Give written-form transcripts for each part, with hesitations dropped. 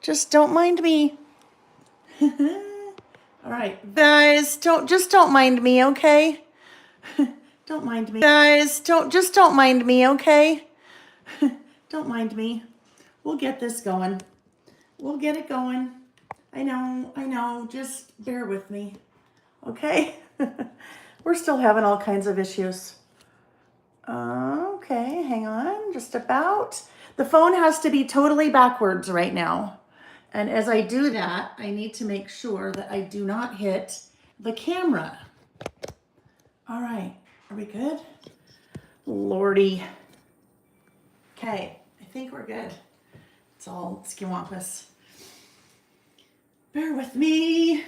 Just don't mind me. All right, guys, don't mind me, okay? Don't mind me. Guys, don't mind me, okay? Don't mind me. We'll get this going. We'll get it going. I know. Just bear with me. Okay? We're still having all kinds of issues. Okay, hang on. Just about. The phone has to be totally backwards right now. And as I do that, I need to make sure that I do not hit the camera. All right, are we good? Lordy. Okay, I think we're good. It's all skiwampus. Bear with me.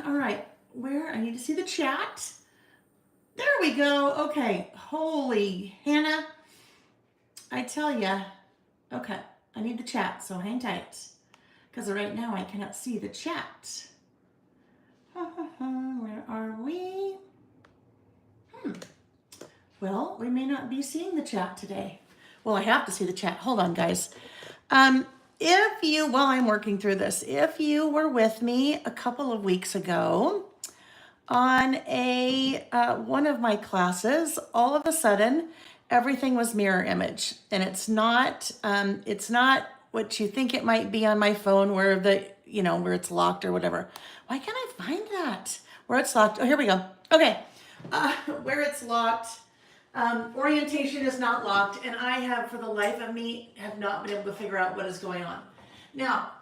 All right, where? I need to see the chat. There we go. Okay, holy Hannah. I tell ya. Okay, I need the chat, so hang tight. Because right now I cannot see the chat. Where are we? Well, we may not be seeing the chat today. Well, I have to see the chat. Hold on, guys. While I'm working through this, if you were with me a couple of weeks ago on one of my classes, all of a sudden everything was mirror image, and it's not what you think it might be on my phone, where where it's locked or whatever. Why can't I find that? Where it's locked? Oh, here we go. Okay, where it's locked. Orientation is not locked, and I have, for the life of me, have not been able to figure out what is going on. Now,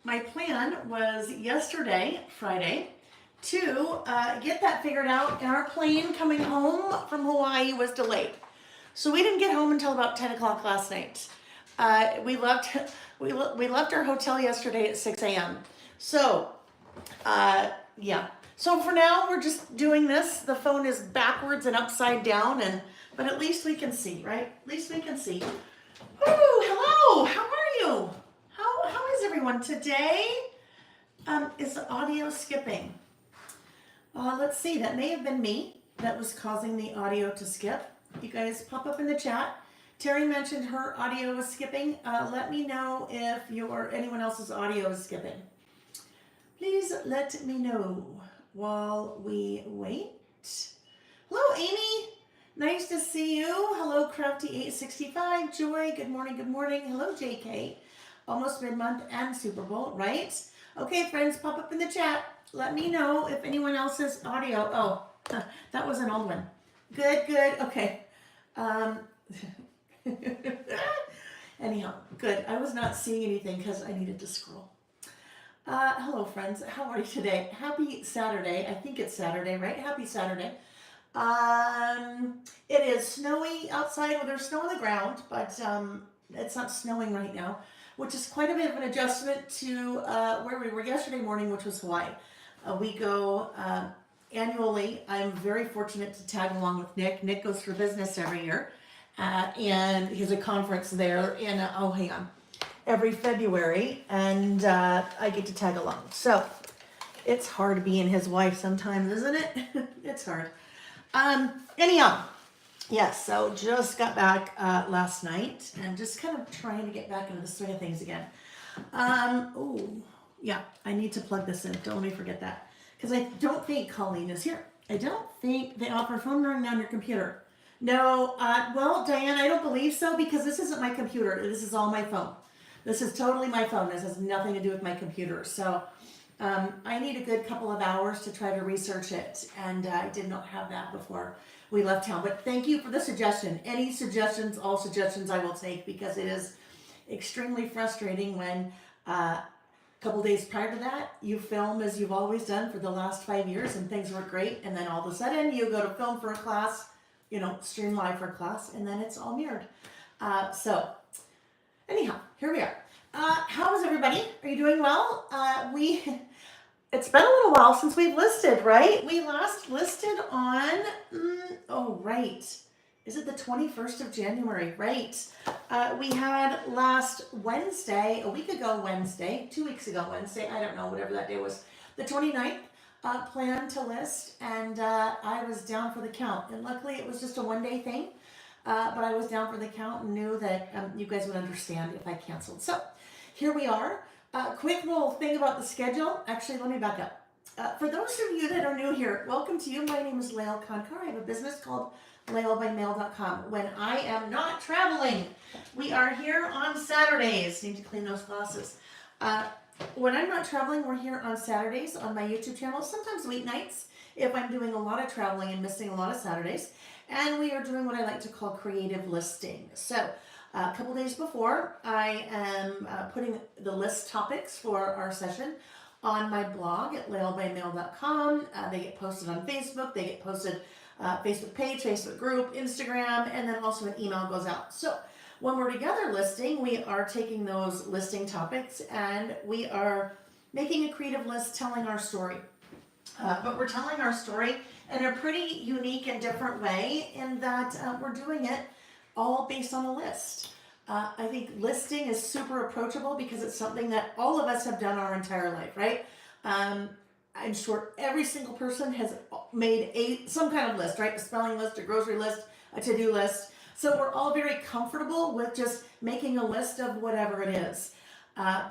my plan was yesterday, Friday, to get that figured out, and our plane coming home from Hawaii was delayed. So we didn't get home until about 10 o'clock last night. We left our hotel yesterday at 6 a.m. So, yeah. So for now, we're just doing this. The phone is backwards and upside down, but at least we can see, right? At least we can see. Woo, hello, how are you? How is everyone today? Is the audio skipping? Let's see, that may have been me that was causing the audio to skip. You guys pop up in the chat. Terry mentioned her audio was skipping. Let me know if anyone else's audio is skipping. Please let me know while we wait. Hello, Amy. Nice to see you. Hello, Crafty865. Joy, good morning. Hello, JK. Almost mid-month and Super Bowl, right? Okay, friends, pop up in the chat. Let me know if anyone else's audio. Oh, that was an old one. Good. Okay. Anyhow, good. I was not seeing anything because I needed to scroll. Hello, friends. How are you today? Happy Saturday. I think it's Saturday, right? Happy Saturday. It is snowy outside. Well, there's snow on the ground, but it's not snowing right now, which is quite a bit of an adjustment to where we were yesterday morning, which was Hawaii. We go annually. I'm very fortunate to tag along with Nick. Nick goes for business every year, and he has a conference there in, hang on, every February, and I get to tag along. So it's hard being his wife sometimes, isn't it? It's hard. Anyhow, yes, so just got back last night and just kind of trying to get back into the swing of things again. Yeah, I need to plug this in. Don't let me forget that. Because I don't think Colleen is here. I don't think they offer phone running on your computer. No, well, Diane, I don't believe so, because this isn't my computer. This is all my phone. This is totally my phone. This has nothing to do with my computer. So I need a good couple of hours to try to research it. And I did not have that before we left town. But thank you for the suggestion. Any suggestions, all suggestions I will take, because it is extremely frustrating when a couple days prior to that, you film as you've always done for the last 5 years and things work great. And then all of a sudden you go to film for a class, stream live for a class, and then it's all mirrored. So anyhow, here we are. How is everybody? Are you doing well? It's been a little while since we've listed, right? We last listed on, right. Is it the 21st of January? Right. We had last Wednesday, a week ago Wednesday, 2 weeks ago Wednesday, I don't know, whatever that day was, the 29th, planned to list, and I was down for the count. And luckily it was just a one-day thing, but I was down for the count and knew that you guys would understand if I canceled. So here we are. Quick little thing about the schedule. Actually, let me back up. For those of you that are new here, welcome to you. My name is Lael Kankar. I have a business called laelbymail.com. When I am not traveling, we are here on Saturdays. Need to clean those glasses. When I'm not traveling, we're here on Saturdays on my YouTube channel, sometimes weeknights if I'm doing a lot of traveling and missing a lot of Saturdays. And we are doing what I like to call creative listing. So a couple days before, I am putting the list topics for our session on my blog at laelbymail.com. They get posted on Facebook. They get posted Facebook page, Facebook group, Instagram, and then also an email goes out. So when we're together listing, we are taking those listing topics and we are making a creative list telling our story. But we're telling our story in a pretty unique and different way in that we're doing it all based on a list. I think listing is super approachable because it's something that all of us have done our entire life, right? I'm sure every single person has made some kind of list, right? A spelling list, a grocery list, a to-do list. So we're all very comfortable with just making a list of whatever it is.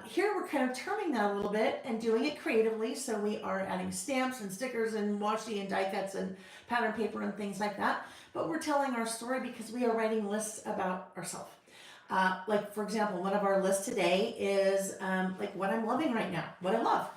Here we're kind of turning that a little bit and doing it creatively. So we are adding stamps and stickers and washi and die cuts and pattern paper and things like that. But we're telling our story because we are writing lists about ourselves. Like for example, one of our lists today is like what I'm loving right now, what I love.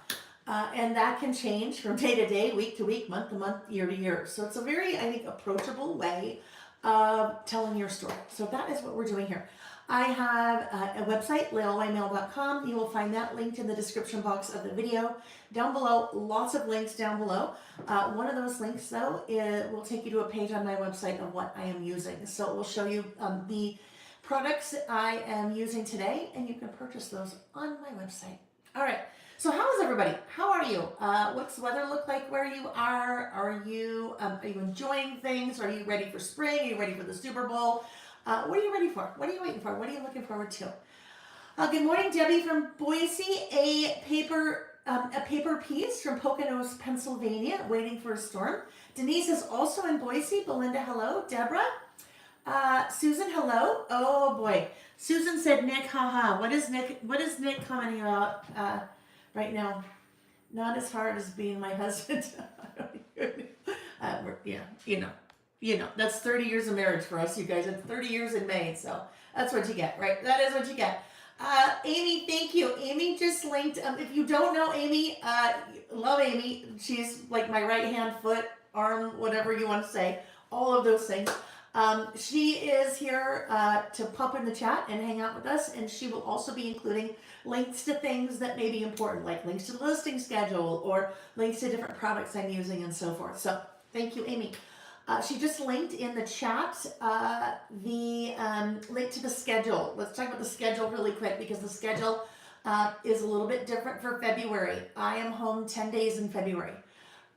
And that can change from day to day, week to week, month to month, year to year. So it's a very, I think, approachable way of telling your story. So that is what we're doing here. I have a website, laelbymail.com. You will find that linked in the description box of the video. Down below, lots of links down below. One of those links, though, will take you to a page on my website of what I am using. So it will show you the products I am using today, and you can purchase those on my website. All right. So how is everybody? How are you? What's the weather look like where you are? Are you enjoying things? Are you ready for spring? Are you ready for the Super Bowl? What are you ready for? What are you waiting for? What are you looking forward to? Good morning, Debbie from Boise. A paper piece from Poconos, Pennsylvania, waiting for a storm. Denise is also in Boise. Belinda, hello. Deborah. Susan, hello. Oh boy. Susan said Nick, haha. What is Nick commenting about right now? Not as hard as being my husband. You know, that's 30 years of marriage for us, you guys. It's 30 years in May, so that's what you get, right? That is what you get. Amy, thank you. Amy just linked. If you don't know Amy, love Amy. She's like my right hand, foot, arm, whatever you want to say. All of those things. She is here to pop in the chat and hang out with us, and she will also be including links to things that may be important, like links to the listing schedule or links to different products I'm using and so forth. So thank you, Amy. She just linked in the chat the link to the schedule. Let's talk about the schedule really quick because the schedule is a little bit different for February. I am home 10 days in February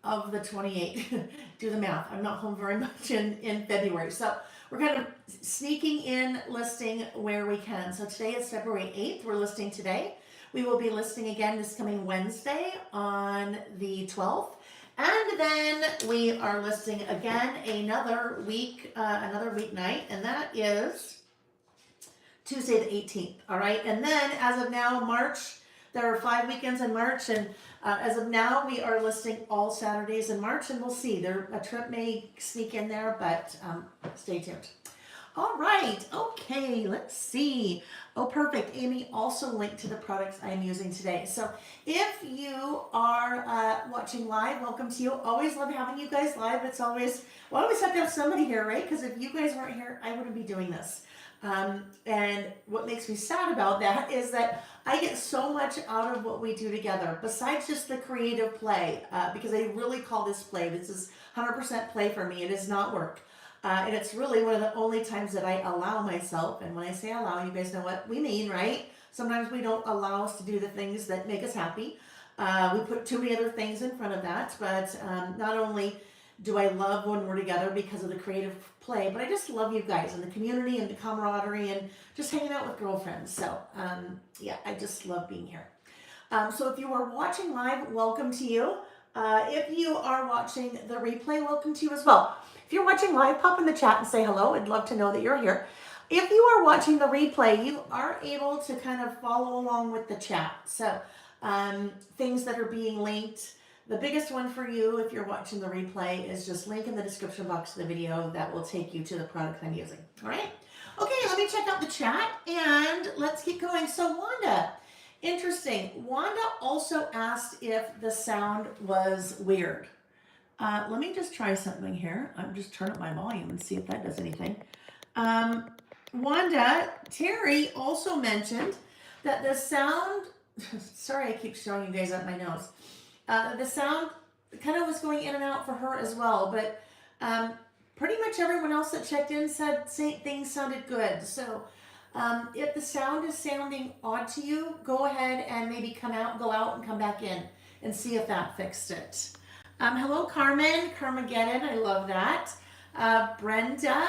of the 28. Do the math. I'm not home very much in February. So we're kind of sneaking in listing where we can. So today is February 8th. We're listing today. We will be listing again this coming Wednesday on the 12th. And then we are listing again another weeknight, and that is Tuesday the 18th. All right. And then as of now, March, there are 5 weekends in March, and as of now, we are listing all Saturdays in March, and we'll see. A trip may sneak in there, but stay tuned. All right, okay, let's see. Oh, perfect. Amy also linked to the products I'm using today. So if you are watching live, welcome to you. Always love having you guys live. We always have to have somebody here, right? Because if you guys weren't here, I wouldn't be doing this. And what makes me sad about that is that I get so much out of what we do together, besides just the creative play, because I really call this play. This is 100% play for me. It is not work. And it's really one of the only times that I allow myself, and when I say allow, you guys know what we mean, right? Sometimes we don't allow us to do the things that make us happy. We put too many other things in front of that, but not only do I love when we're together because of the creative play, but I just love you guys and the community and the camaraderie and just hanging out with girlfriends. So yeah, I just love being here. So if you are watching live, welcome to you. If you are watching the replay, welcome to you as well. If you're watching live, pop in the chat and say hello. I'd love to know that you're here. If you are watching the replay, you are able to kind of follow along with the chat. So things that are being linked. The biggest one for you, if you're watching the replay, is just link in the description box of the video that will take you to the product I'm using. All right. Okay, let me check out the chat and let's keep going. So Wanda, interesting. Wanda also asked if the sound was weird. Let me just try something here. I'm just turn up my volume and see if that does anything. Wanda, Terry also mentioned that the sound, sorry, I keep showing you guys up my nose. The sound kind of was going in and out for her as well, but pretty much everyone else that checked in said things sounded good. So if the sound is sounding odd to you, go ahead and maybe go out and come back in and see if that fixed it. Hello, Carmen, Carmageddon, I love that. Brenda,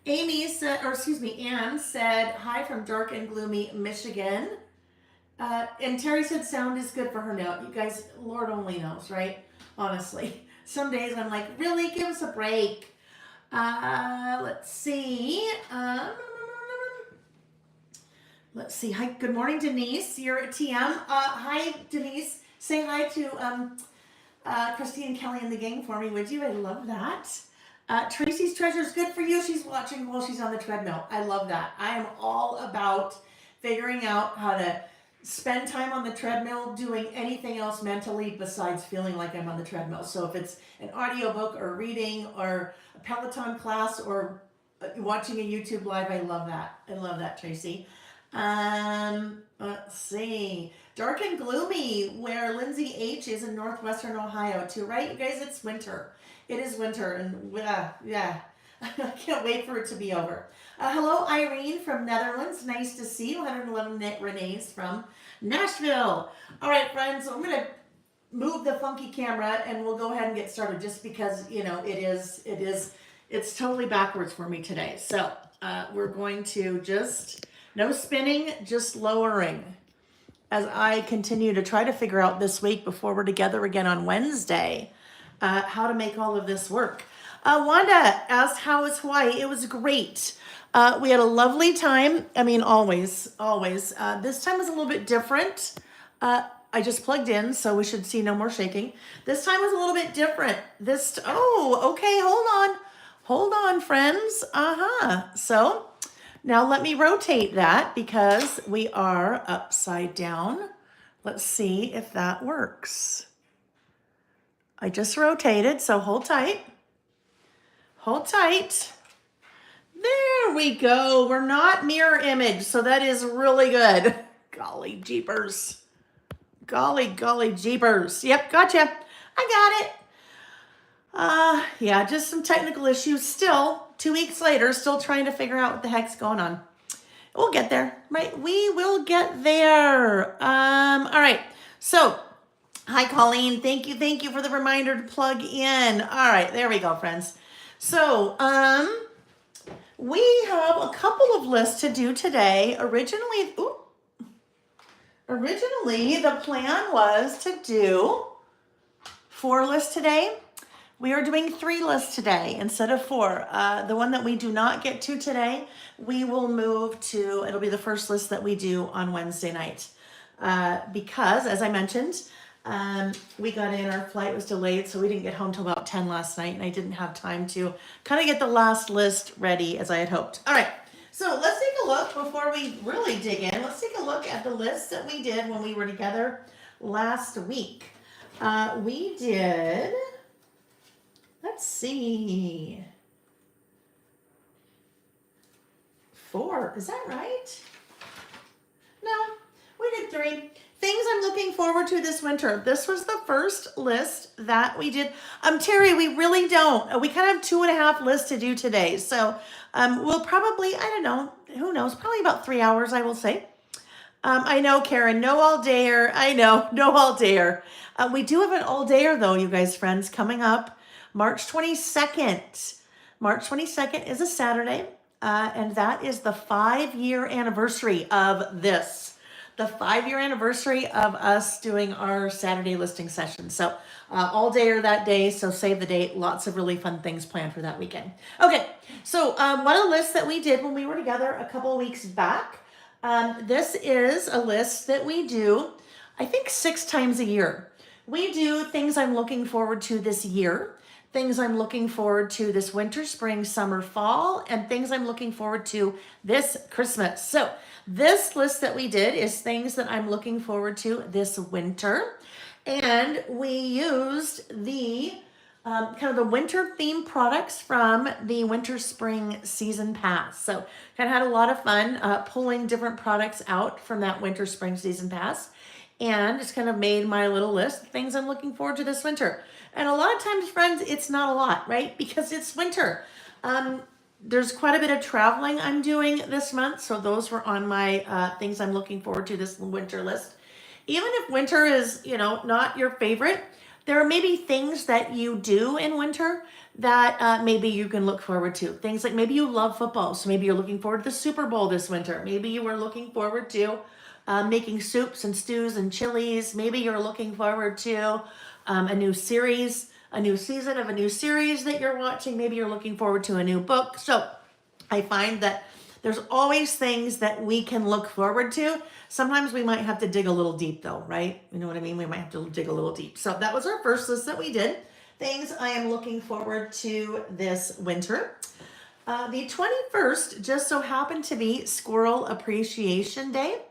Amy said, or excuse me, Anne said, hi from dark and gloomy Michigan. And Terry said sound is good for her now. You guys, Lord only knows, right? Honestly. Some days I'm like, really? Give us a break. Let's see. Let's see. Hi, good morning, Denise. You're at TM. Hi, Denise. Say hi to Christine and Kelly and the gang for me, would you? I love that. Tracy's treasure is good for you. She's watching while she's on the treadmill. I love that. I am all about figuring out how to spend time on the treadmill doing anything else mentally besides feeling like I'm on the treadmill. So if it's an audiobook or reading or a Peloton class or watching a YouTube live, I love that. I love that, Tracy. Let's see. Dark and gloomy, where Lindsay H is in northwestern Ohio too, right? You guys, it's winter. It is winter, and yeah, I can't wait for it to be over. Hello, Irene from Netherlands. Nice to see you. 111 Renee's from Nashville. All right, friends, I'm going to move the funky camera, and we'll go ahead and get started just because, you know, it's totally backwards for me today. So we're going to just, no spinning, just lowering as I continue to try to figure out this week before we're together again on Wednesday, how to make all of this work. Wanda asked, how was Hawaii? It was great. We had a lovely time. I mean, always. This time was a little bit different. I just plugged in, so we should see no more shaking. This time was a little bit different. Okay, hold on, friends. So now let me rotate that because we are upside down. Let's see if that works. I just rotated, so hold tight. Hold tight. There we go. We're not mirror image, so that is really good. Golly jeepers. Golly jeepers. Yep, gotcha. I got it. Yeah, just some technical issues still. 2 weeks later, still trying to figure out what the heck's going on. We'll get there, right? We will get there. All right. So, hi, Colleen. Thank you for the reminder to plug in. All right, there we go, friends. So, we have a couple of lists to do today. Originally, the plan was to do 4 lists today. We are doing 3 lists today instead of 4. The one that we do not get to today, we will move to, it'll be the first list that we do on Wednesday night. Because, as I mentioned, we got in, our flight was delayed, so we didn't get home till about 10 last night, and I didn't have time to kind of get the last list ready as I had hoped. All right, so let's take a look before we really dig in. Let's take a look at the list that we did when we were together last week. We did, let's see, 4, is that right? No, we did 3. Things I'm looking forward to this winter. This was the first list that we did. Terry, we really don't. We kind of have 2.5 lists to do today. So we'll probably, I don't know, who knows, probably about 3 hours, I will say. I know, Karen, no all dayer. I know, no all dayer. We do have an all dayer though, you guys, friends, coming up March 22nd. March 22nd is a Saturday, and that is the 5-year anniversary of this. The 5-year anniversary of us doing our Saturday listing session. So all dayer that day, so save the date. Lots of really fun things planned for that weekend. Okay, So one of the lists that we did when we were together a couple of weeks back, this is a list that we do, I think 6 times a year. We do things I'm looking forward to this year, things I'm looking forward to this winter, spring, summer, fall, and things I'm looking forward to this Christmas. So this list that we did is things that I'm looking forward to this winter. And we used the kind of the winter themed products from the winter spring season pass. So kind of had a lot of fun pulling different products out from that winter spring season pass, and just kind of made my little list of things I'm looking forward to this winter. And a lot of times, friends, it's not a lot, right? Because it's winter. There's quite a bit of traveling I'm doing this month, so those were on my things I'm looking forward to this winter list. Even if winter is, not your favorite, there are maybe things that you do in winter that maybe you can look forward to. Things like maybe you love football, so maybe you're looking forward to the Super Bowl this winter. Maybe you were looking forward to making soups and stews and chilies. Maybe you're looking forward to a new series, a new season of a new series that you're watching. Maybe you're looking forward to a new book. So I find that there's always things that we can look forward to. Sometimes we might have to dig a little deep though, right? You know what I mean? We might have to dig a little deep. So that was our first list that we did. Things I am looking forward to this winter. The 21st just so happened to be Squirrel Appreciation Day.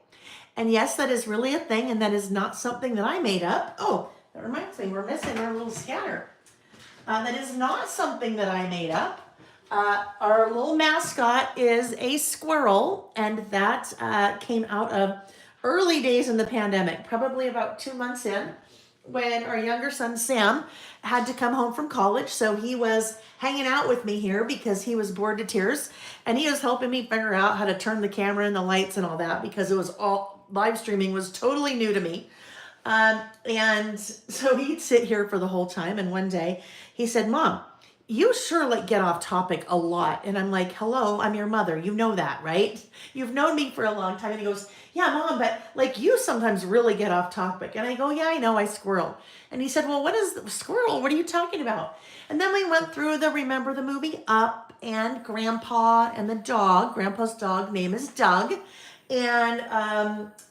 And yes, that is really a thing, and that is not something that I made up. Oh, that reminds me, we're missing our little scatter. That is not something that I made up. Our little mascot is a squirrel, and that came out of early days in the pandemic, probably about 2 months in, when our younger son Sam had to come home from college. So he was hanging out with me here because he was bored to tears, and he was helping me figure out how to turn the camera and the lights and all that, because it was all live streaming was totally new to me. And so he'd sit here for the whole time. And one day he said, "Mom, you sure get off topic a lot." And I'm like, "Hello, I'm your mother. You know that, right? You've known me for a long time." And he goes, "Yeah, Mom, but you sometimes really get off topic." And I go, "Yeah, I know, I squirrel." And he said, "Well, what is squirrel? What are you talking about?" And then we went through remember the movie Up, and Grandpa and the dog. Grandpa's dog name is Doug. And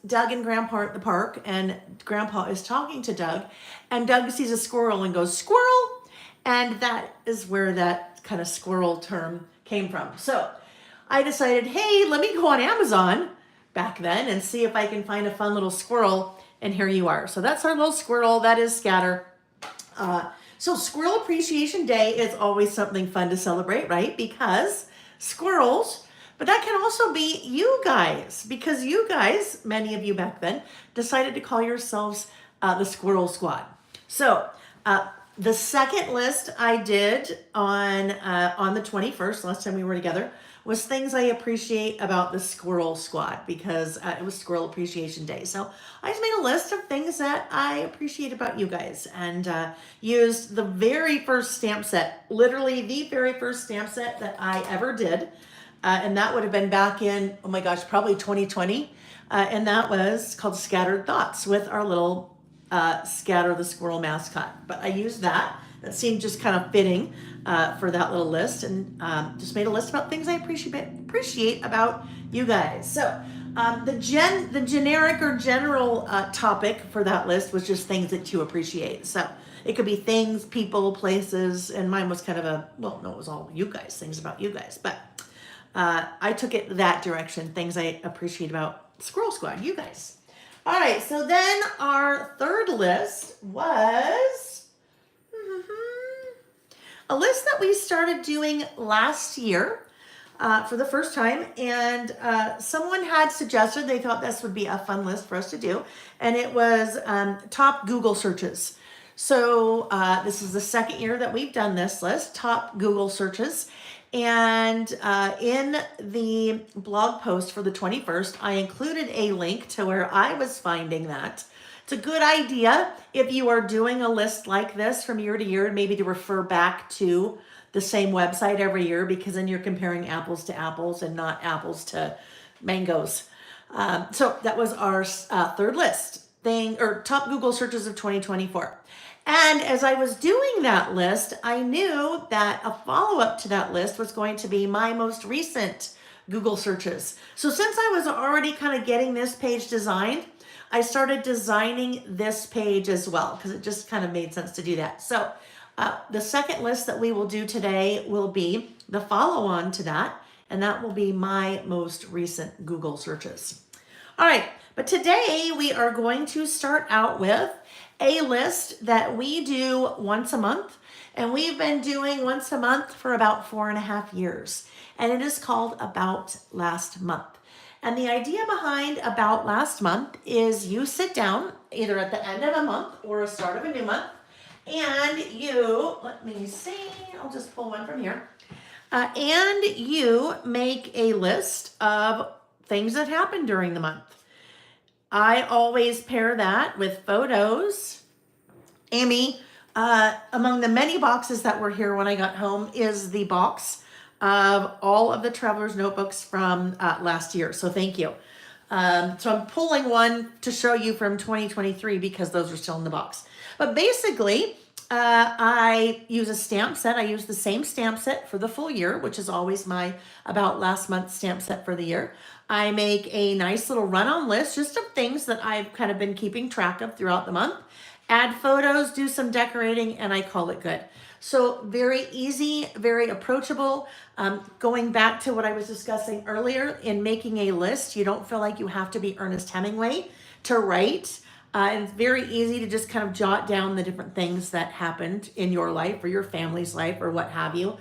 Doug and Grandpa are at the park, and Grandpa is talking to Doug, and Doug sees a squirrel and goes, "Squirrel!" And that is where that kind of squirrel term came from. So I decided, hey, let me go on Amazon back then and see if I can find a fun little squirrel. And here you are. So that's our little squirrel. That is Scatter. So Squirrel Appreciation Day is always something fun to celebrate, right? Because squirrels, but that can also be you guys, because you guys, many of you back then, decided to call yourselves the Squirrel Squad. So the second list I did on the 21st, last time we were together, was things I appreciate about the Squirrel Squad, because it was Squirrel Appreciation Day. So I just made a list of things that I appreciate about you guys, and used the very first stamp set, literally the very first stamp set that I ever did. And that would have been back in, oh my gosh, probably 2020. And that was called Scattered Thoughts, with our little Scatter the Squirrel mascot. But I used that. That seemed just kind of fitting for that little list, and just made a list about things I appreciate about you guys. So the generic or general topic for that list was just things that you appreciate. So it could be things, people, places, and mine was kind of it was all you guys, things about you guys. But I took it that direction, things I appreciate about Squirrel Squad, you guys. All right, so then our third list was a list that we started doing last year for the first time, and someone had suggested they thought this would be a fun list for us to do, and it was top Google searches. So this is the second year that we've done this list, top Google searches. And in the blog post for the 21st, I included a link to where I was finding that. It's a good idea if you are doing a list like this from year to year, maybe to refer back to the same website every year, because then you're comparing apples to apples and not apples to mangoes. So that was our third list thing, or top Google searches of 2024. And as I was doing that list, I knew that a follow-up to that list was going to be my most recent Google searches. So since I was already kind of getting this page designed, I started designing this page as well because it just kind of made sense to do that. So the second list that we will do today will be the follow-on to that, and that will be my most recent Google searches. All right, but today we are going to start out with a list that we do once a month, and we've been doing once a month for about 4.5 years, and it is called About Last Month. And the idea behind About Last Month is you sit down either at the end of a month or a start of a new month, and you, let me see, I'll just pull one from here, and you make a list of things that happened during the month. I always pair that with photos. Amy, among the many boxes that were here when I got home is the box of all of the traveler's notebooks from last year. So thank you. So I'm pulling one to show you from 2023 because those are still in the box. But basically, I use a stamp set. I use the same stamp set for the full year, which is always my About Last Month stamp set for the year. I make a nice little run-on list just of things that I've kind of been keeping track of throughout the month. Add photos, do some decorating, and I call it good. So very easy, very approachable. Going back to what I was discussing earlier, in making a list, you don't feel like you have to be Ernest Hemingway to write. And it's very easy to just kind of jot down the different things that happened in your life or your family's life or what have you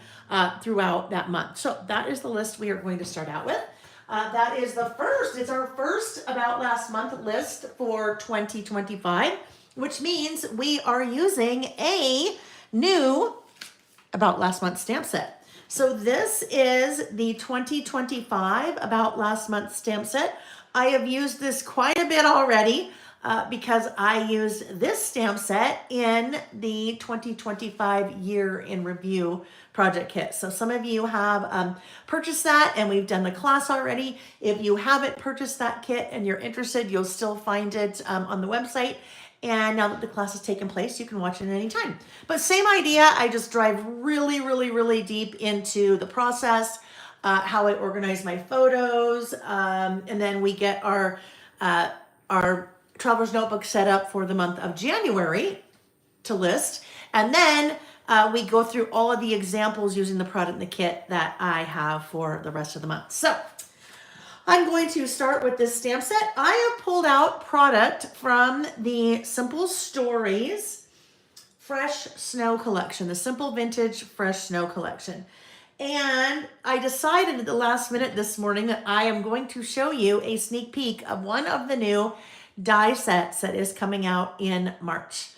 throughout that month. So that is the list we are going to start out with. That is it's our first About Last Month list for 2025, which means we are using a new About Last Month stamp set. So this is the 2025 About Last Month stamp set. I have used this quite a bit already because I used this stamp set in the 2025 Year in Review project kit. So some of you have purchased that and we've done the class already. If you haven't purchased that kit and you're interested, you'll still find it on the website. And now that the class has taken place, you can watch it at any time. But same idea, I just drive really, really, really deep into the process, how I organize my photos, and then we get our Traveler's Notebook set up for the month of January to list. And then we go through all of the examples using the product in the kit that I have for the rest of the month. So I'm going to start with this stamp set. I have pulled out product from the Simple Stories Fresh Snow Collection, the Simple Vintage Fresh Snow Collection. And I decided at the last minute this morning that I am going to show you a sneak peek of one of the new die sets that is coming out in March.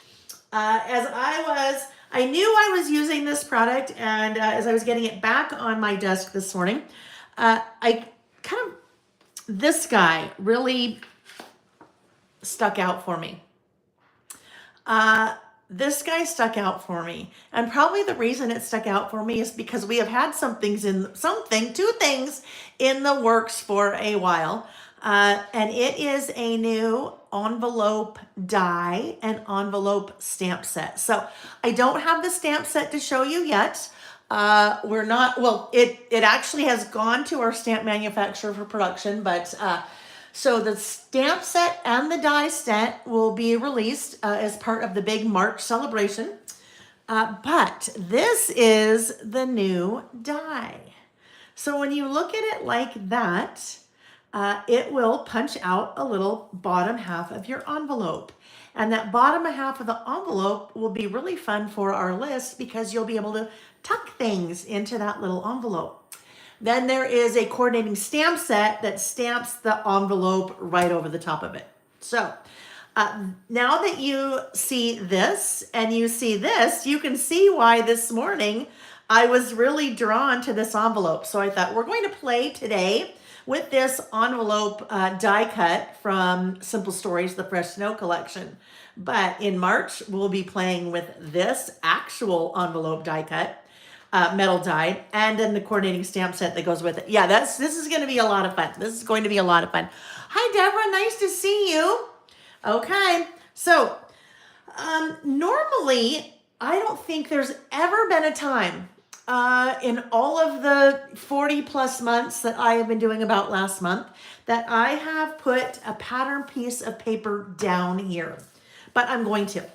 I knew I was using this product, and as I was getting it back on my desk this morning, this guy really stuck out for me. And probably the reason it stuck out for me is because we have had two things in the works for a while. And it is a new envelope die and envelope stamp set. So I don't have the stamp set to show you yet. It actually has gone to our stamp manufacturer for production, but so the stamp set and the die set will be released as part of the big March celebration. But this is the new die. So when you look at it like that, it will punch out a little bottom half of your envelope. And that bottom half of the envelope will be really fun for our list because you'll be able to tuck things into that little envelope. Then there is a coordinating stamp set that stamps the envelope right over the top of it. So now that you see this and you see this, you can see why this morning I was really drawn to this envelope. So I thought we're going to play today with this envelope die cut from Simple Stories, the Fresh Snow Collection. But in March, we'll be playing with this actual envelope die cut, metal die, and then the coordinating stamp set that goes with it. Yeah, this is going to be a lot of fun. Hi, Deborah. Nice to see you. Okay, so Normally, I don't think there's ever been a time in all of the 40 plus months that I have been doing About Last Month that I have put a pattern piece of paper down here. But I'm going to.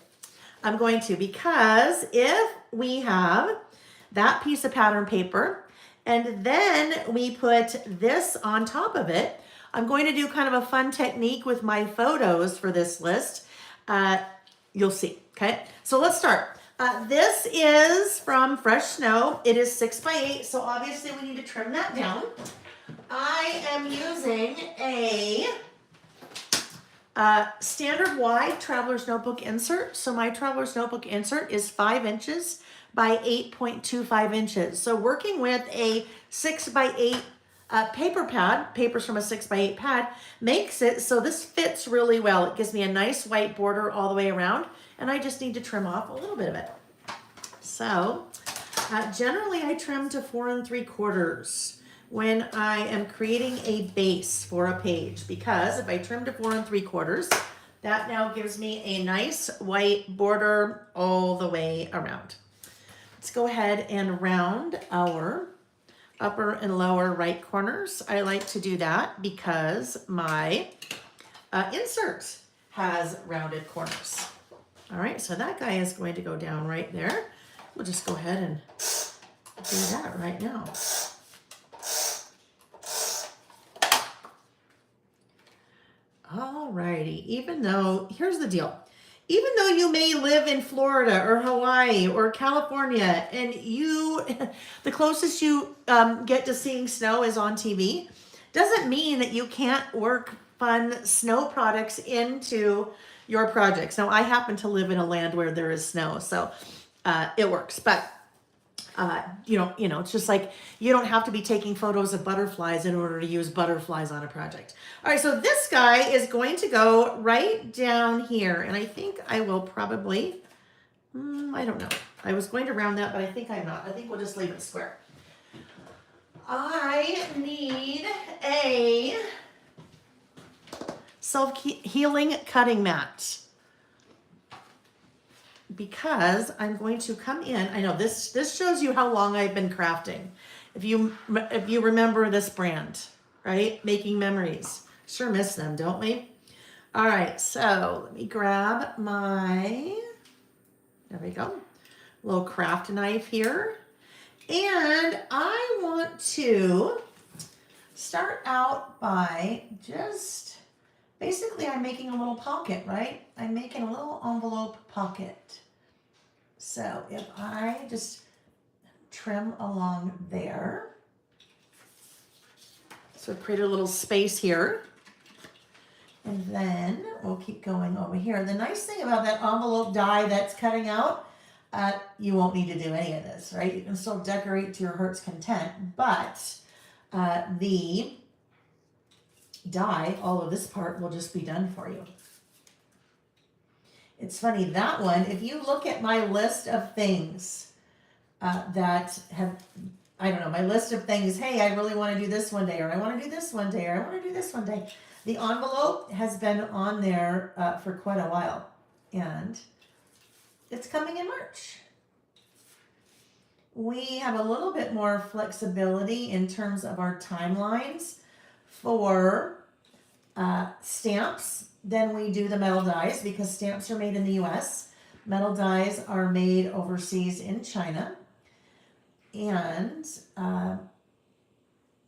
I'm going to, because if we have that piece of pattern paper and then we put this on top of it, I'm going to do kind of a fun technique with my photos for this list. You'll see, okay? So let's start. This is from Fresh Snow. It is 6x8, so obviously we need to trim that down. I am using a standard wide Traveler's Notebook insert. So my Traveler's Notebook insert is 5 inches by 8.25 inches. So working with a 6x8 paper pad, papers from a 6x8 pad, makes it so this fits really well. It gives me a nice white border all the way around, and I just need to trim off a little bit of it. So generally I trim to 4 3/4 when I am creating a base for a page, because if I trim to 4 3/4, that now gives me a nice white border all the way around. Let's go ahead and round our upper and lower right corners. I like to do that because my insert has rounded corners. All right, so that guy is going to go down right there. We'll just go ahead and do that right now. All righty, here's the deal. Even though you may live in Florida or Hawaii or California and the closest you get to seeing snow is on TV, doesn't mean that you can't work fun snow products into your projects. Now, I happen to live in a land where there is snow, so it works. But it's just like you don't have to be taking photos of butterflies in order to use butterflies on a project. All right, so this guy is going to go right down here, and I think I will probably, I don't know. I was going to round that, but I think I'm not. I think we'll just leave it square. I need a self-healing cutting mat, because I'm going to come in. I know this shows you how long I've been crafting. If you remember this brand, right? Making Memories. Sure miss them, don't we? All right, so let me grab there we go, little craft knife here. And I want to start out by basically I'm making a little pocket, right? I'm making a little envelope pocket. So if I just trim along there, so create a little space here, and then we'll keep going over here. The nice thing about that envelope die that's cutting out, you won't need to do any of this, right? You can still decorate to your heart's content, but the die, all of this part will just be done for you. It's funny, that one, if you look at my list of things that have, I don't know, my list of things, hey, I really want to do this one day, or I want to do this one day, or I want to do this one day. The envelope has been on there for quite a while, and it's coming in March. We have a little bit more flexibility in terms of our timelines for stamps than we do the metal dies, because stamps are made in the US. Metal dies are made overseas in China. And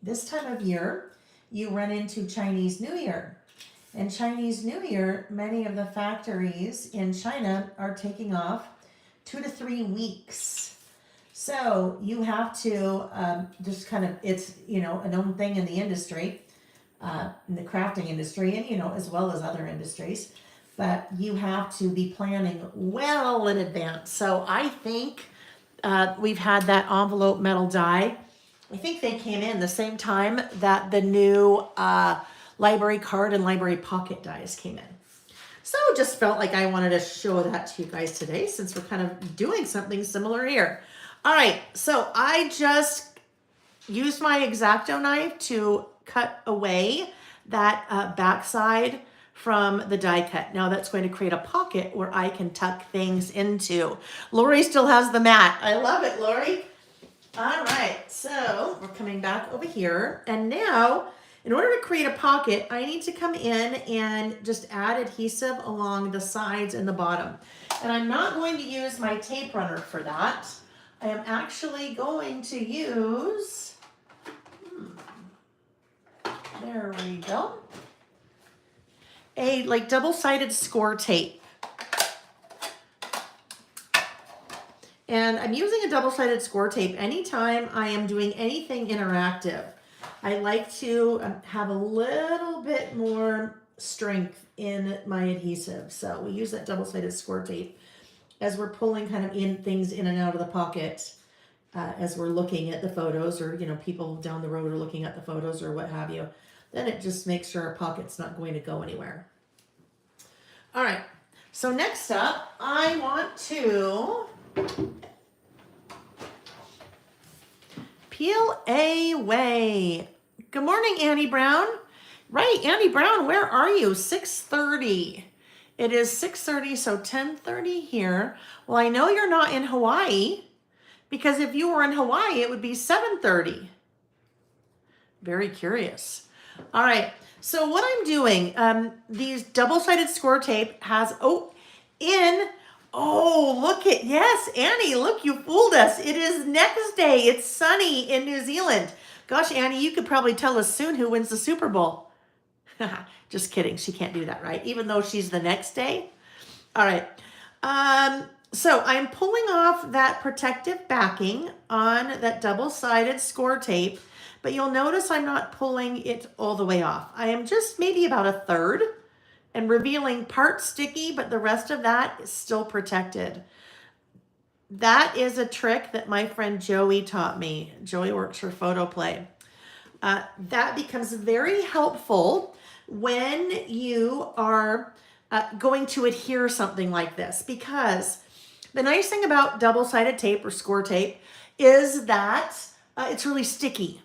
this time of year, you run into Chinese New Year. And Chinese New Year, many of the factories in China are taking off 2 to 3 weeks. So you have to just kind of, it's, a known thing in the industry, in the crafting industry, and, as well as other industries, but you have to be planning well in advance. So I think we've had that envelope metal die. I think they came in the same time that the new library card and library pocket dies came in. So just felt like I wanted to show that to you guys today, since we're kind of doing something similar here. All right, so I just used my X-Acto knife to cut away that backside from the die cut. Now that's going to create a pocket where I can tuck things into. Lori still has the mat. I love it, Lori. All right, so we're coming back over here. And now, in order to create a pocket, I need to come in and just add adhesive along the sides and the bottom. And I'm not going to use my tape runner for that. I am actually going to use, there we go, a like double-sided score tape. And I'm using a double-sided score tape anytime I am doing anything interactive. I like to have a little bit more strength in my adhesive. So we use that double-sided score tape as we're pulling kind of in things in and out of the pocket as we're looking at the photos, or, you know, people down the road are looking at the photos or what have you. Then it just makes sure our pocket's not going to go anywhere. All right, so next up, I want to peel away. Good morning, Annie Brown. Right, Annie Brown, where are you? 6:30. It is 6:30, so 10:30 here. Well, I know you're not in Hawaii, because if you were in Hawaii, it would be 7:30. Very curious. All right, so what I'm doing, these double-sided score tape has, look at, yes, Annie, look, you fooled us. It is next day. It's sunny in New Zealand. Gosh, Annie, you could probably tell us soon who wins the Super Bowl. Just kidding. She can't do that, right? Even though she's the next day. All right. So I'm pulling off that protective backing on that double-sided score tape, but you'll notice I'm not pulling it all the way off. I am just maybe about a third and revealing part sticky, but the rest of that is still protected. That is a trick that my friend Joey taught me. Joey works for Photoplay. That becomes very helpful when you are going to adhere something like this, because the nice thing about double-sided tape or score tape is that it's really sticky.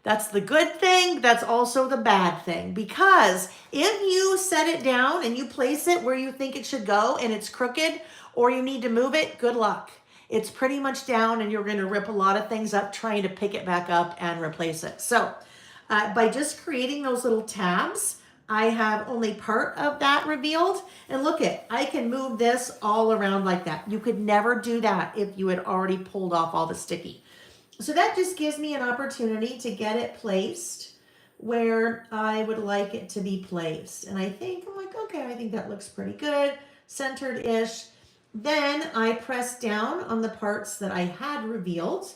That's the good thing. That's also the bad thing, because if you set it down and you place it where you think it should go and it's crooked, or you need to move it, good luck. It's pretty much down and you're going to rip a lot of things up trying to pick it back up and replace it. So by just creating those little tabs, I have only part of that revealed. And look I can move this all around like that. You could never do that if you had already pulled off all the sticky. So that just gives me an opportunity to get it placed where I would like it to be placed. And I'm like, okay, I think that looks pretty good, centered-ish. Then I press down on the parts that I had revealed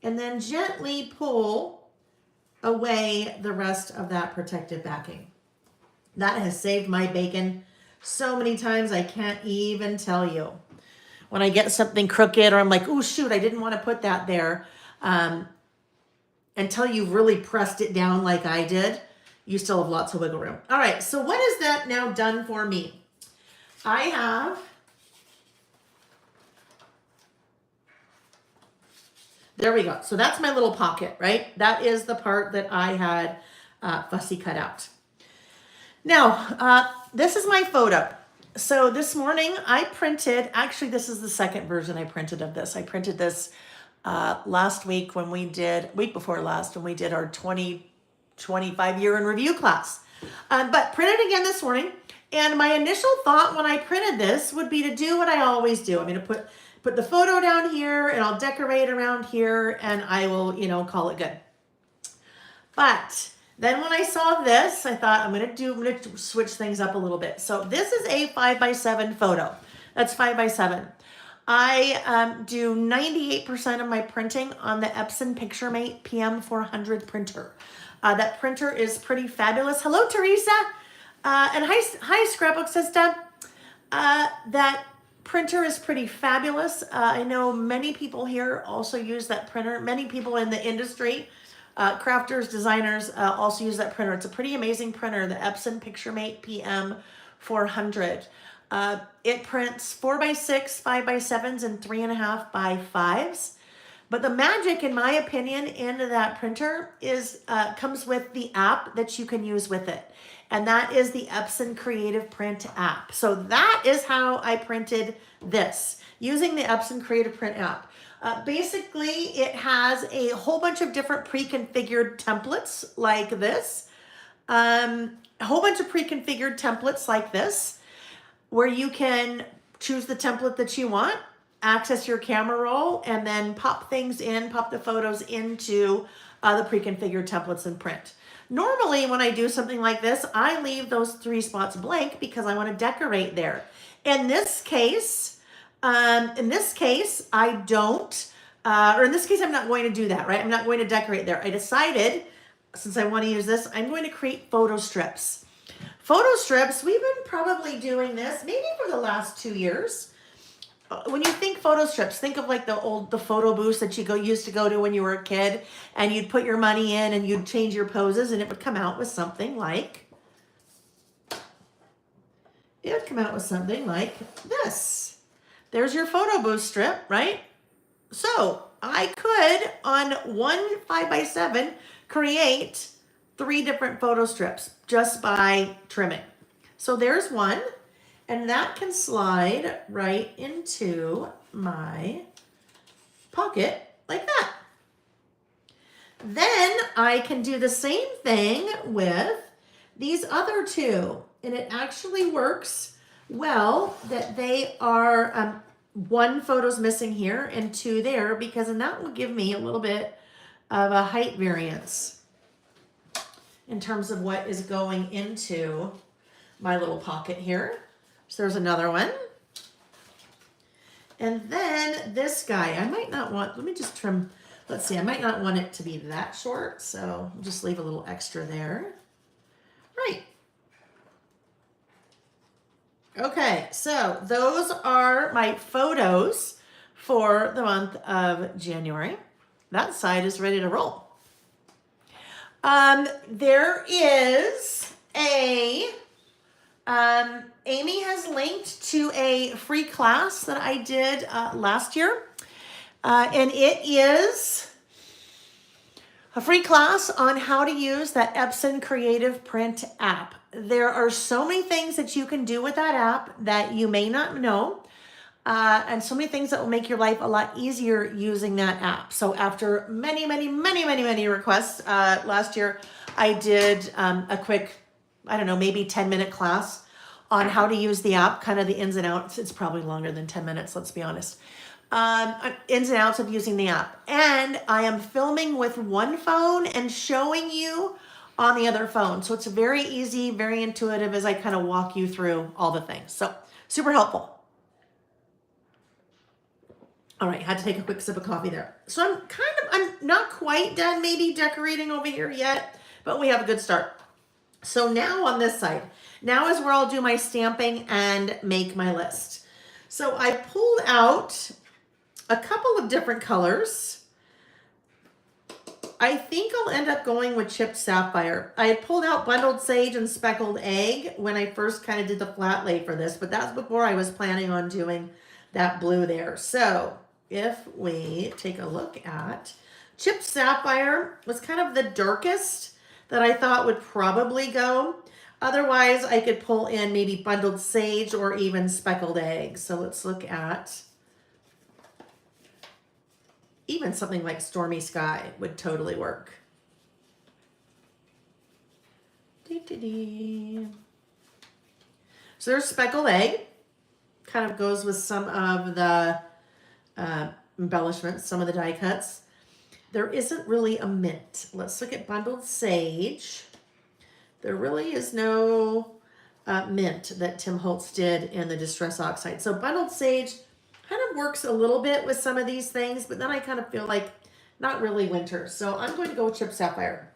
and then gently pull away the rest of that protective backing. That has saved my bacon so many times I can't even tell you. When I get something crooked or I'm like, oh shoot, I didn't want to put that there, until you've really pressed it down like I did, you still have lots of wiggle room. All right, so what is that now done for me? I have there we go. So that's my little pocket, right? That is the part that I had fussy cut out. Now, this is my photo. So this morning I printed, actually this is the second version I printed of this. I printed this last week week before last, when we did our 2025 year in review class. But printed again this morning. And my initial thought when I printed this would be to do what I always do. I'm going to put the photo down here and I'll decorate around here and I will, call it good. But then when I saw this, I thought I'm going to switch things up a little bit. So this is a 5x7 photo. That's 5x7. I do 98% of my printing on the Epson PictureMate PM400 printer. That printer is pretty fabulous. Hello, Teresa. And hi, Scrapbook Sister. That printer is pretty fabulous. I know many people here also use that printer. Many people in the industry, crafters, designers, also use that printer. It's a pretty amazing printer, the Epson PictureMate PM400. It prints 4x6, 5x7s, and 3.5x5s. But the magic, in my opinion, in that printer is comes with the app that you can use with it. and that is the Epson Creative Print app. So that is how I printed this, using the Epson Creative Print app. Basically, it has a whole bunch of different pre-configured templates like this. A whole bunch of pre-configured templates like this, where you can choose the template that you want, access your camera roll, and then pop things in, pop the photos into the pre-configured templates and print. Normally, when I do something like this, I leave those 3 spots blank because I want to decorate there. In this case, I don't, or in this case, I'm not going to do that, right? I'm not going to decorate there. I decided, since I want to use this, I'm going to create photo strips. Photo strips, we've been probably doing this maybe for the last 2 years. When you think photo strips, think of like the photo booths that you used to go to when you were a kid, and you'd put your money in and you'd change your poses, and it would come out with something like, this. There's your photo booth strip, right? So I could, on one 5x7, create 3 different photo strips just by trimming. So there's one, and that can slide right into my pocket like that. Then I can do the same thing with these other 2, and it actually works well that they are 1 photo's missing here and 2 there, because then that will give me a little bit of a height variance in terms of what is going into my little pocket here. So there's another one. And then this guy, I might not want, let me just trim, let's see, I might not want it to be that short, so I'll just leave a little extra there. Right. Okay, so those are my photos for the month of January. That side is ready to roll. There is a, Amy has linked to a free class that I did last year. And it is a free class on how to use that Epson Creative Print app. There are so many things that you can do with that app that you may not know. And so many things that will make your life a lot easier using that app. So after many requests last year, I did a quick, I don't know, maybe 10-minute class on how to use the app, kind of the ins and outs. It's probably longer than 10 minutes, let's be honest. Ins and outs of using the app. And I am filming with one phone and showing you on the other phone. So it's very easy, very intuitive as I kind of walk you through all the things. So super helpful. All right, had to take a quick sip of coffee there. So I'm not quite done maybe decorating over here yet, but we have a good start. So now on this side, now is where I'll do my stamping and make my list. So I pulled out a couple of different colors. I think I'll end up going with chipped sapphire. I had pulled out bundled sage and speckled egg when I first kind of did the flat lay for this, but that's before I was planning on doing that blue there. So if we take a look at chipped sapphire, was kind of the darkest that I thought would probably go. Otherwise, I could pull in maybe bundled sage or even speckled egg. So let's look at even something like stormy sky would totally work. So there's speckled egg. Kind of goes with some of the embellishments, some of the die cuts. There isn't really a mint. Let's look at bundled sage. There really is no mint that Tim Holtz did in the Distress Oxide. So bundled sage kind of works a little bit with some of these things, but then I kind of feel like not really winter. So I'm going to go with chipped sapphire.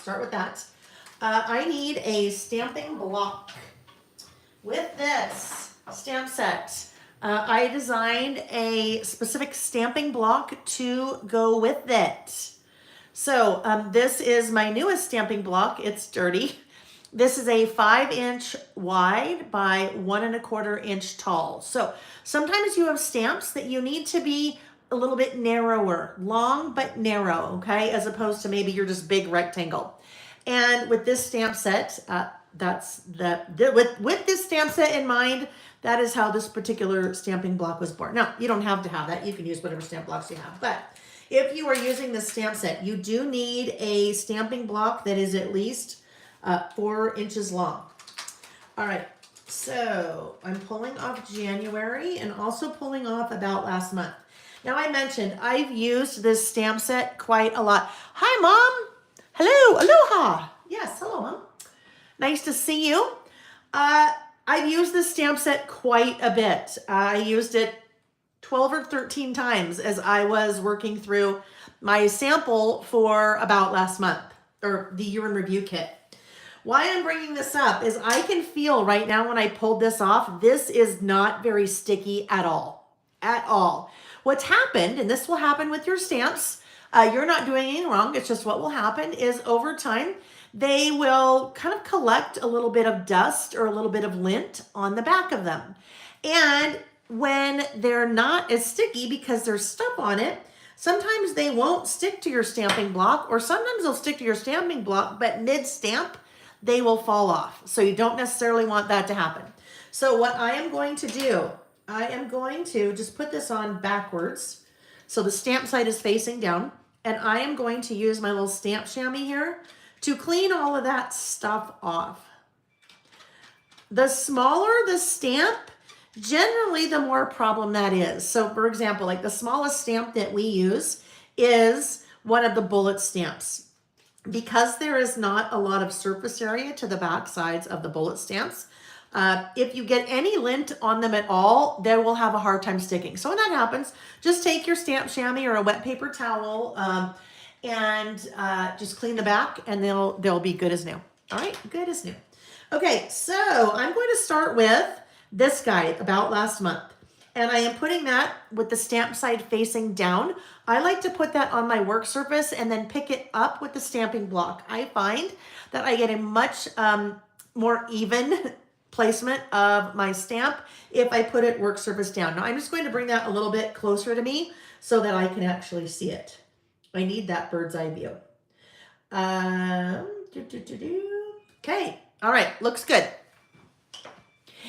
Start with that. I need a stamping block. With this stamp set, I designed a specific stamping block to go with it. So this is my newest stamping block. It's dirty. This is a 5-inch wide by 1¼ inch tall. So sometimes you have stamps that you need to be a little bit narrower, long but narrow, okay, as opposed to maybe you're just big rectangle. And with this stamp set, with this stamp set in mind, that is how this particular stamping block was born. Now, you don't have to have that. You can use whatever stamp blocks you have. But if you are using this stamp set, you do need a stamping block that is at least 4 inches long. All right, so I'm pulling off January and also pulling off about last month. Now, I mentioned I've used this stamp set quite a lot. Hi, Mom. Hello, aloha. Yes, hello, Mom. Nice to see you. I've used this stamp set quite a bit. I used it 12 or 13 times as I was working through my sample for about last month, or the year in review kit. Why I'm bringing this up is I can feel right now when I pulled this off, this is not very sticky at all. At all. What's happened, and this will happen with your stamps, you're not doing anything wrong, it's just what will happen is over time, they will kind of collect a little bit of dust or a little bit of lint on the back of them. And when they're not as sticky because there's stuff on it, sometimes they won't stick to your stamping block, or sometimes they'll stick to your stamping block, but mid-stamp, they will fall off. So you don't necessarily want that to happen. So what I am going to do, I am going to just put this on backwards. So the stamp side is facing down, and I am going to use my little stamp chamois here to clean all of that stuff off. The smaller the stamp, generally the more problem that is. So for example, like the smallest stamp that we use is one of the bullet stamps. Because there is not a lot of surface area to the back sides of the bullet stamps, if you get any lint on them at all, they will have a hard time sticking. So when that happens, just take your stamp chamois or a wet paper towel and just clean the back, and they'll be good as new. All right, good as new. Okay, so I'm going to start with this guy about last month. And I am putting that with the stamp side facing down. I like to put that on my work surface and then pick it up with the stamping block. I find that I get a much more even placement of my stamp if I put it work surface down. Now I'm just going to bring that a little bit closer to me so that I can actually see it. I need that bird's eye view. Okay, all right, looks good.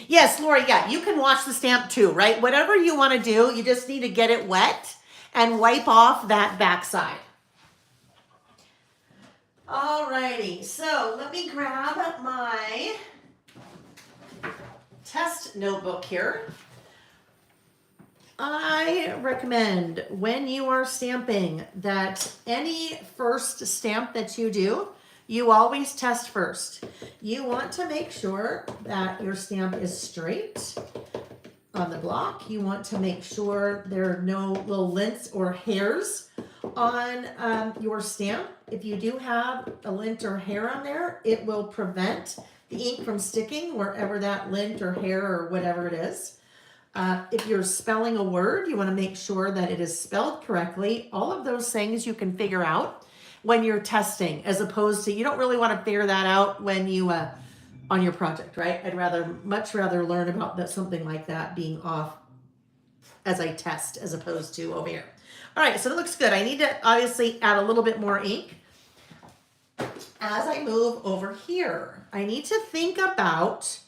Yes, Lori, yeah, you can wash the stamp too, right? Whatever you want to do, you just need to get it wet and wipe off that backside. All righty, so let me grab my test notebook here. I recommend when you are stamping that any first stamp that you do, you always test first. You want to make sure that your stamp is straight on the block. You want to make sure there are no little lints or hairs on your stamp. If you do have a lint or hair on there, it will prevent the ink from sticking wherever that lint or hair or whatever it is. If you're spelling a word, you want to make sure that it is spelled correctly. All of those things you can figure out when you're testing, as opposed to, you don't really want to figure that out when you on your project, right? I'd much rather learn about something like that being off as I test as opposed to over here. All right, so it looks good. I need to obviously add a little bit more ink. As I move over here, I need to think about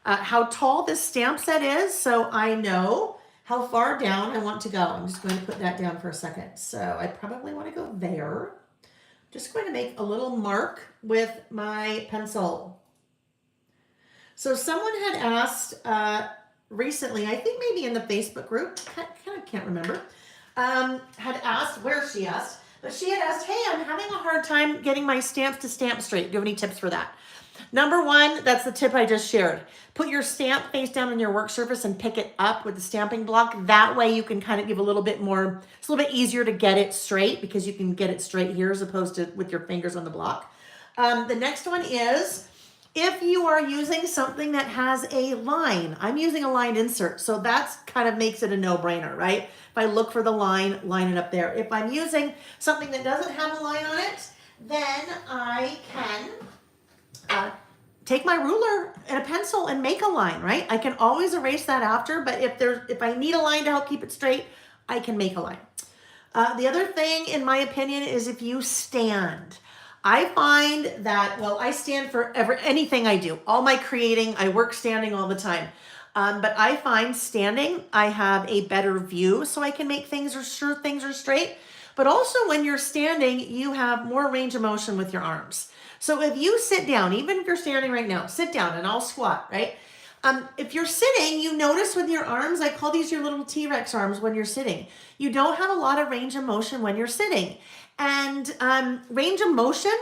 how tall this stamp set is so I know how far down I want to go. I'm just going to put that down for a second. So I probably want to go there. Just going to make a little mark with my pencil. So someone had asked recently, I think maybe in the Facebook group, kind of can't remember, had asked, where she asked, but she had asked, hey, I'm having a hard time getting my stamps to stamp straight. Do you have any tips for that? Number one, that's the tip I just shared. Put your stamp face down on your work surface and pick it up with the stamping block. That way you can kind of give a little bit more, it's a little bit easier to get it straight because you can get it straight here as opposed to with your fingers on the block. The next one is, if you are using something that has a line, I'm using a line insert, so that's kind of makes it a no-brainer, right? If I look for the line, line it up there. If I'm using something that doesn't have a line on it, then I can take my ruler and a pencil and make a line, right? I can always erase that after, but if I need a line to help keep it straight, I can make a line. The other thing, in my opinion, is if you stand. I find that, well, I stand for anything I do. All my creating, I work standing all the time. But I find standing, I have a better view, so I can make things or sure things are straight. But also when you're standing, you have more range of motion with your arms. So if you sit down, even if you're standing right now, sit down and I'll squat, right? If you're sitting, you notice with your arms, I call these your little T-Rex arms when you're sitting. You don't have a lot of range of motion when you're sitting. And range of motion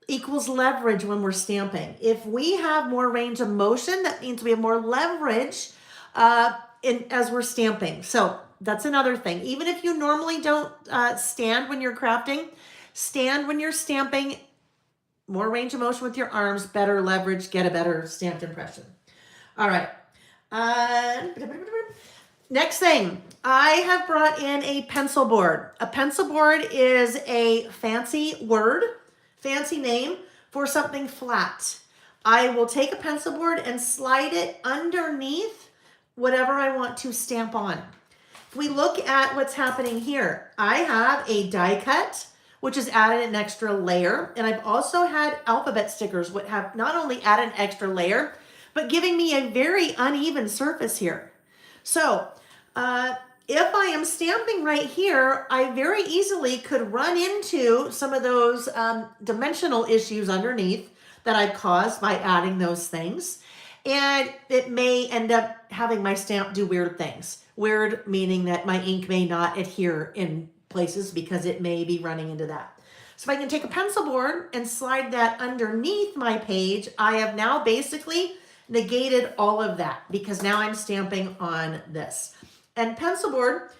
equals leverage when we're stamping. If we have more range of motion, that means we have more leverage as we're stamping. So that's another thing. Even if you normally don't stand when you're crafting, stand when you're stamping. More range of motion with your arms, better leverage, get a better stamped impression. All right. Next thing, I have brought in a pencil board. A pencil board is a fancy word, fancy name for something flat. I will take a pencil board and slide it underneath whatever I want to stamp on. If we look at what's happening here, I have a die cut, which has added an extra layer. And I've also had alphabet stickers, which have not only added an extra layer, but giving me a very uneven surface here. So if I am stamping right here, I very easily could run into some of those dimensional issues underneath that I caused by adding those things. And it may end up having my stamp do weird things. Weird meaning that my ink may not adhere in places because it may be running into that. So if I can take a pencil board and slide that underneath my page, I have now basically negated all of that because now I'm stamping on this. And pencil board,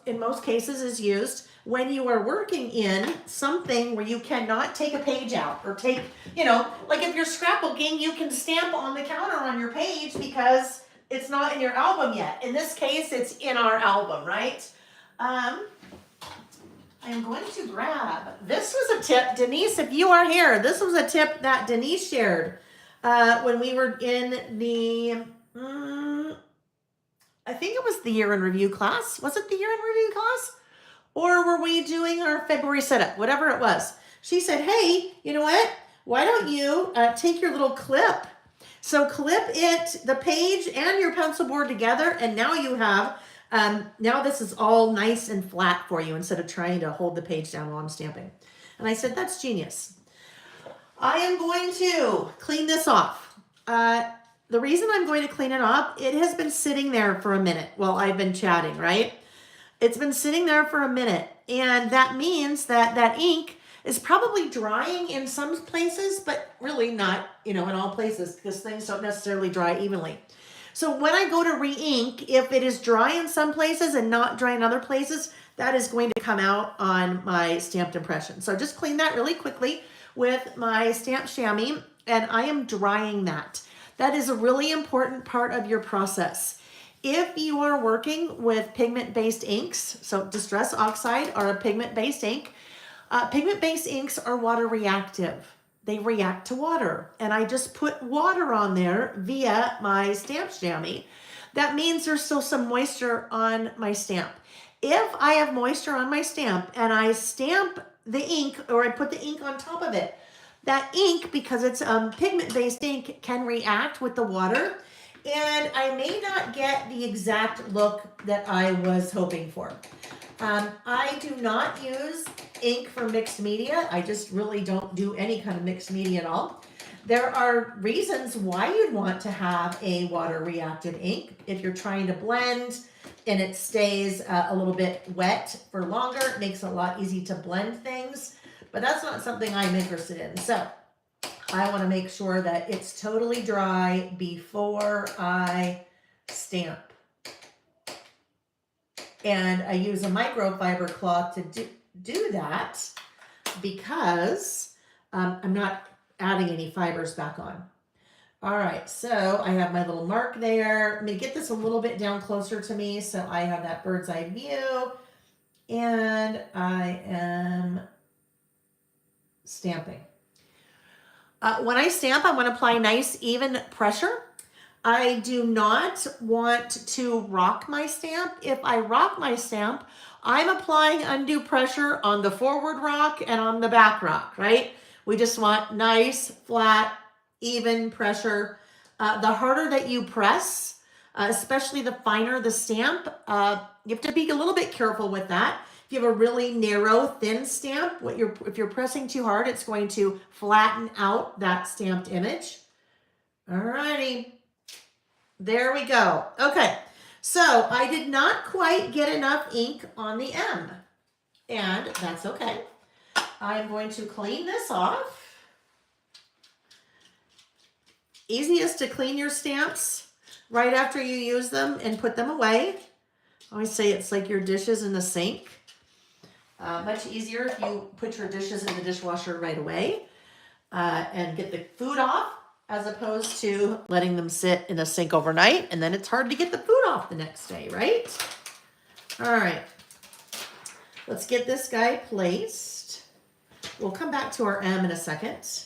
in most cases, is used when you are working in something where you cannot take a page out or take, like if you're scrapbooking, you can stamp on the counter on your page because it's not in your album yet. In this case, it's in our album, right? I am going to grab, this was a tip, Denise, if you are here, this was a tip that Denise shared when we were in the, I think it was the year in review class. Was it the year in review class? Or were we doing our February setup? Whatever it was. She said, hey, you know what? Why don't you take your little clip? So clip it, the page and your pencil board together. And now you have, now this is all nice and flat for you instead of trying to hold the page down while I'm stamping. And I said, that's genius. I am going to clean this off. The reason I'm going to clean it off, it has been sitting there for a minute while I've been chatting, right? It's been sitting there for a minute. And that means that that ink is probably drying in some places, but really not, in all places because things don't necessarily dry evenly. So when I go to re-ink, if it is dry in some places and not dry in other places, that is going to come out on my stamped impression. So just clean that really quickly with my stamp chamois, and I am drying that. That is a really important part of your process. If you are working with pigment-based inks, so Distress Oxide are a pigment-based ink, pigment-based inks are water reactive. They react to water, and I just put water on there via my stamp chamois. That means there's still some moisture on my stamp. If I have moisture on my stamp and I stamp the ink or I put the ink on top of it, that ink, because it's pigment-based ink, can react with the water, and I may not get the exact look that I was hoping for. I do not use ink for mixed media. I just really don't do any kind of mixed media at all. There are reasons why you'd want to have a water-reactive ink. If you're trying to blend and it stays a little bit wet for longer, it makes it a lot easier to blend things. But that's not something I'm interested in. So I want to make sure that it's totally dry before I stamp. And I use a microfiber cloth to do that because I'm not adding any fibers back on. All right, so I have my little mark there. Let me get this a little bit down closer to me so I have that bird's eye view. And I am stamping. When I stamp, I want to apply nice, even pressure. I do not want to rock my stamp. If I rock my stamp, I'm applying undue pressure on the forward rock and on the back rock, right? We just want nice, flat, even pressure. The harder that you press, especially the finer the stamp, you have to be a little bit careful with that. If you have a really narrow, thin stamp, if you're pressing too hard, it's going to flatten out that stamped image. Alrighty, there we go. Okay, so I did not quite get enough ink on the M, and that's okay. I'm going to clean this off. Easiest to clean your stamps right after you use them and put them away. I always say it's like your dishes in the sink. Much easier if you put your dishes in the dishwasher right away and get the food off, as opposed to letting them sit in the sink overnight, and then it's hard to get the food off the next day, right? All right, let's get this guy placed. We'll come back to our M in a second.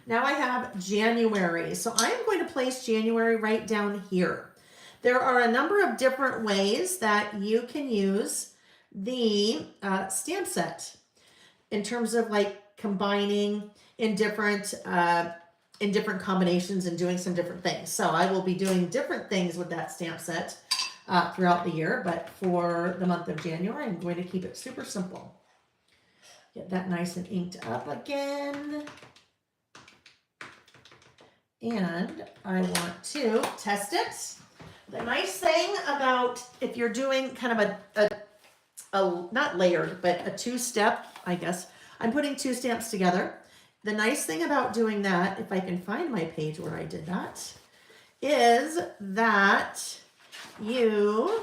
Now I have January, so I am going to place January right down here. There are a number of different ways that you can use the stamp set in terms of like combining in different combinations and doing some different things. So I will be doing different things with that stamp set throughout the year, but for the month of January, I'm going to keep it super simple. Get that nice and inked up again. And I want to test it. The nice thing about if you're doing kind of a not layered, but a two-step, I guess. I'm putting two stamps together. The nice thing about doing that, if I can find my page where I did that, is that you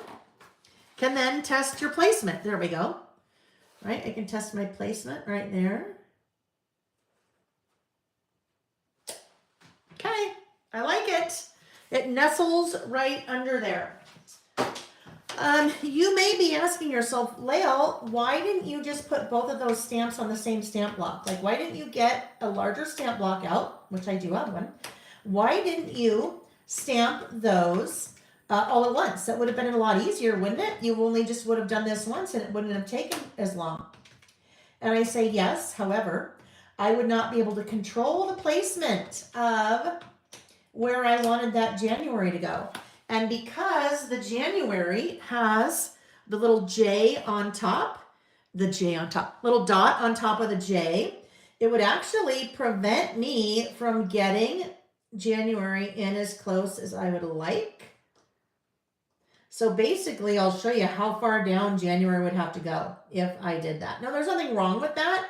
can then test your placement. There we go. Right, I can test my placement right there. Okay, I like it. It nestles right under there. You may be asking yourself, Lael, why didn't you just put both of those stamps on the same stamp block? Like, why didn't you get a larger stamp block out, which I do have one? Why didn't you stamp those all at once? That would have been a lot easier, wouldn't it? You only just would have done this once and it wouldn't have taken as long. And I say yes, however, I would not be able to control the placement of where I wanted that January to go. And because the January has the little J on top, little dot on top of the J, it would actually prevent me from getting January in as close as I would like. So basically, I'll show you how far down January would have to go if I did that. Now, there's nothing wrong with that,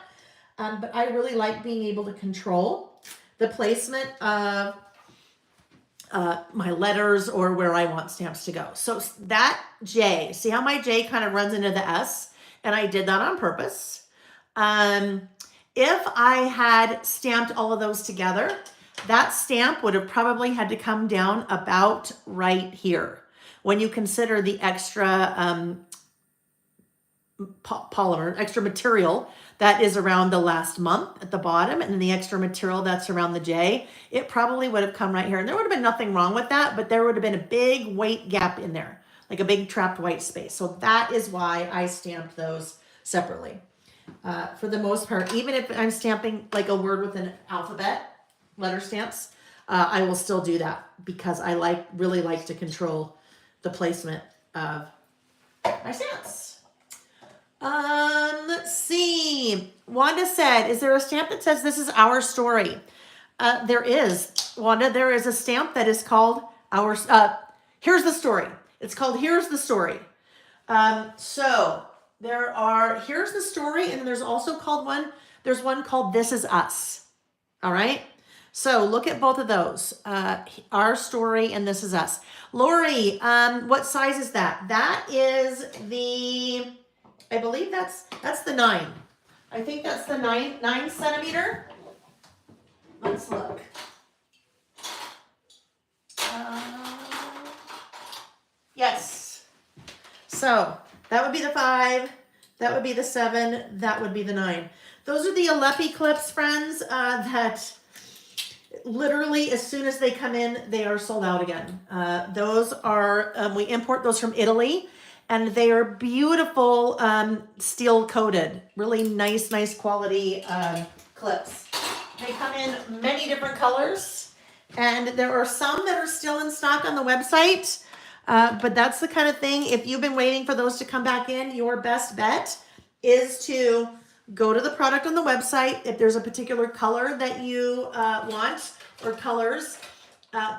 but I really like being able to control the placement of my letters or where I want stamps to go. So that J, see how my J kind of runs into the S? And I did that on purpose. If I had stamped all of those together, that stamp would have probably had to come down about right here. When you consider the extra polymer, extra material that is around the last month at the bottom, and then the extra material that's around the J, it probably would have come right here. And there would have been nothing wrong with that, but there would have been a big weight gap in there, like a big trapped white space. So that is why I stamped those separately. For the most part, even if I'm stamping like a word with an alphabet, letter stamps, I will still do that because I really like to control the placement of my stamps. Let's see. Wanda said, is there a stamp that says this is our story? There is. Wanda, there is a stamp that is called our, here's the story. It's called Here's the Story. So there are, here's the story, and there's also there's one called This Is Us. All right. So look at both of those, Our Story and This Is Us. Lori, what size is that? That is I believe that's the 9. I think that's the 9 centimeter. Let's look. Yes. So that would be the 5. That would be the 7. That would be the 9. Those are the Alepi clips, friends, that literally as soon as they come in, they are sold out again. Those are, we import those from Italy, and they are beautiful steel coated, really nice quality clips. They come in many different colors, and there are some that are still in stock on the website. But that's the kind of thing, if you've been waiting for those to come back in, your best bet is to go to the product on the website. If there's a particular color that you want, or colors,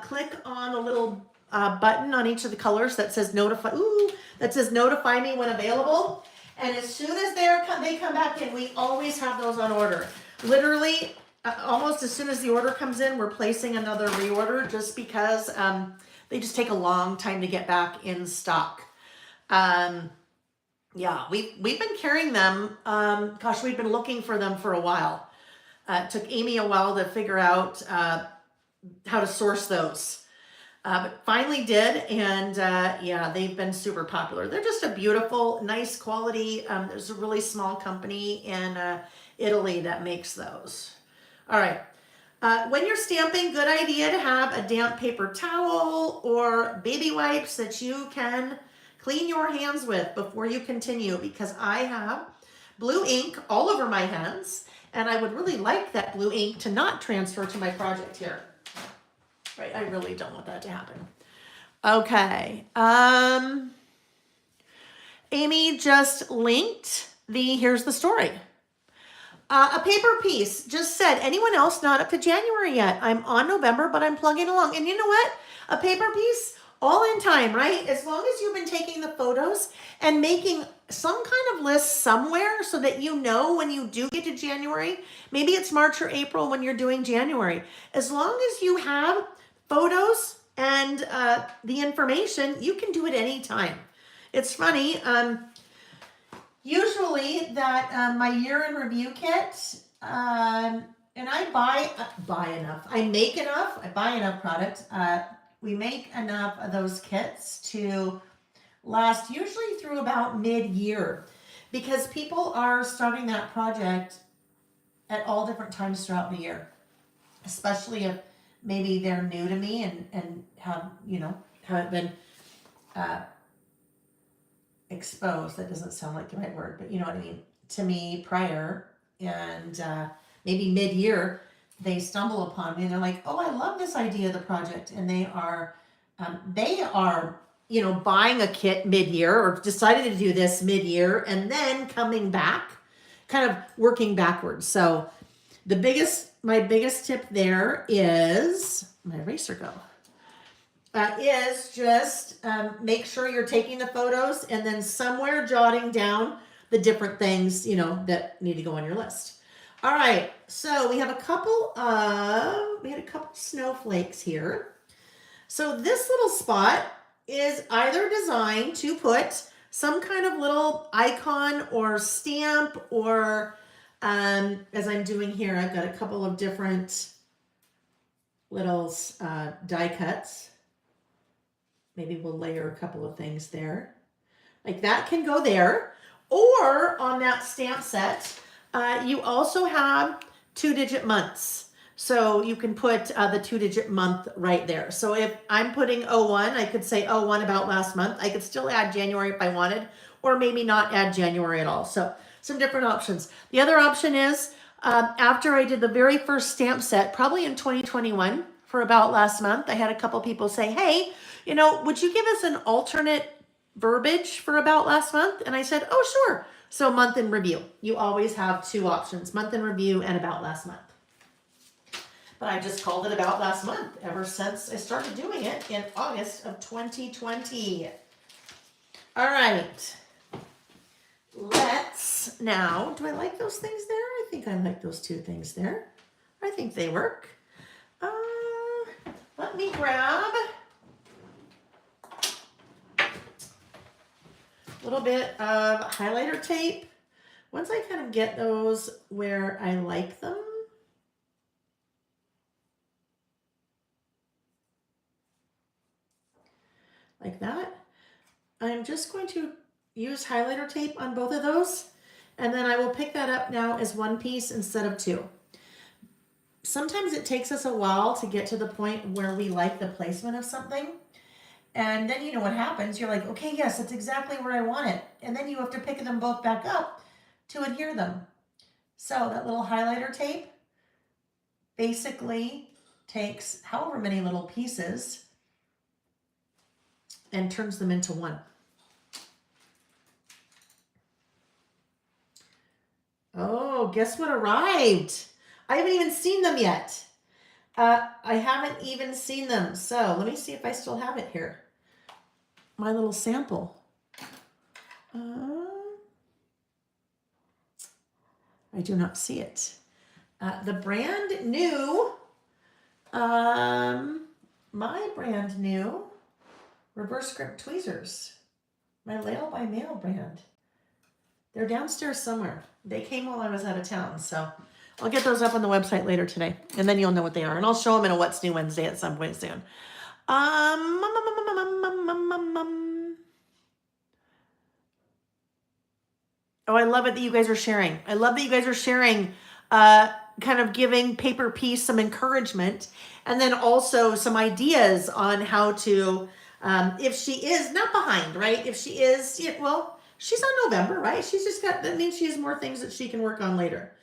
click on a little button on each of the colors that says notify me when available. And as soon as they come back in, we always have those on order. Literally, almost as soon as the order comes in, we're placing another reorder, just because they just take a long time to get back in stock. Yeah, we've been carrying them. Gosh, we've been looking for them for a while. It took Amy a while to figure out how to source those. But finally did, and yeah, they've been super popular. They're just a beautiful, nice quality. There's a really small company in Italy that makes those. All right. When you're stamping, good idea to have a damp paper towel or baby wipes that you can clean your hands with before you continue, because I have blue ink all over my hands, and I would really like that blue ink to not transfer to my project here. Right, I really don't want that to happen. Okay. Amy just linked here's the story. A paper piece just said, anyone else not up to January yet? I'm on November, but I'm plugging along. And you know what? A paper piece, all in time, right? As long as you've been taking the photos and making some kind of list somewhere so that you know when you do get to January, maybe it's March or April when you're doing January. As long as you have photos and the information, you can do it anytime. It's funny. Usually that my year in review kit, and I buy enough. I make enough. I buy enough product. We make enough of those kits to last usually through about mid-year, because people are starting that project at all different times throughout the year, especially if maybe they're new to me and haven't been exposed. That doesn't sound like the right word, but you know what I mean, to me prior, and maybe mid-year they stumble upon me and they're like, oh, I love this idea of the project, and they are buying a kit mid-year, or decided to do this mid-year, and then coming back, kind of working backwards. So my biggest tip there is, my eraser go, is just make sure you're taking the photos and then somewhere jotting down the different things, that need to go on your list. All right, so we had a couple snowflakes here. So this little spot is either designed to put some kind of little icon or stamp, or as I'm doing here, I've got a couple of different little die cuts. Maybe we'll layer a couple of things there. Like that can go there. Or on that stamp set, you also have 2-digit months. So you can put the 2-digit month right there. So if I'm putting 01, I could say 01 about last month. I could still add January if I wanted, or maybe not add January at all. So some different options. The other option is, after I did the very first stamp set, probably in 2021, for about last month, I had a couple people say, hey, would you give us an alternate verbiage for about last month? And I said, oh, sure. So month in review. You always have two options, month in review and about last month. But I just called it about last month ever since I started doing it in August of 2020. All right. Let's now, do I like those things there? I think I like those two things there. I think they work. Let me grab a little bit of highlighter tape. Once I kind of get those where I like them, like that, I'm just going to use highlighter tape on both of those, and then I will pick that up now as one piece instead of two. Sometimes it takes us a while to get to the point where we like the placement of something, And then you know what happens. You're like, okay, yes, that's exactly where I want it. And then you have to pick them both back up to adhere them. So that little highlighter tape basically takes however many little pieces and turns them into one. Oh, guess what arrived? I haven't even seen them yet. I haven't even seen them. So let me see if I still have it here. My little sample. I do not see it. The brand new, my brand new reverse grip tweezers. My Lail by Mail brand. They're downstairs somewhere. They came while I was out of town, so I'll get those up on the website later today, and then you'll know what they are, and I'll show them in a What's New Wednesday at some point soon. Oh, I love it that you guys are sharing. I love that you guys are sharing, kind of giving Paper Peace some encouragement, and then also some ideas on how to, if she is not behind, right? If she is, yeah, well, she's on November, right? She's just got, that means she has more things that she can work on later.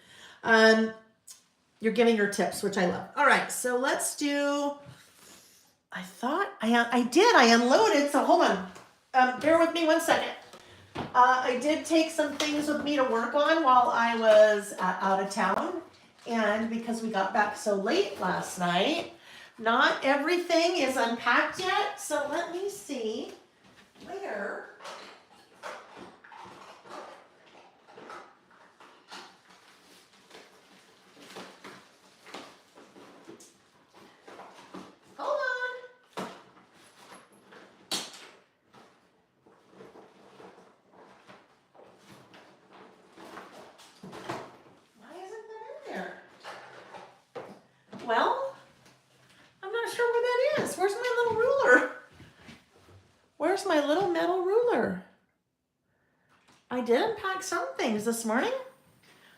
You're giving her tips, which I love. All right, so let's do, I thought I unloaded, so hold on. Bear with me one second. I did take some things with me to work on while I was out of town. And because we got back so late last night, not everything is unpacked yet. So let me see where. Hold on. Why isn't that in there? Well, I'm not sure where that is. Where's my little ruler? Where's my little metal ruler? I did unpack some things this morning.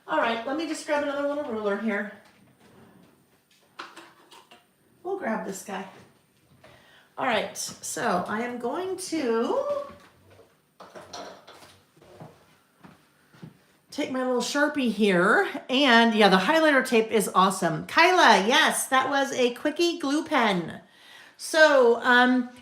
All right, let me just grab another little ruler here. We'll grab this guy. All right, so I am going to take my little Sharpie here, and yeah, the highlighter tape is awesome. Kyla, yes, that was a quickie glue pen. So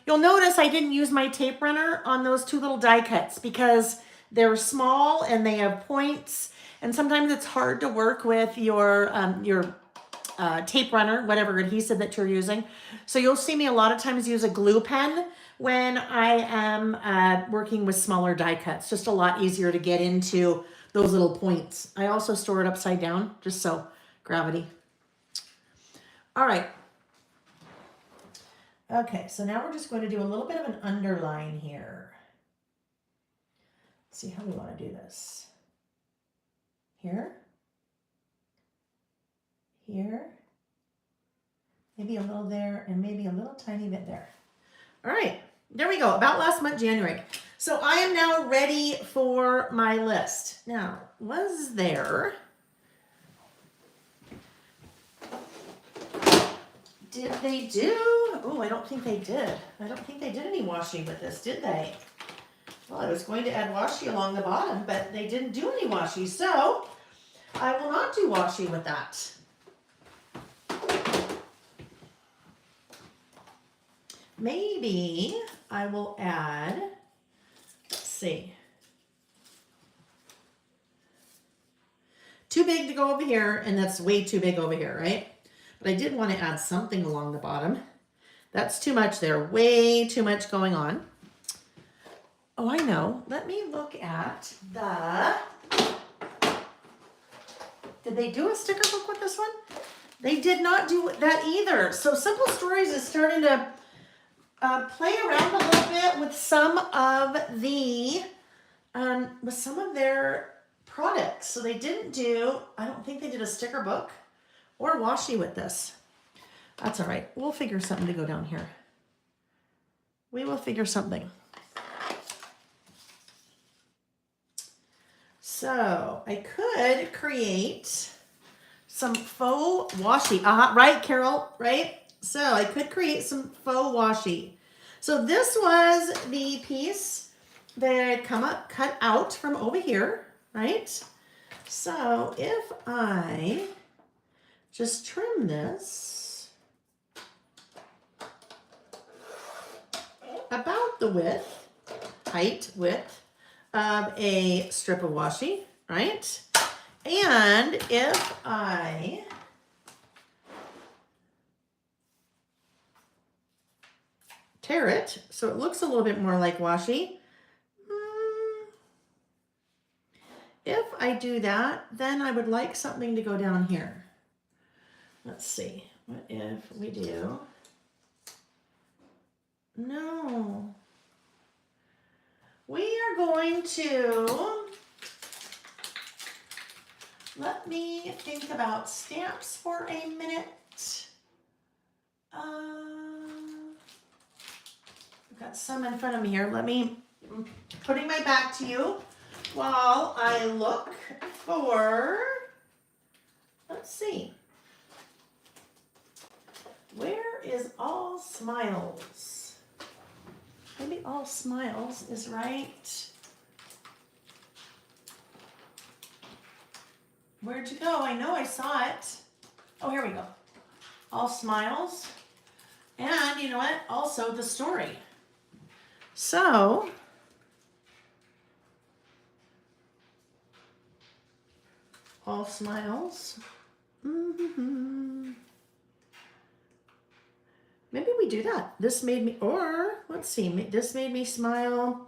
you'll notice I didn't use my tape runner on those two little die cuts because they're small and they have points, and sometimes it's hard to work with your tape runner, whatever adhesive that you're using. So you'll see me a lot of times use a glue pen when I am working with smaller die cuts. Just a lot easier to get into those little points. I also store it upside down, just so gravity. All right. Okay, so now we're just going to do a little bit of an underline here. Let's see how we want to do this. Here. Here. Maybe a little there, and maybe a little tiny bit there. All right, there we go, about last month, January. So I am now ready for my list. Now, was there, did they do, oh, I don't think they did. I don't think they did any washi with this, did they? Well, I was going to add washi along the bottom, but they didn't do any washi, so I will not do washi with that. Maybe I will add, let's see, too big to go over here, and that's way too big over here, right? But I did want to add something along the bottom. That's too much there, way too much going on. Oh, I know. Let me look at the, did they do a sticker book with this one? They did not do that either. So Simple Stories is starting to play around a little bit with some of the, with some of their products. So they didn't do, I don't think they did a sticker book or washi with this. That's all right. We'll figure something to go down here. We will figure something. So I could create some faux washi. Right, Carol? Right? So I could create some faux washi. So this was the piece that had cut out from over here, right? So if I just trim this about the height width of a strip of washi, right? And if I tear it so it looks a little bit more like washi, if I do that, then I would like something to go down here. Let's see, what if we do, no. We are going to, let me think about stamps for a minute. I've got some in front of me here. I'm putting my back to you while I look for, let's see. Where is All Smiles? Maybe All Smiles is right. Where'd you go? I know I saw it. Oh, here we go. All Smiles. And you know what? Also the story. So, All Smiles. Maybe we do that. This made me, or let's see, this made me smile.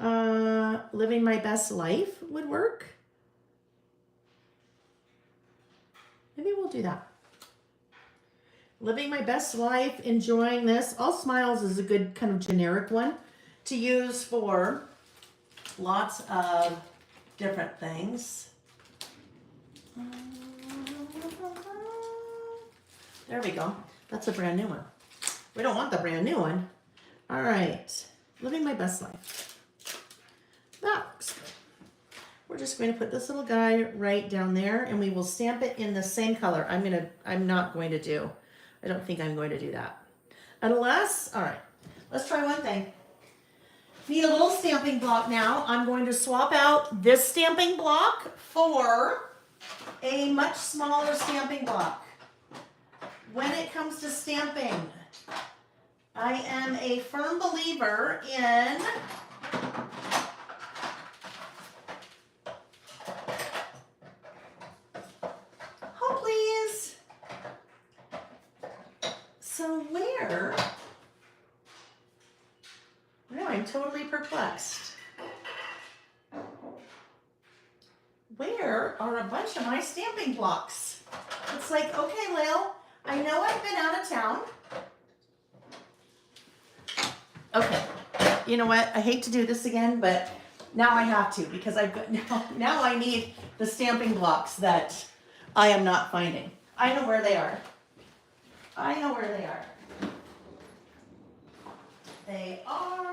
Living my best life would work. Maybe we'll do that. Living my best life, enjoying this. All Smiles is a good kind of generic one to use for lots of different things. There we go. That's a brand new one. We don't want the brand new one. All right. Living my best life. That looks good. We're just going to put this little guy right down there and we will stamp it in the same color. I don't think I'm going to do that. Unless, all right, let's try one thing. Need a little stamping block now. I'm going to swap out this stamping block for a much smaller stamping block. When it comes to stamping, I am a firm believer in totally perplexed. Where are a bunch of my stamping blocks? It's like, okay, Lil, I know I've been out of town. Okay, you know what? I hate to do this again, but now I have to because I've got now I need the stamping blocks that I am not finding. I know where they are. I know where they are. They are.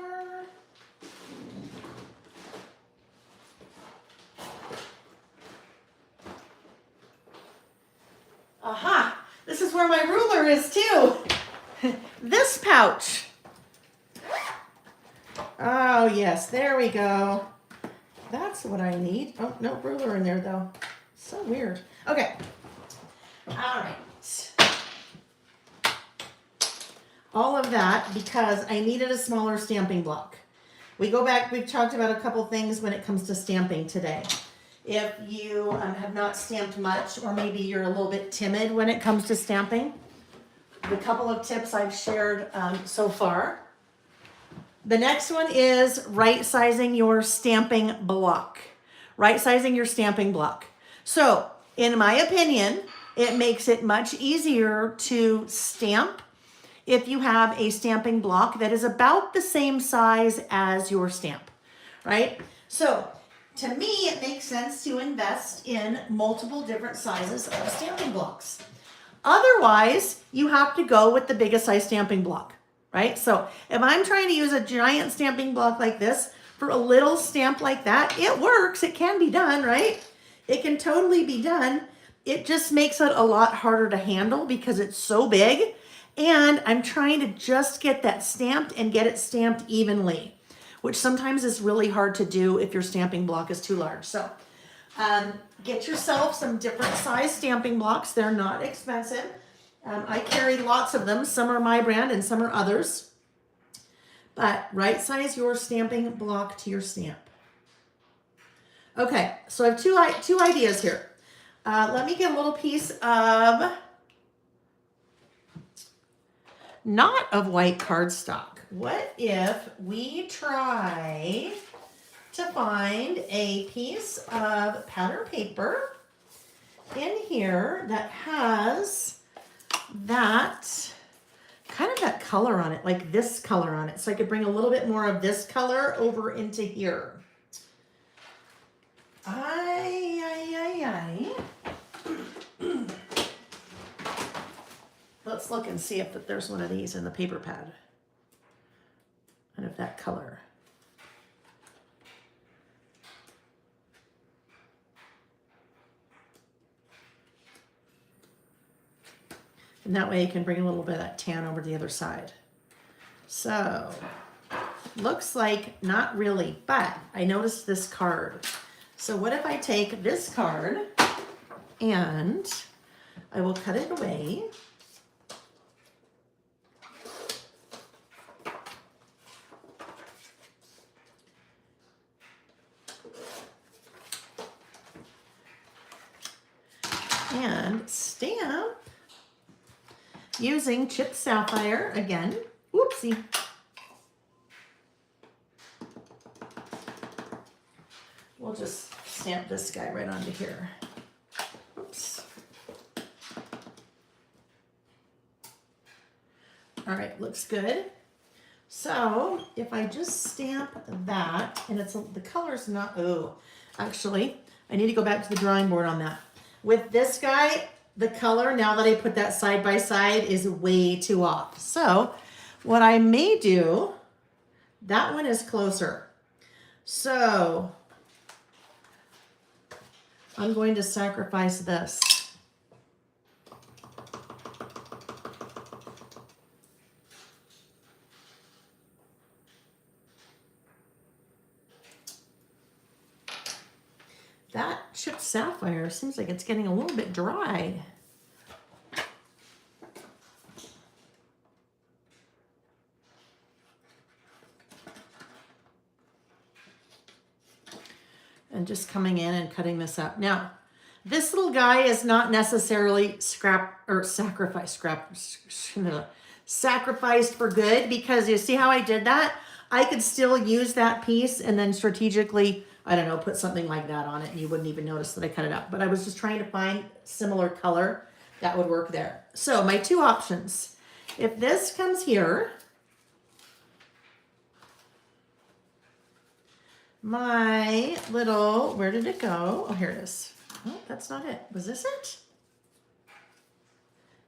Aha! This is where my ruler is too. This pouch. Oh yes, there we go. That's what I need. Oh, no ruler in there though. So weird. Okay. All right. All of that because I needed a smaller stamping block. We go back, we've talked about a couple things when it comes to stamping today. If you have not stamped much, or maybe you're a little bit timid when it comes to stamping, the couple of tips I've shared so far. The next one is right-sizing your stamping block. Right-sizing your stamping block. So, in my opinion, it makes it much easier to stamp if you have a stamping block that is about the same size as your stamp, right? So, to me, it makes sense to invest in multiple different sizes of stamping blocks. Otherwise, you have to go with the biggest size stamping block, right? So if I'm trying to use a giant stamping block like this for a little stamp like that, it works. It can be done, right? It can totally be done. It just makes it a lot harder to handle because it's so big And I'm trying to just get that stamped and get it stamped evenly, which sometimes is really hard to do if your stamping block is too large. So get yourself some different size stamping blocks. They're not expensive. I carry lots of them. Some are my brand and some are others. But right size your stamping block to your stamp. Okay, so I have two ideas here. Let me get a little piece of, not of white cardstock. What if we try to find a piece of pattern paper in here that has that, kind of that color on it, like this color on it. So I could bring a little bit more of this color over into here. Let's look and see if there's one of these in the paper pad. And of that color. And that way you can bring a little bit of that tan over the other side. So, looks like not really, but I noticed this card. So what if I take this card and I will cut it away. And stamp using chipped sapphire again. Whoopsie. We'll just stamp this guy right onto here. Oops. All right, looks good. So if I just stamp that, and the color's not, oh, actually, I need to go back to the drawing board on that. With this guy, the color, now that I put that side by side, is way too off. So what I may do, that one is closer. So I'm going to sacrifice this. That chipped sapphire seems like it's getting a little bit dry. And just coming in and cutting this up. Now, this little guy is not necessarily sacrificed for good, because you see how I did that? I could still use that piece and then strategically, I don't know, put something like that on it and you wouldn't even notice that I cut it up. But I was just trying to find similar color that would work there. So my two options, if this comes here, my little, where did it go? Oh, here it is. Oh, that's not it. Was this it?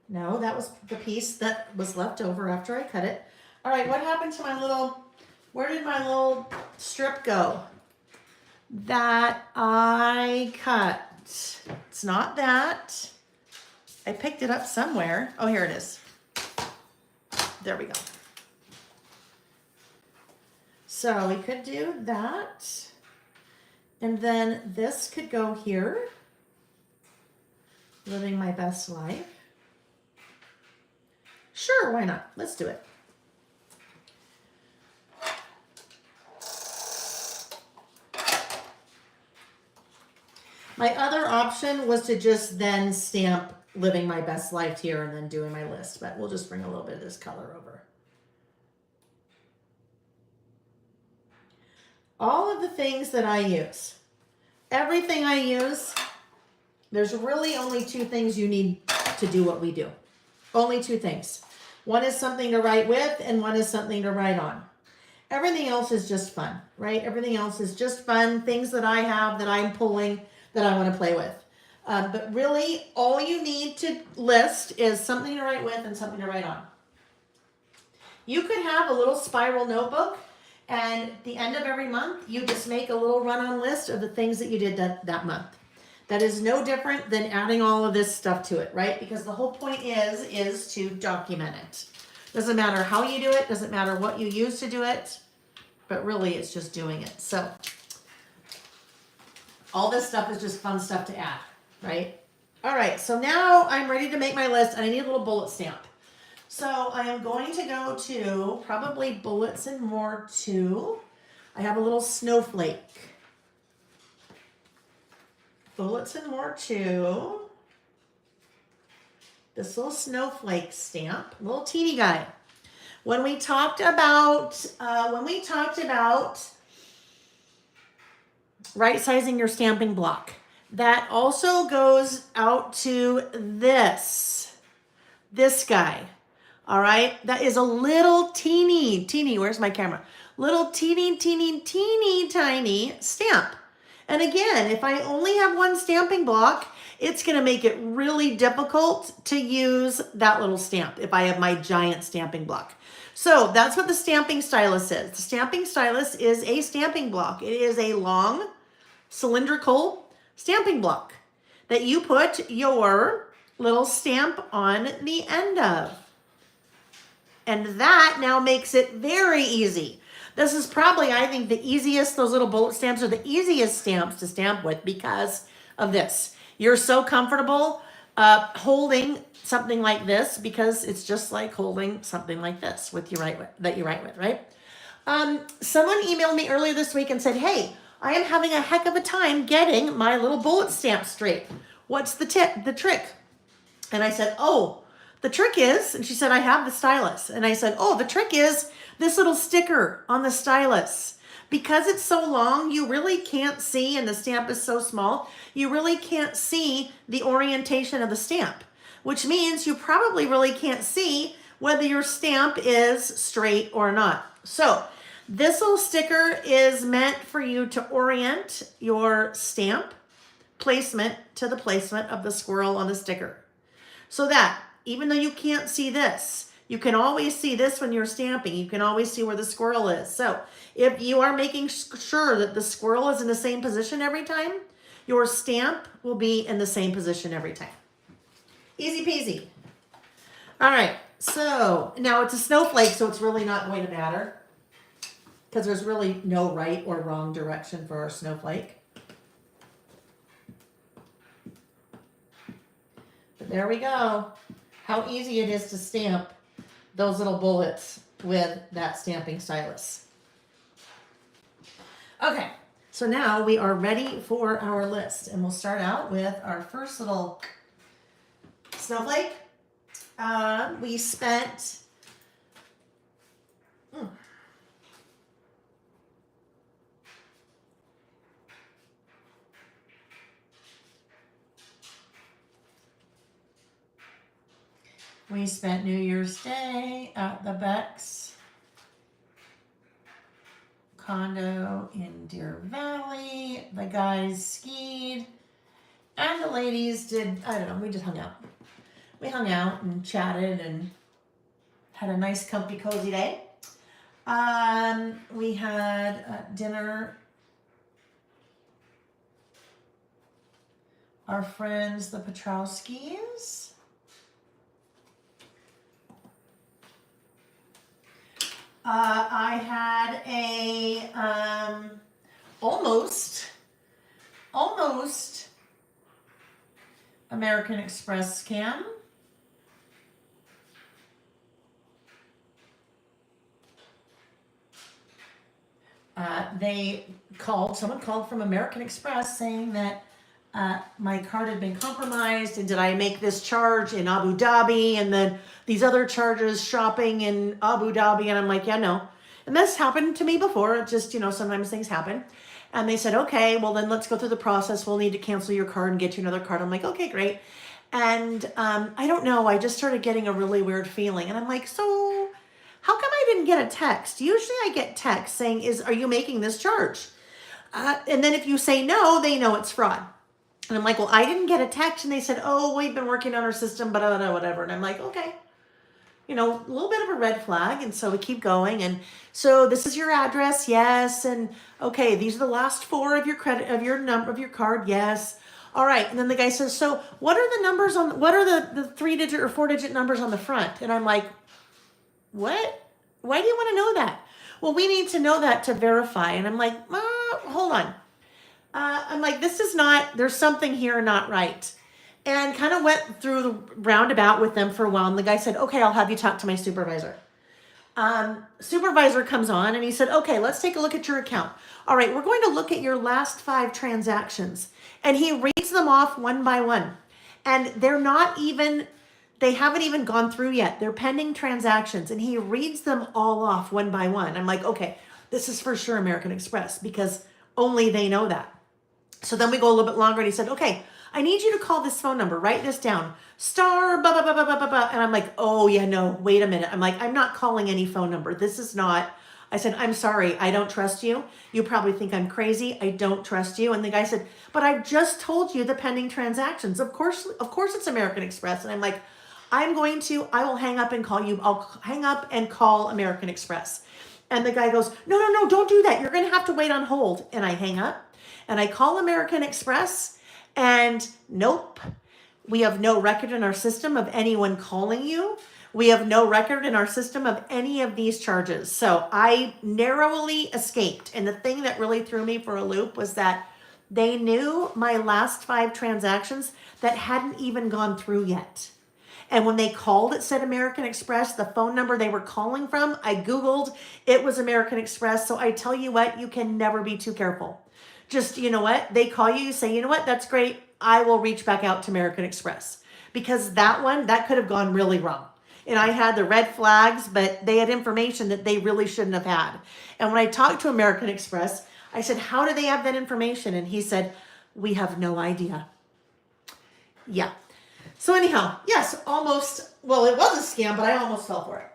No, that was the piece that was left over after I cut it. All right, what happened to my little, where did my little strip go that I cut? It's not that. I picked it up somewhere. Oh, here it is. There we go. So we could do that. And then this could go here. Living my best life. Sure, why not? Let's do it. My other option was to just then stamp living my best life here and then doing my list, but we'll just bring a little bit of this color over. All of the things that I use, everything I use, there's really only two things you need to do what we do. Only two things. One is something to write with and one is something to write on. Everything else is just fun, right? Everything else is just fun, things that I have that I'm pulling that I want to play with. But really, all you need to list is something to write with and something to write on. You could have a little spiral notebook, and at the end of every month, you just make a little run-on list of the things that you did that month. That is no different than adding all of this stuff to it, right? Because the whole point is to document it. Doesn't matter how you do it, doesn't matter what you use to do it, but really it's just doing it. So all this stuff is just fun stuff to add, right? All right, so now I'm ready to make my list and I need a little bullet stamp. So I am going to go to probably Bullets and More 2. I have a little snowflake. Bullets and More 2. This little snowflake stamp, little teeny guy. When we talked about right sizing your stamping block, that also goes out to this guy. All right, that is a little teeny, where's my camera? Little teeny tiny stamp. And again, if I only have one stamping block, it's gonna make it really difficult to use that little stamp if I have my giant stamping block. So that's what the stamping stylus is. The stamping stylus is a stamping block. It is a long cylindrical stamping block that you put your little stamp on the end of. And that now makes it very easy. This is probably, I think, the easiest, those little bullet stamps are the easiest stamps to stamp with because of this. You're so comfortable holding something like this because it's just like holding something like this with that you write with, right? Someone emailed me earlier this week and said, hey, I am having a heck of a time getting my little bullet stamp straight. What's the trick? And I said, oh, the trick is, and she said, I have the stylus. And I said, oh, the trick is this little sticker on the stylus. Because it's so long, you really can't see, and the stamp is so small, you really can't see the orientation of the stamp, which means you probably really can't see whether your stamp is straight or not. So this little sticker is meant for you to orient your stamp placement to the placement of the squirrel on the sticker. So that even though you can't see this, you can always see this when you're stamping. You can always see where the squirrel is. So if you are making sure that the squirrel is in the same position every time, your stamp will be in the same position every time. Easy peasy. All right, so now it's a snowflake, so it's really not going to matter because there's really no right or wrong direction for our snowflake. But there we go. How easy it is to stamp those little bullets with that stamping stylus. Okay, so now we are ready for our list, and we'll start out with our first little snowflake. We spent New Year's Day at the Beck's condo in Deer Valley. The guys skied and the ladies did, I don't know, we just hung out. We hung out and chatted and had a nice comfy cozy day. We had dinner. Our friends, the Petrowskis. I had a almost American Express scam. Someone called from American Express saying that my card had been compromised, and did I make this charge in Abu Dhabi and then these other charges shopping in Abu Dhabi? And I'm like, yeah, no. And this happened to me before. It just, sometimes things happen. And they said, okay, well then let's go through the process. We'll need to cancel your card and get you another card. I'm like, okay, great. And I don't know, I just started getting a really weird feeling. And I'm like, so how come I didn't get a text? Usually I get texts saying, are you making this charge? And then if you say no, they know it's fraud. And I'm like, well, I didn't get a text. And they said, oh, we've been working on our system, but whatever. And I'm like, okay, a little bit of a red flag. And so we keep going. And so this is your address. Yes. And okay, these are the last four of your card. Yes. All right. And then the guy says, so what are the numbers on, what are the 3-digit or 4-digit numbers on the front? And I'm like, what? Why do you want to know that? Well, we need to know that to verify. And I'm like, hold on. I'm like, this is not, there's something here not right. And kind of went through the roundabout with them for a while. And the guy said, okay, I'll have you talk to my supervisor. Supervisor comes on and he said, okay, let's take a look at your account. All right, we're going to look at your last 5 transactions. And he reads them off one by one. And they haven't even gone through yet. They're pending transactions. And he reads them all off one by one. I'm like, okay, this is for sure American Express because only they know that. So then we go a little bit longer and he said, okay, I need you to call this phone number, write this down, star, blah, blah, blah, blah, blah, blah, blah. And I'm like, oh yeah, no, wait a minute. I'm like, I'm not calling any phone number. This is not, I said, I'm sorry, I don't trust you. You probably think I'm crazy. I don't trust you. And the guy said, but I've just told you the pending transactions. Of course it's American Express. And I'm like, I will hang up and call you. I'll hang up and call American Express. And the guy goes, no, don't do that. You're going to have to wait on hold. And I hang up and I call American Express and nope, we have no record in our system of anyone calling you. We have no record in our system of any of these charges. So I narrowly escaped. And the thing that really threw me for a loop was that they knew my last 5 transactions that hadn't even gone through yet. And when they called, it said American Express. The phone number they were calling from, I Googled, it was American Express. So I tell you what, you can never be too careful. Just, you know what, they call you, say, you know what, that's great. I will reach back out to American Express. Because that could have gone really wrong. And I had the red flags, but they had information that they really shouldn't have had. And when I talked to American Express, I said, how do they have that information? And he said, we have no idea. Yeah. So anyhow, yes, almost, well, it was a scam, but I almost fell for it.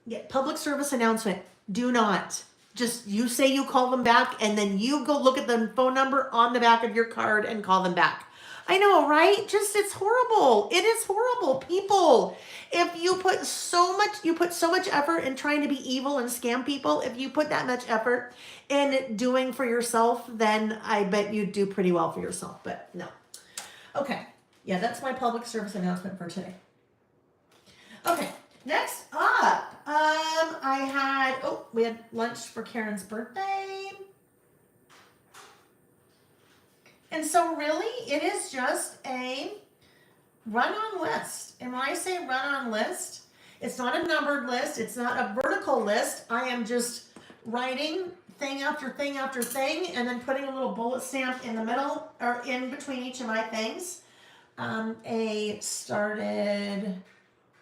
Yeah, public service announcement. Do not. Just you say you call them back and then you go look at the phone number on the back of your card and call them back. I know, right? It's horrible. It is horrible. People, if you put so much effort in trying to be evil and scam people, if you put that much effort in doing for yourself, then I bet you'd do pretty well for yourself, but no. Okay. Yeah, that's my public service announcement for today. Okay, next up, we had lunch for Karen's birthday. And so really, it is just a run-on list. And when I say run-on list, it's not a numbered list. It's not a vertical list. I am just writing thing after thing after thing and then putting a little bullet stamp in the middle or in between each of my things.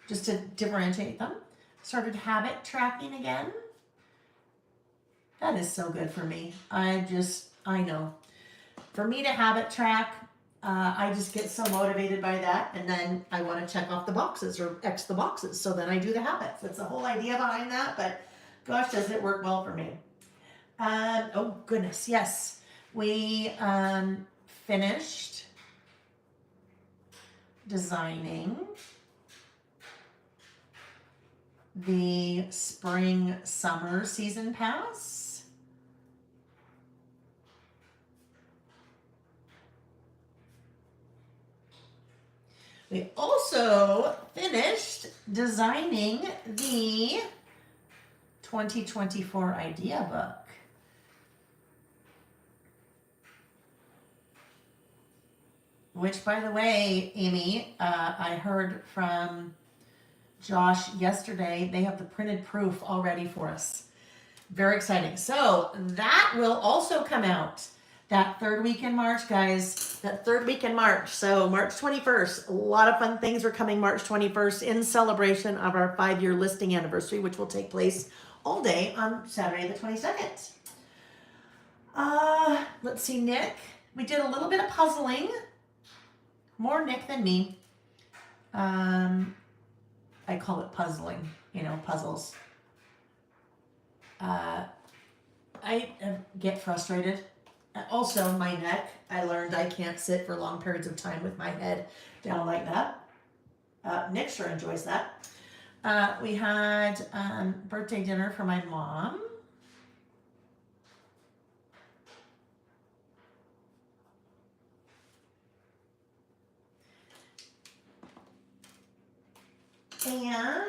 Just to differentiate them, started habit tracking again. That is so good for me. I know. For me to habit track, I just get so motivated by that. And then I want to check off the boxes or X the boxes. So then I do the habits. That's the whole idea behind that. But gosh, does it work well for me. Oh goodness, yes. We finished designing the spring summer season pass. We also finished designing the 2024 idea book. Which, by the way, Amy, I heard from Josh yesterday, they have the printed proof all ready for us. Very exciting. So that will also come out that third week in March, guys. That third week in March. So March 21st, a lot of fun things are coming March 21st in celebration of our 5-year listing anniversary, which will take place all day on Saturday the 22nd. Let's see, Nick. We did a little bit of puzzling. More Nick than me. I call it puzzling, puzzles. I get frustrated. Also, my neck, I learned I can't sit for long periods of time with my head down like that. Nick sure enjoys that. We had birthday dinner for my mom. And,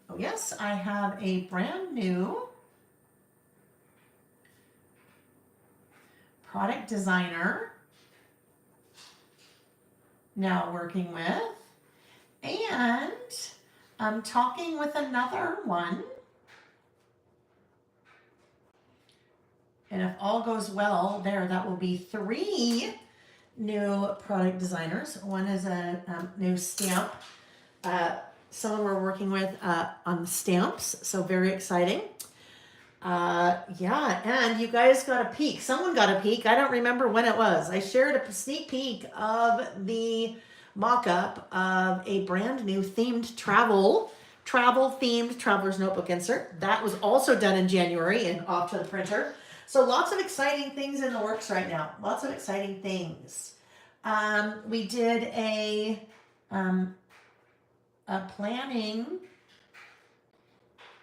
oh yes, I have a brand new product designer now working with, and I'm talking with another one. And if all goes well there, that will be 3 new product designers. One is a new stamp. Someone we're working with on the stamps, so very exciting. Yeah, and you guys got a peek. Someone got a peek. I don't remember when it was. I shared a sneak peek of the mock-up of a brand new themed travel themed traveler's notebook insert. That was also done in January and off to the printer. So lots of exciting things in the works right now. Lots of exciting things. We did a planning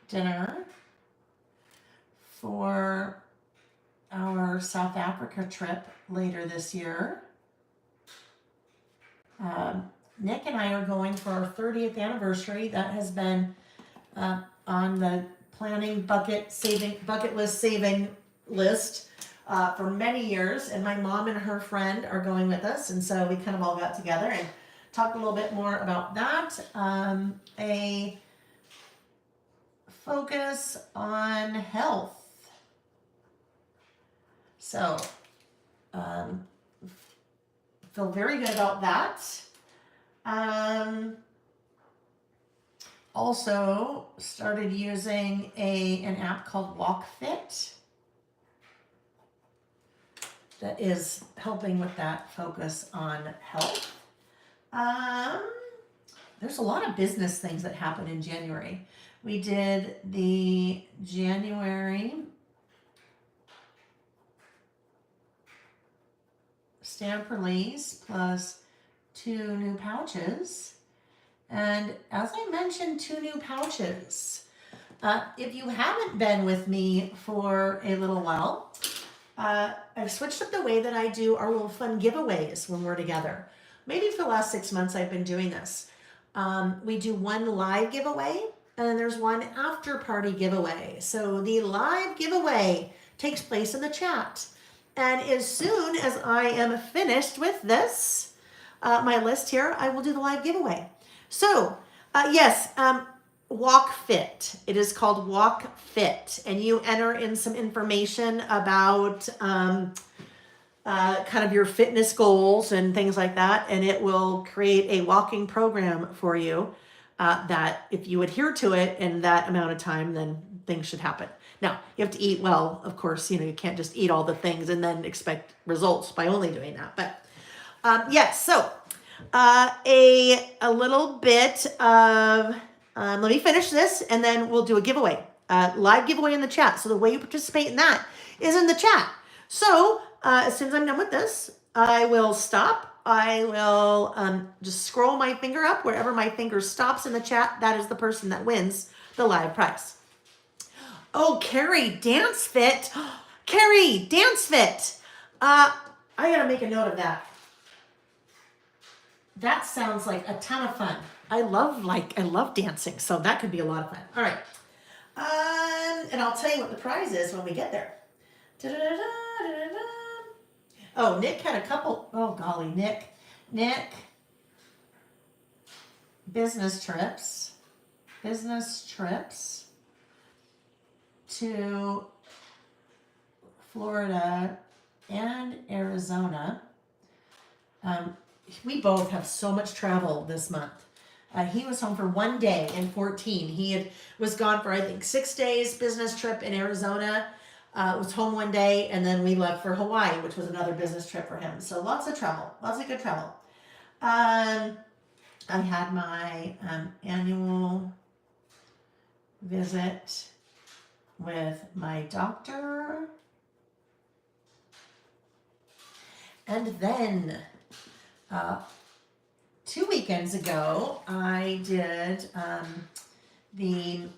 dinner for our South Africa trip later this year. Nick and I are going for our 30th anniversary. That has been on the planning bucket list saving list for many years, and my mom and her friend are going with us, and so we kind of all got together and talked a little bit more about that. A focus on health. So feel very good about that. Also started using an app called WalkFit that is helping with that focus on health. There's a lot of business things that happen in January. We did the January stamp release plus 2 new pouches. And as I mentioned, 2 new pouches. If you haven't been with me for a little while, I've switched up the way that I do our little fun giveaways when we're together. Maybe for the last 6 months I've been doing this. We do one live giveaway, and then there's one after party giveaway. So the live giveaway takes place in the chat. And as soon as I am finished with this, my list here, I will do the live giveaway. So, yes, WalkFit. It is called WalkFit, and you enter in some information about kind of your fitness goals and things like that, and it will create a walking program for you that if you adhere to it in that amount of time, then things should happen. Now, you have to eat well, of course. You can't just eat all the things and then expect results by only doing that. But yes, so a little bit of, let me finish this and then we'll do a giveaway, live giveaway in the chat. So the way you participate in that is in the chat. So as soon as I'm done with this, I will stop. I will just scroll my finger up. Wherever my finger stops in the chat, that is the person that wins the live prize. Oh, Carrie, Dance Fit. Carrie, Dance Fit. I gotta make a note of that. That sounds like a ton of fun. I love dancing, so that could be a lot of fun. All right. And I'll tell you what the prize is when we get there. Oh, Nick had a couple. Oh, golly, Nick. Business trips to Florida and Arizona. We both have so much travel this month. He was home for 1 day in 14. He was gone for, I think, 6 days, business trip in Arizona, was home 1 day, and then we left for Hawaii, which was another business trip for him. So lots of travel, lots of good travel. I had my annual visit with my doctor. And then 2 weekends ago, I did the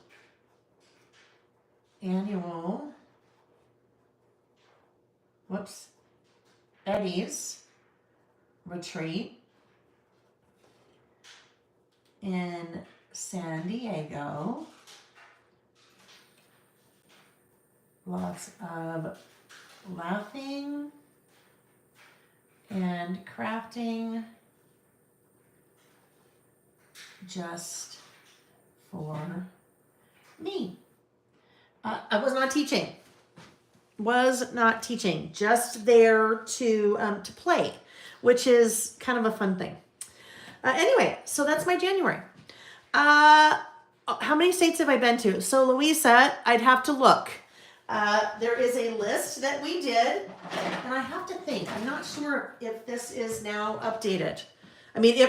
annual, Eddie's retreat. in San Diego. Lots of laughing and crafting just for me. I was not teaching. Was not teaching. Just there to play, which is kind of a fun thing. Anyway, so that's my January. How many states have I been to? So Louisa, I'd have to look. There is a list that we did, and I have to think. I'm not sure if this is now updated. I mean,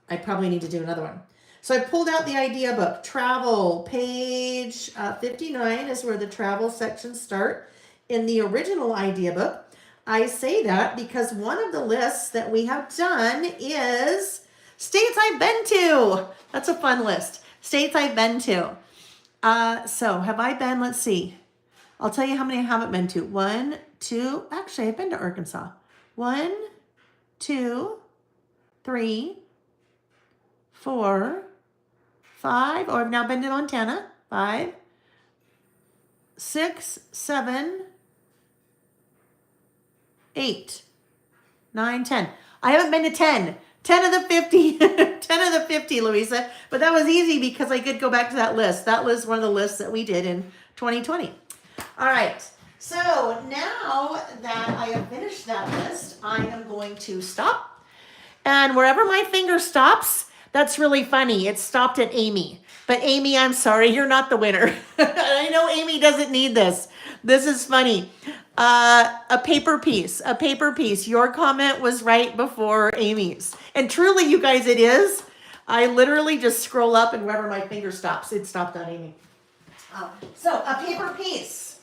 I probably need to do another one. So I pulled out the idea book. Travel, page 59 is where the travel sections start. In the original idea book, I say that because one of the lists that we have done is states I've been to. That's a fun list. States I've been to. So have I been, let's see. I'll tell you how many I haven't been to. 1, 2, actually I've been to Arkansas. 1, 2, 3, 4, 5, or I've now been to Montana. 5, 6, 7, 8, 9, 10. I haven't been to 10. 10 of the 50. 10 of the 50, Louisa. But that was easy because I could go back to that list. That was one of the lists that we did in 2020. All right. So now that I have finished that list, I am going to stop. And wherever my finger stops, that's really funny. It stopped at Amy. But Amy, I'm sorry, you're not the winner. I know Amy doesn't need this. This is funny. A paper piece. Your comment was right before Amy's. And truly, you guys, it is. I literally just scroll up and wherever my finger stops, it stopped on Amy. So a paper piece.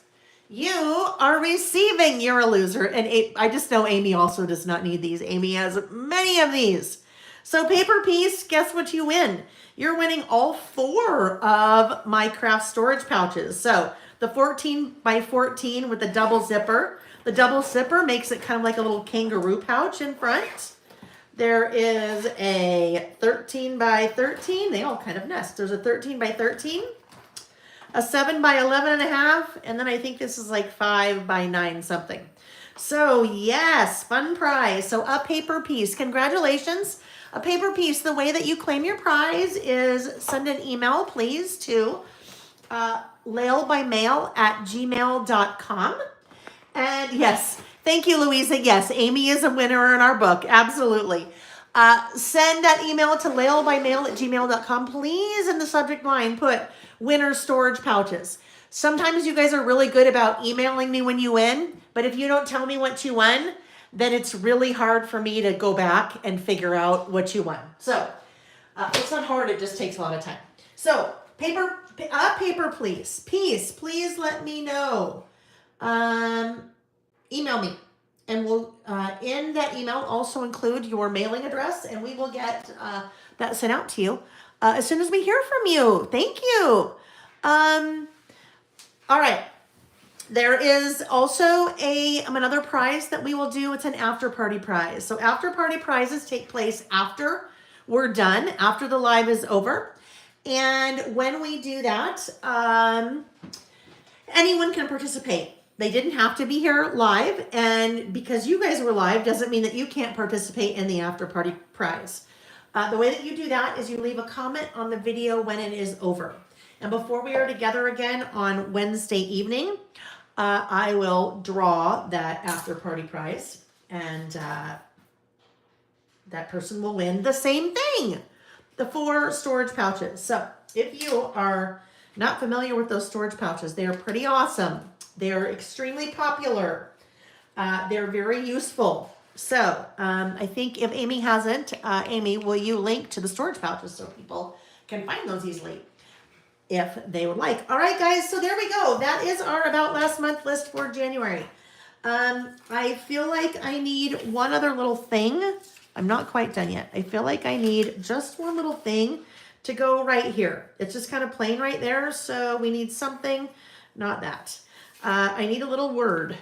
You are receiving. You're a loser. And I just know Amy also does not need these. Amy has many of these. So paper piece, guess what you win? You're winning all 4 of my craft storage pouches. So the 14 by 14 with the double zipper. The double zipper makes it kind of like a little kangaroo pouch in front. There is a 13 by 13. They all kind of nest. There's a 13 by 13, a 7 by 11 and a half, and then I think this is like 5 by 9 something. So yes, fun prize. So a paper piece. Congratulations. A paper piece. The way that you claim your prize is send an email, please, to lailbymail@gmail.com. And yes, thank you, Louisa. Yes, Amy is a winner in our book. Absolutely. Send that email to lailbymail@gmail.com. Please, in the subject line, put winner storage pouches. Sometimes you guys are really good about emailing me when you win, but if you don't tell me what you won, then it's really hard for me to go back and figure out what you won. So it's not hard. It just takes a lot of time. So paper, please. Please let me know. Email me. And we'll, in that email, also include your mailing address, and we will get that sent out to you as soon as we hear from you. Thank you. All right. There is also another prize that we will do. It's an after party prize. So after party prizes take place after we're done, after the live is over. And when we do that, anyone can participate. They didn't have to be here live, and because you guys were live doesn't mean that you can't participate in the after party prize. The way that you do that is you leave a comment on the video when it is over. And before we are together again on Wednesday evening, I will draw that after party prize, and that person will win the same thing, the 4 storage pouches. So if you are not familiar with those storage pouches, they are pretty awesome. They're extremely popular. They're very useful. So I think if Amy hasn't, Amy, will you link to the storage pouches so people can find those easily if they would like. All right, guys, so there we go. That is our About Last Month list for January. I feel like I need one other little thing. I'm not quite done yet. I feel like I need just one little thing to go right here. It's just kind of plain right there, so we need something, not that. I need a little word.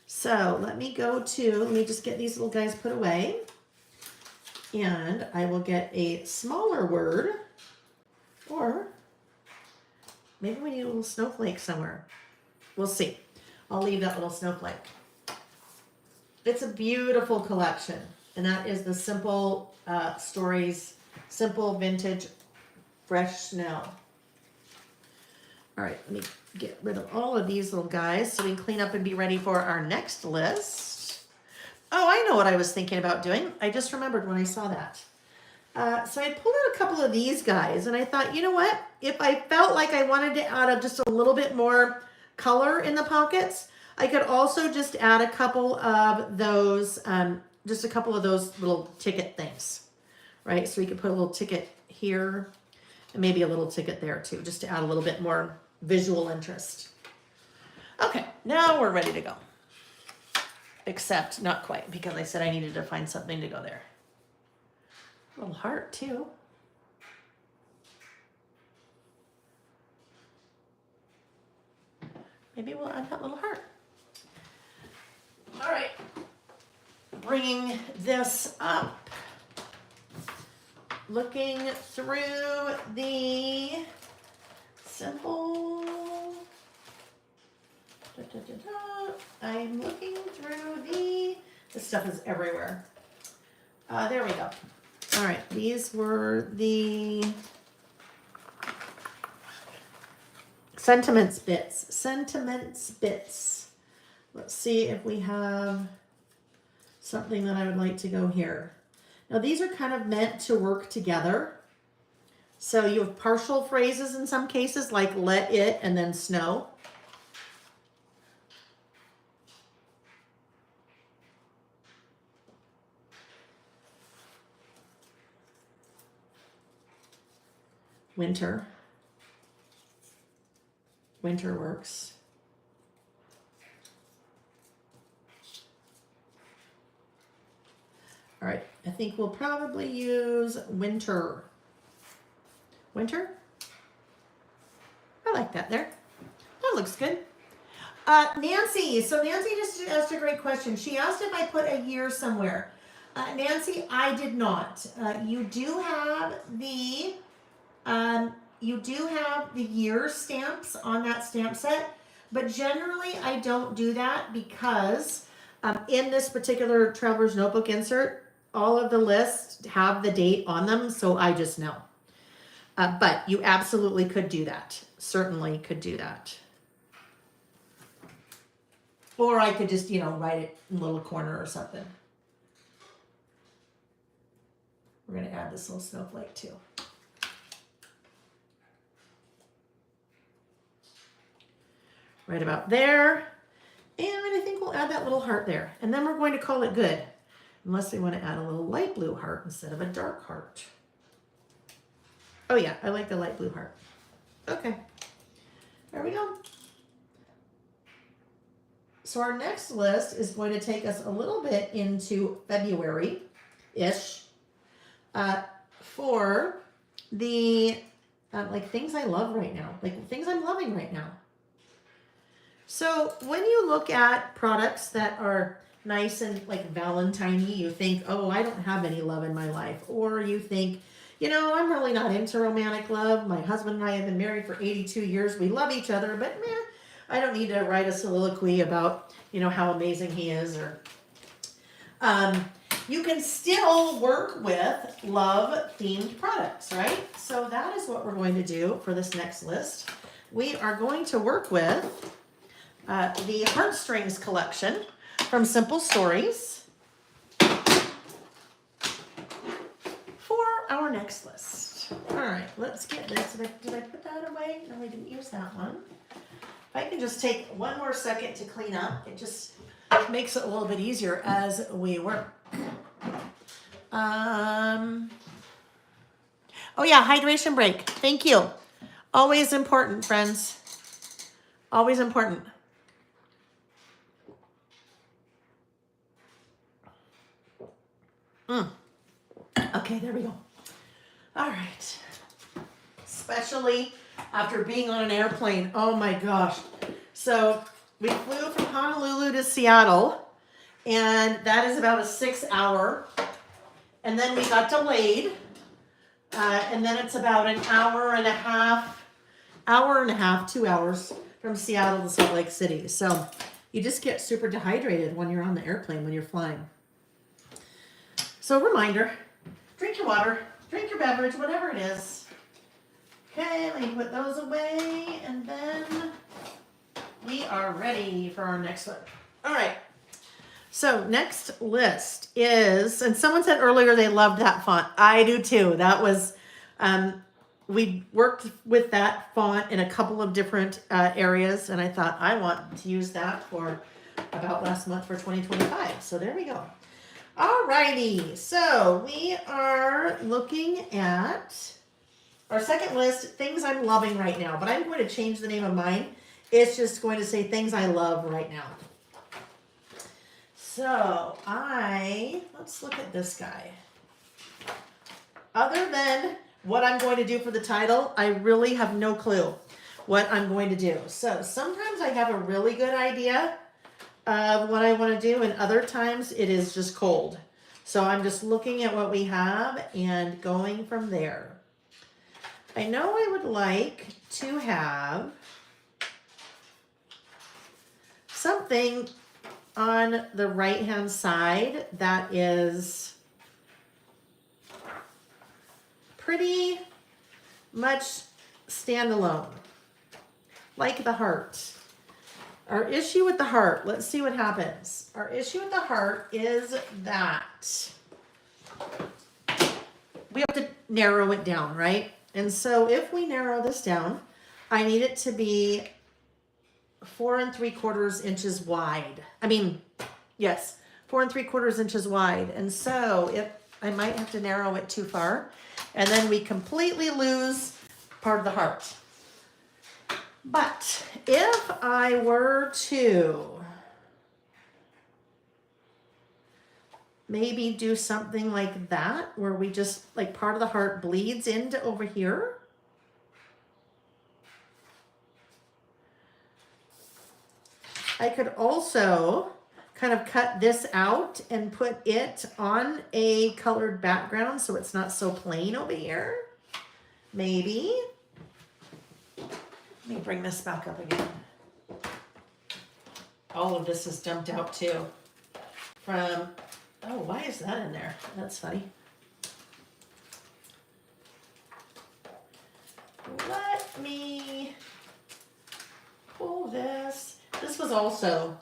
So let me just get these little guys put away. And I will get a smaller word, or maybe we need a little snowflake somewhere. We'll see. I'll leave that little snowflake. It's a beautiful collection, and that is the Simple Stories, Simple Vintage Fresh Snow. All right, let me get rid of all of these little guys so we can clean up and be ready for our next list. Oh, I know what I was thinking about doing. I just remembered when I saw that. So I pulled out a couple of these guys, and I thought, you know what? If I felt like I wanted to add just a little bit more color in the pockets, I could also just add a couple of those, just a couple of those little ticket things, right? So we could put a little ticket here and maybe a little ticket there too, just to add a little bit more visual interest. Okay, now we're ready to go. Except not quite, because I said I needed to find something to go there. A little heart too. Maybe we'll add that little heart. All right, bringing this up, looking through the Simple, I'm looking through this stuff is everywhere. There we go. All right, these were the sentiments bits. Let's see if we have something that I would like to go here. Now these are kind of meant to work together. So you have partial phrases in some cases, like let it and then snow. Winter. Winter works. All right, I think we'll probably use winter. Winter? I like that there. That looks good. Nancy, so Nancy just asked a great question. She asked if I put a year somewhere. Nancy, I did not. You do have the year stamps on that stamp set, but generally I don't do that because in this particular Traveler's Notebook insert, all of the lists have the date on them, so I just know. But you absolutely could do that. Certainly could do that. Or I could just, write it in a little corner or something. We're going to add this little snowflake too. Right about there. And I think we'll add that little heart there. And then we're going to call it good. Unless we want to add a little light blue heart instead of a dark heart. Oh yeah, I like the light blue heart. Okay, there we go. So our next list is going to take us a little bit into February-ish for the like things I love right now, like things I'm loving right now. So when you look at products that are nice and like Valentine-y, you think, oh, I don't have any love in my life. Or you think, I'm really not into romantic love. My husband and I have been married for 82 years. We love each other, but I don't need to write a soliloquy about, how amazing he is. Or you can still work with love-themed products, right? So that is what we're going to do for this next list. We are going to work with the Heartstrings collection from Simple Stories for our next list. All right, let's get this. Did I put that away? No, I didn't use that one. If I can just take one more second to clean up, it just makes it a little bit easier as we work. Oh yeah, hydration break. Thank you. Always important, friends. Always important. Okay, there we go. All right. Especially after being on an airplane. Oh my gosh. So we flew from Honolulu to Seattle, and that is about a 6-hour. and then we got delayed. And then it's about an hour and a half, 2 hours from Seattle to Salt Lake City. So you just get super dehydrated when you're on the airplane, when you're flying. So reminder, drink your water, drink your beverage, whatever it is. Okay, let me put those away, and then we are ready for our next one. All right. So next list is, and someone said earlier they loved that font. I do too. That was, we worked with that font in a couple of different areas, and I thought I want to use that for about last month for 2025. So there we go. All righty. So we are looking at our second list, things I'm loving right now, but I'm going to change the name of mine. It's just going to say things I love right now. So let's look at this guy. Other than what I'm going to do for the title, I really have no clue what I'm going to do. So sometimes I have a really good idea of what I want to do, and other times it is just cold. So I'm just looking at what we have and going from there. I know I would like to have something on the right-hand side that is pretty much standalone, like the heart. Our issue with the heart, let's see what happens. Our issue with the heart is that we have to narrow it down, right? And so if we narrow this down, I need it to be 4 3/4 inches wide. Yes, 4 3/4 inches wide. And so if I might have to narrow it too far, and then we completely lose part of the heart. But if I were to maybe do something like that, where we just, like, part of the heart bleeds into over here. I could also kind of cut this out and put it on a colored background so it's not so plain over here. Maybe. Let me bring this back up again. All of this is dumped out too. Oh, why is that in there? That's funny. Let me pull this. This was also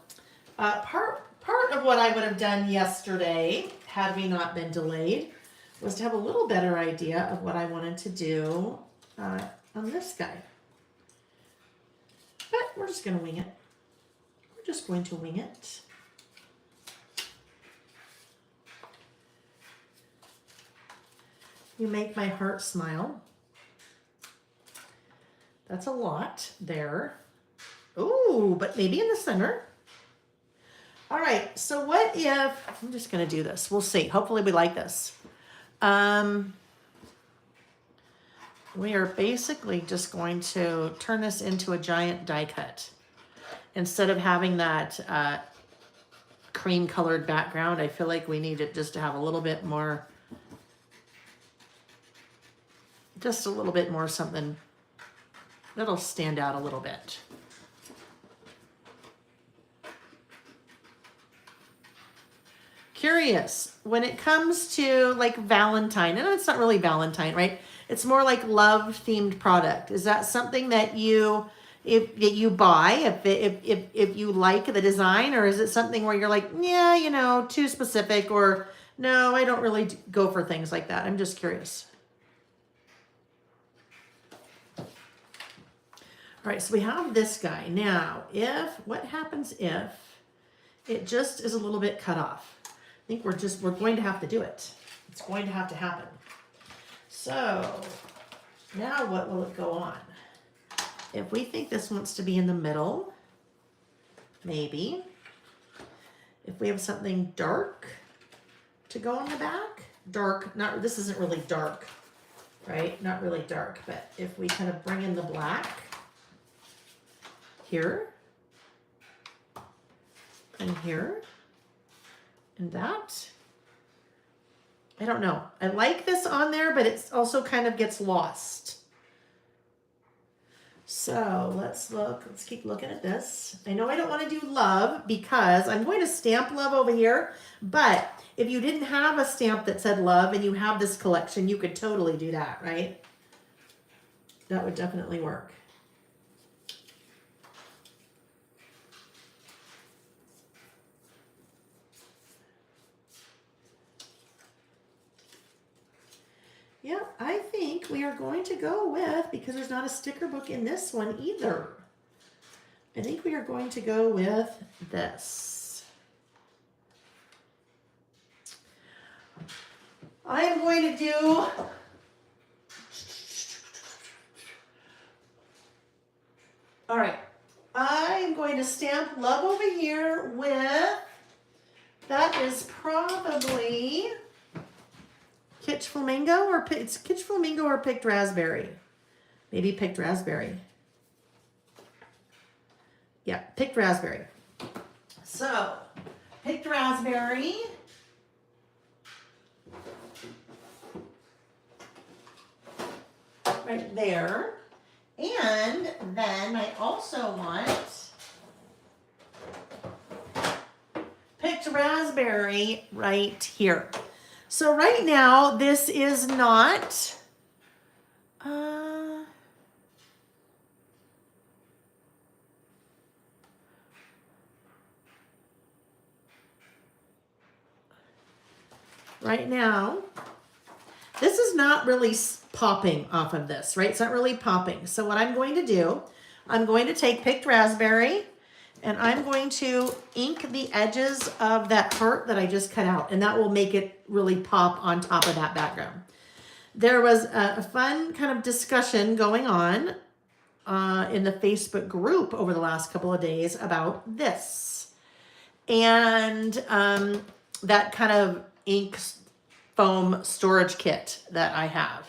part of what I would have done yesterday, had we not been delayed, was to have a little better idea of what I wanted to do on this guy. But we're just going to wing it. We're just going to wing it. You make my heart smile. That's a lot there. Ooh, but maybe in the center. All right, so what if, I'm just gonna do this. We'll see. Hopefully we like this. We are basically just going to turn this into a giant die cut. Instead of having that cream colored background, I feel like we need it just to have a little bit more, just a little bit more something that'll stand out a little bit. Curious, when it comes to like Valentine, and it's not really Valentine, right? It's more like love themed product. Is that something that you, if you buy, if you like the design, or is it something where you're like, yeah, you know, too specific, or no, I don't really go for things like that. I'm just curious. All right, so we have this guy. Now, what happens if it just is a little bit cut off? I think we're going to have to do it. It's going to have to happen. So now what will it go on? If we think this wants to be in the middle, maybe. If we have something dark to go on the back, dark, this isn't really dark, right? Not really dark, but if we kind of bring in the black here and here and that, I don't know. I like this on there, but it also kind of gets lost. So let's look. Let's keep looking at this. I know I don't want to do love because I'm going to stamp love over here. But if you didn't have a stamp that said love and you have this collection, you could totally do that, right? That would definitely work. Yeah, I think we are going to go with, because there's not a sticker book in this one either, I think we are going to go with this. I am going to do all right. I'm going to stamp love over here with, that is probably Kitsch Flamingo, or it's Kitsch Flamingo or Picked Raspberry. Maybe Picked Raspberry. Yeah, Picked Raspberry. So, Picked Raspberry. Right there. And then I also want Picked Raspberry right here. So right now, this is not, right now, this is not really popping off of this, right? It's not really popping. So what I'm going to do, I'm going to take Picked Raspberry and I'm going to ink the edges of that heart that I just cut out, and that will make it really pop on top of that background. There was a fun kind of discussion going on in the Facebook group over the last couple of days about this. And that kind of ink foam storage kit that I have.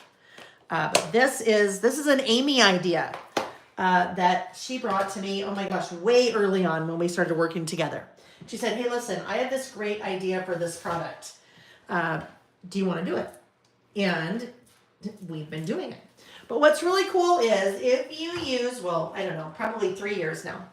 But this is an Amy idea that she brought to me, oh my gosh, way early on when we started working together. She said, hey, listen, I have this great idea for this product. Do you want to do it? And we've been doing it. But what's really cool is if you use, well, I don't know, probably 3 years now.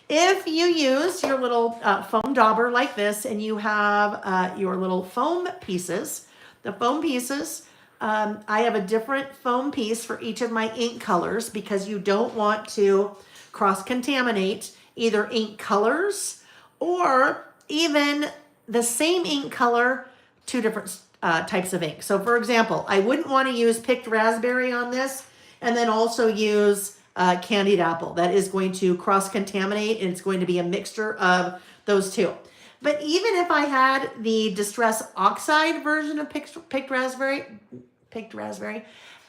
If you use your little foam dauber like this and you have your little foam pieces, the foam pieces, I have a different foam piece for each of my ink colors because you don't want to cross-contaminate either ink colors or even the same ink color, two different types of ink. So for example, I wouldn't want to use Picked Raspberry on this and then also use Candied Apple. That is going to cross-contaminate and it's going to be a mixture of those two. But even if I had the Distress Oxide version of Picked Raspberry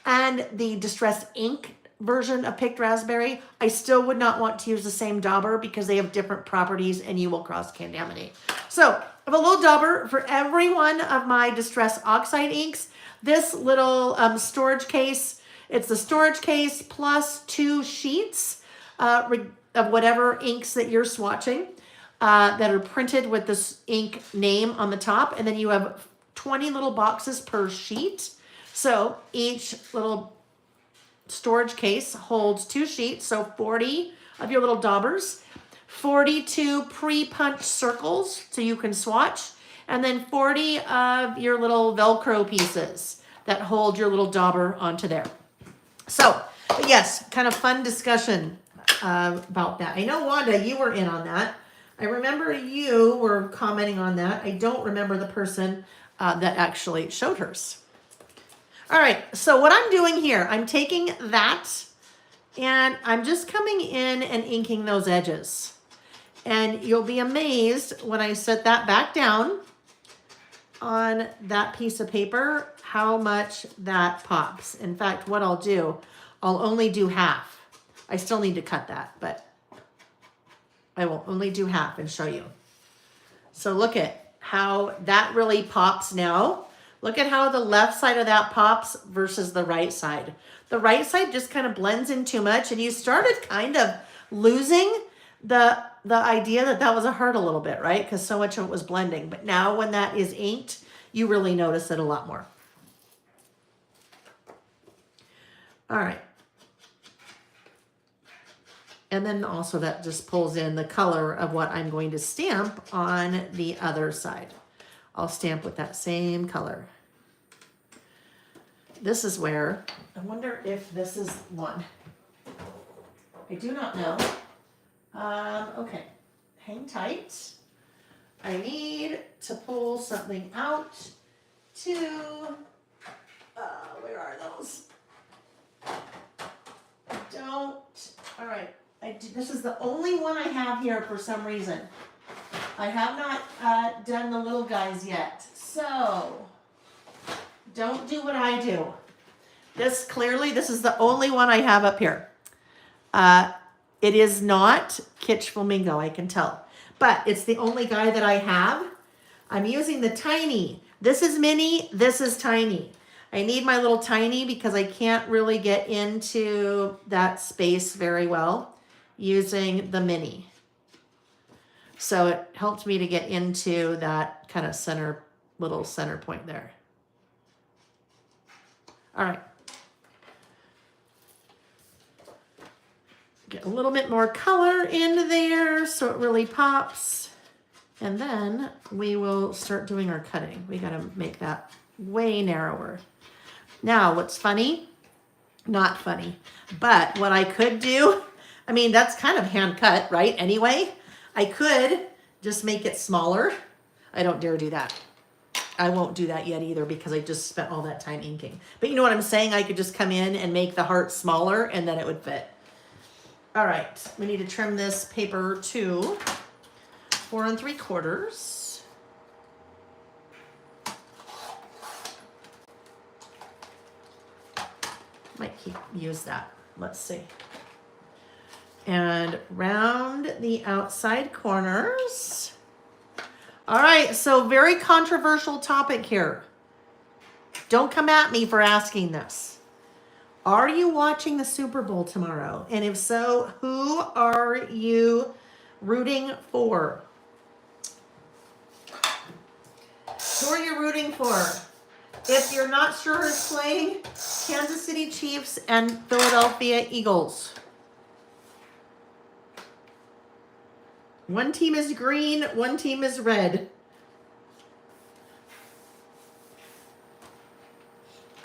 and the Distress Ink version of Picked Raspberry, I still would not want to use the same dauber because they have different properties and you will cross-contaminate. So I have a little dauber for every one of my Distress Oxide inks. This little storage case, it's the storage case plus 2 sheets of whatever inks that you're swatching that are printed with this ink name on the top. And then you have 20 little boxes per sheet. So each little storage case holds 2 sheets, so 40 of your little daubers, 42 pre-punched circles so you can swatch, and then 40 of your little Velcro pieces that hold your little dauber onto there. So, but yes, kind of fun discussion about that. I know, Wanda, you were in on that. I remember you were commenting on that. I don't remember the person that actually showed hers. All right, so what I'm doing here, I'm taking that and I'm just coming in and inking those edges. And you'll be amazed when I set that back down on that piece of paper, how much that pops. In fact, what I'll do, I'll only do half. I still need to cut that, but I will only do half and show you. So look at how that really pops now. Look at how the left side of that pops versus the right side. The right side just kind of blends in too much, and you started kind of losing the idea that that was a heart a little bit, right? Because so much of it was blending. But now when that is inked, you really notice it a lot more. All right. And then also that just pulls in the color of what I'm going to stamp on the other side. I'll stamp with that same color. This is where, I wonder if this is one. I do not know. Okay, hang tight. I need to pull something out to, where are those? Don't, all right. This is the only one I have here for some reason. I have not done the little guys yet. So, don't do what I do. This is the only one I have up here. It is not Kitsch Flamingo, I can tell. But it's the only guy that I have. I'm using the tiny. This is mini, this is tiny. I need my little tiny because I can't really get into that space very well using the mini. So it helped me to get into that kind of little center point there. All right. Get a little bit more color in there so it really pops. And then we will start doing our cutting. We got to make that way narrower. Now, what's funny? Not funny. But what I could do, I mean, that's kind of hand cut, right? Anyway, I could just make it smaller. I don't dare do that. I won't do that yet either because I just spent all that time inking. But you know what I'm saying? I could just come in and make the heart smaller and then it would fit. All right, we need to trim this paper to 4 3/4. Might use that. Let's see. And round the outside corners. All right, so very controversial topic here. Don't come at me for asking this. Are you watching the Super Bowl tomorrow? And if so, who are you rooting for? Who are you rooting for? If you're not sure who's playing, Kansas City Chiefs and Philadelphia Eagles. One team is green, one team is red.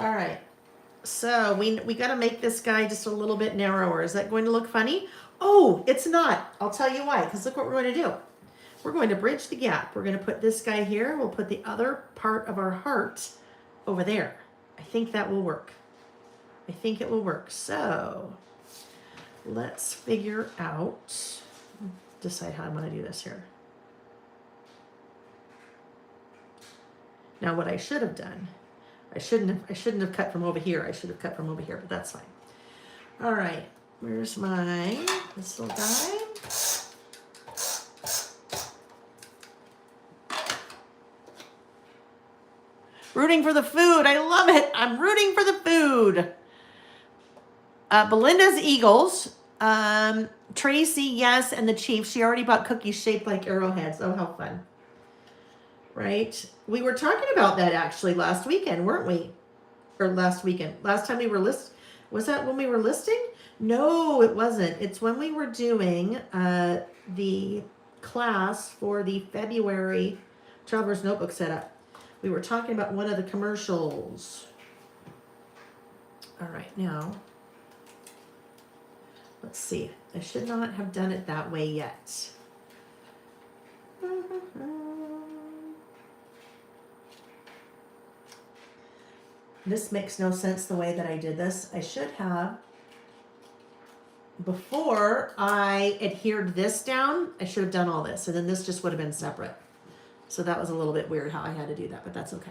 All right. So we got to make this guy just a little bit narrower. Is that going to look funny? Oh, it's not. I'll tell you why, because look what we're going to do. We're going to bridge the gap. We're going to put this guy here. We'll put the other part of our heart over there. I think that will work. I think it will work. So let's figure out, decide how I'm going to do this here. Now what I should have done, I shouldn't have cut from over here. I should have cut from over here, but that's fine. All right, where's this little guy? Rooting for the food. I love it. I'm rooting for the food. Belinda's Eagles. Tracy, yes, and the Chiefs. She already bought cookies shaped like arrowheads. Oh, how fun. Right? We were talking about that actually last weekend, weren't we? Or last weekend. Last time we were was that when we were listing? No, it wasn't. It's when we were doing the class for the February Traveler's Notebook setup. We were talking about one of the commercials. All right, now, let's see. I should not have done it that way yet. This makes no sense the way that I did this. I should have, before I adhered this down, I should have done all this. And then this just would have been separate. So that was a little bit weird how I had to do that, but that's okay.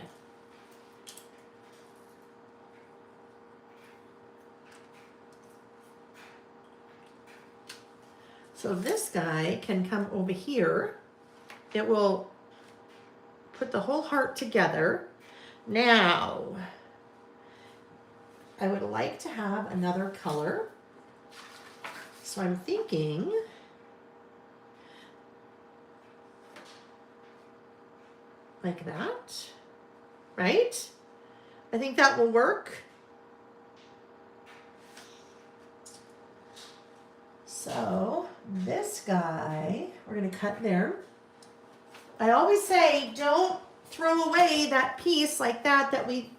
So this guy can come over here. It will put the whole heart together. Now, I would like to have another color. So I'm thinking like that. right? I think that will work. So this guy, we're going to cut there. I always say don't throw away that piece like that we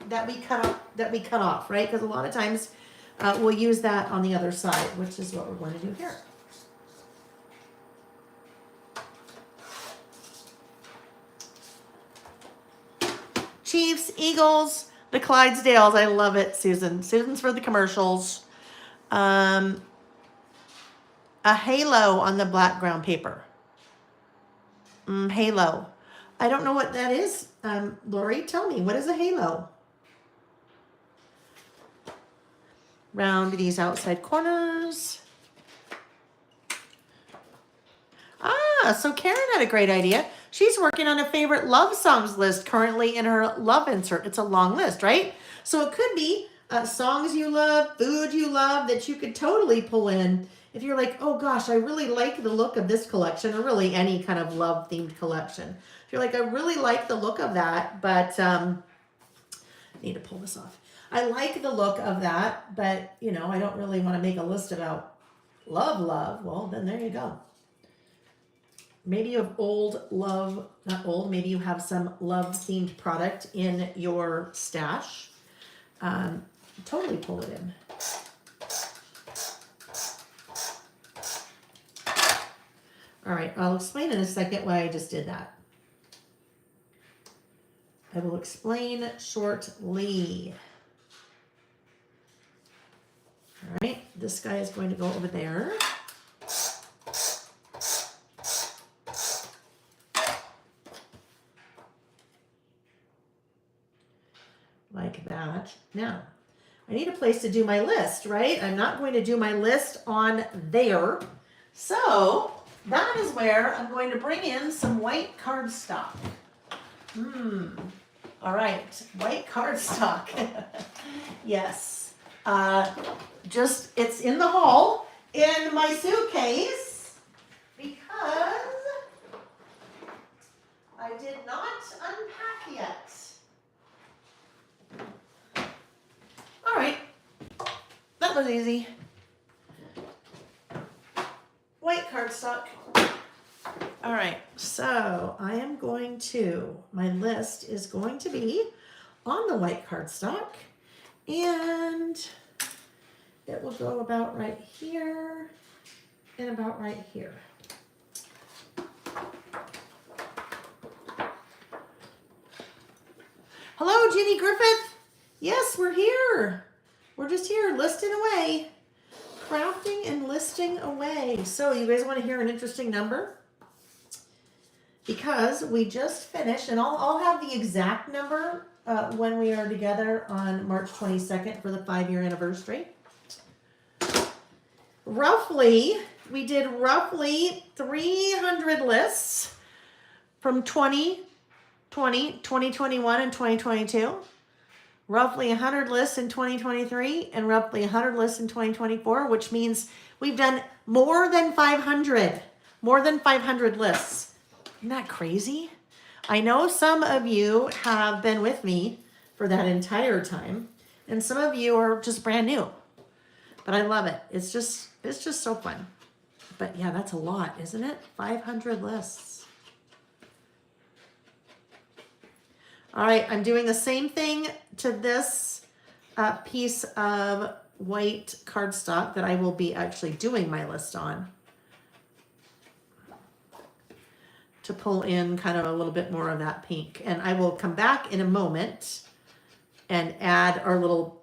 cut off, right? Because a lot of times we'll use that on the other side, which is what we're going to do here. Chiefs, Eagles, the Clydesdales. I love it, Susan. Susan's for the commercials. A halo on the black ground paper. Halo. I don't know what that is. Lori, tell me, what is a halo? Round these outside corners. So Karen had a great idea. She's working on a favorite love songs list currently in her love insert. It's a long list, right? So it could be songs you love, food you love that you could totally pull in. If you're like, oh gosh, I really like the look of this collection, or really any kind of love themed collection. If you're like, I really like the look of that, but I need to pull this off. I like the look of that, but you know, I don't really want to make a list about love. Well, then there you go. Maybe you have maybe you have some love themed product in your stash. Totally pull it in. All right, I'll explain in a second why I just did that. I will explain shortly. All right, this guy is going to go over there. Like that. Now, I need a place to do my list, right? I'm not going to do my list on there. So that is where I'm going to bring in some white cardstock. All right, white cardstock. Yes. It's in the hall in my suitcase because I did not unpack yet. All right, that was easy. White cardstock. All right, so I am going to, my list is going to be on the white cardstock, and it will go about right here and about right here. Hello, Ginny Griffith. Yes, we're here. We're just here listing away. Crafting and listing away. So you guys want to hear an interesting number? Because we just finished, and I'll have the exact number when we are together on March 22nd for the 5-year anniversary. We did roughly 300 lists from 2020, 2021, and 2022. Roughly 100 lists in 2023 and roughly 100 lists in 2024, which means we've done more than 500 lists. Isn't that crazy? I know some of you have been with me for that entire time, and some of you are just brand new, but I love it. It's just so fun. But yeah, that's a lot, isn't it? 500 lists. All right, I'm doing the same thing to this piece of white cardstock that I will be actually doing my list on, to pull in kind of a little bit more of that pink. And I will come back in a moment and add our little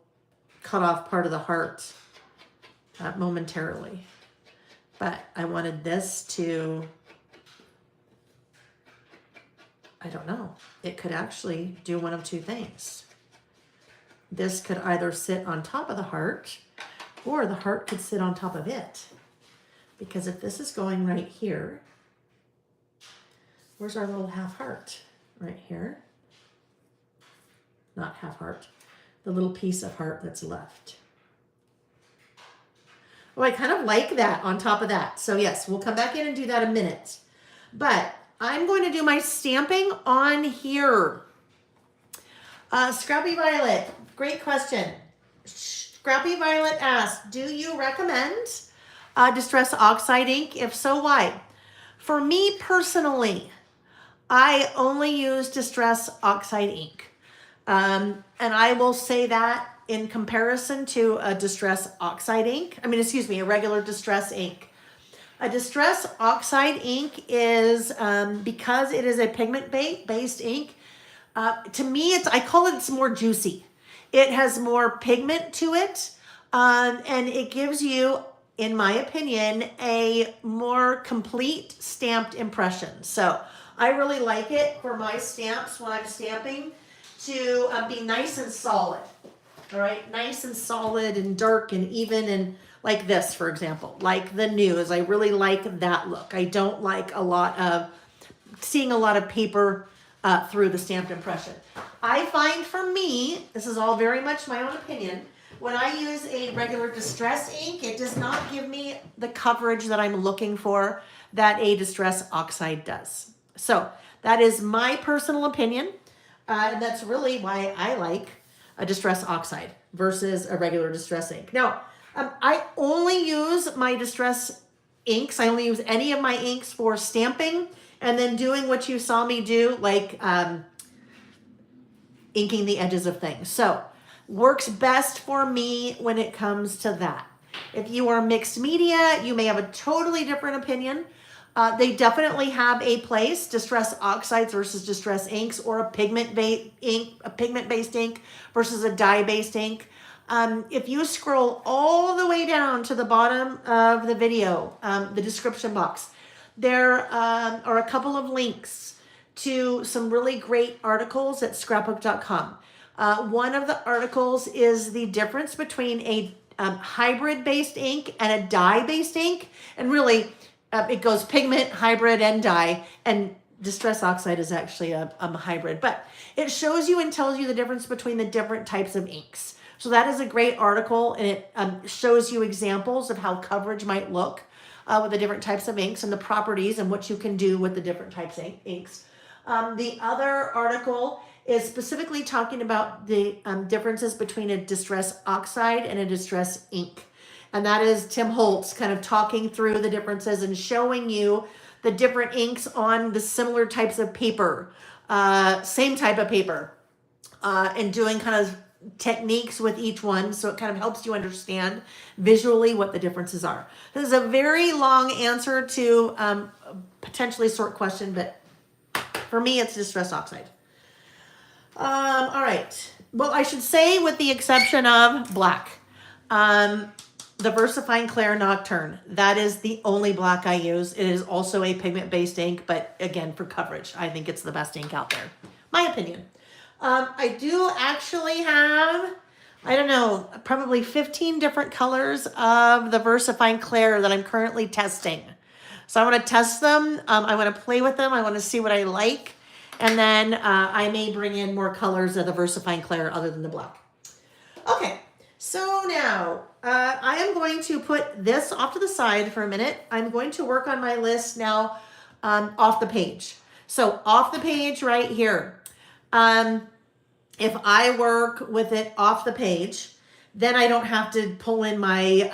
cut off part of the heart momentarily. But I wanted this to, I don't know, it could actually do one of two things. This could either sit on top of the heart, or the heart could sit on top of it. Because if this is going right here, where's our little half heart? Right here. Not half heart, the little piece of heart that's left. Oh, I kind of like that on top of that. So yes, we'll come back in and do that in a minute. But I'm going to do my stamping on here. Scrappy Violet, great question. Scrappy Violet asks, do you recommend Distress Oxide ink? If so, why? For me personally, I only use Distress Oxide ink. And I will say that in comparison to a Distress Oxide ink, a regular Distress ink. A Distress Oxide ink is, because it is a pigment-based ink, to me, I call it, it's more juicy. It has more pigment to it, and it gives you, in my opinion, a more complete stamped impression. So I really like it for my stamps when I'm stamping to be nice and solid. All right, nice and solid and dark and even, and like this, for example, like the news. I really like that look. I don't like seeing a lot of paper through the stamped impression. I find for me, this is all very much my own opinion, when I use a regular Distress ink, it does not give me the coverage that I'm looking for that a Distress Oxide does. So that is my personal opinion, and that's really why I like a Distress Oxide versus a regular Distress ink. Now, I only use my Distress inks. I only use any of my inks for stamping and then doing what you saw me do, like inking the edges of things. So works best for me when it comes to that. If you are mixed media, you may have a totally different opinion. They definitely have a place, Distress Oxides versus Distress inks, or a pigment-based ink versus a dye-based ink. If you scroll all the way down to the bottom of the video, the description box, there are a couple of links to some really great articles at scrapbook.com. One of the articles is the difference between a hybrid-based ink and a dye-based ink. And really, it goes pigment, hybrid, and dye. And Distress Oxide is actually a hybrid. But it shows you and tells you the difference between the different types of inks. So that is a great article, and it shows you examples of how coverage might look with the different types of inks and the properties and what you can do with the different types of inks. The other article is specifically talking about the differences between a Distress Oxide and a Distress ink. And that is Tim Holtz kind of talking through the differences and showing you the different inks on the similar types of paper, same type of paper, and doing kind of techniques with each one, so it kind of helps you understand visually what the differences are. This is a very long answer to potentially a short question, but for me, it's Distress Oxide. All right. Well, I should say, with the exception of black, the VersaFine Clair Nocturne, that is the only black I use. It is also a pigment-based ink, but again, for coverage, I think it's the best ink out there. My opinion. I do actually have, I don't know, probably 15 different colors of the VersaFine Clair that I'm currently testing. So I want to test them. I want to play with them. I want to see what I like. And then I may bring in more colors of the VersaFine Clair other than the black. Okay, so now I am going to put this off to the side for a minute. I'm going to work on my list now off the page. So off the page right here. If I work with it off the page, then I don't have to pull in my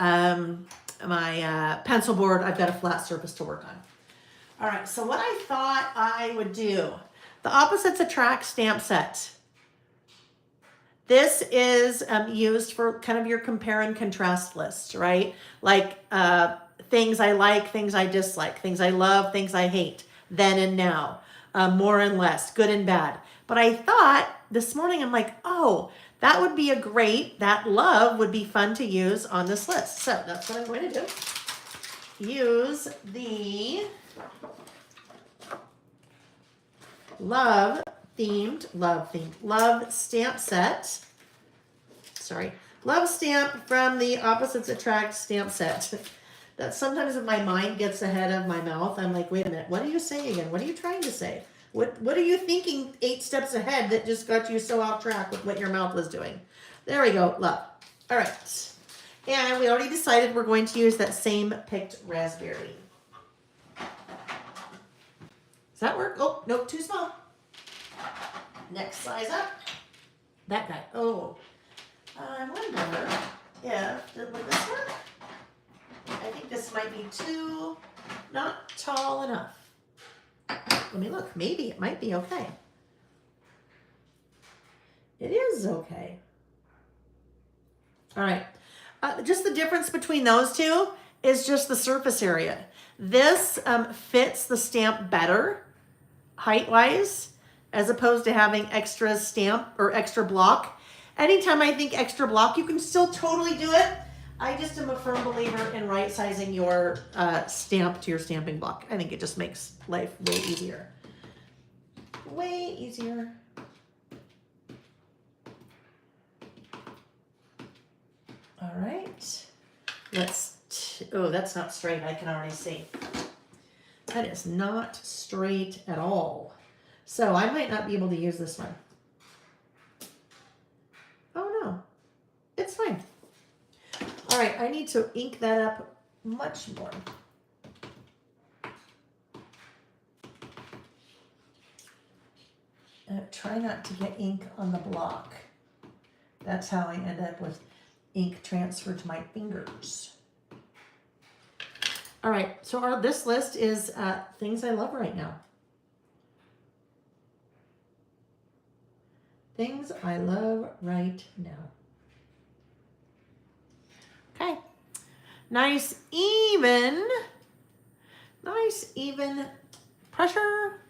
pencil board. I've got a flat surface to work on. All right, so what I thought I would do, the Opposites Attract stamp set. This is used for kind of your compare and contrast list, right? Like things I like, things I dislike, things I love, things I hate, then and now, more and less, good and bad. But I thought this morning, I'm like, oh, that would be that love would be fun to use on this list. So that's what I'm going to do. Use the love stamp set. Sorry, love stamp from the Opposites Attract stamp set. That sometimes if my mind gets ahead of my mouth, I'm like, wait a minute, what are you saying again? What are you trying to say? What are you thinking 8 steps ahead that just got you so off track with what your mouth was doing? There we go, love. All right. And we already decided we're going to use that same picked raspberry. Does that work? Oh, nope, too small. Next size up. That guy. Oh, I wonder if, would this work? I think this might be too, not tall enough. Let me look. Maybe it might be okay. It is okay. All right. Just the difference between those two is just the surface area. This fits the stamp better height-wise, as opposed to having extra stamp or extra block. Anytime I think extra block, you can still totally do it. I just am a firm believer in right-sizing your stamp to your stamping block. I think it just makes life way easier. Way easier. All right. Oh, that's not straight. I can already see. That is not straight at all. So I might not be able to use this one. Oh no, it's fine. All right, I need to ink that up much more. Try not to get ink on the block. That's how I end up with ink transferred to my fingers. All right, so this list is things I love right now. Things I love right now. Okay, nice even pressure.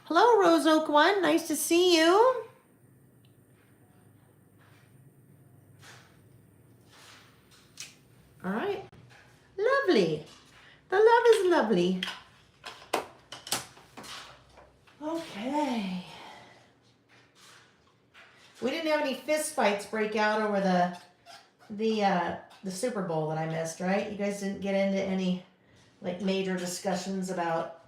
Hello, Rose Oak One, nice to see you. All right, lovely. The love is lovely. Okay. We didn't have any fist fights break out over the Super Bowl that I missed, right? You guys didn't get into any like major discussions about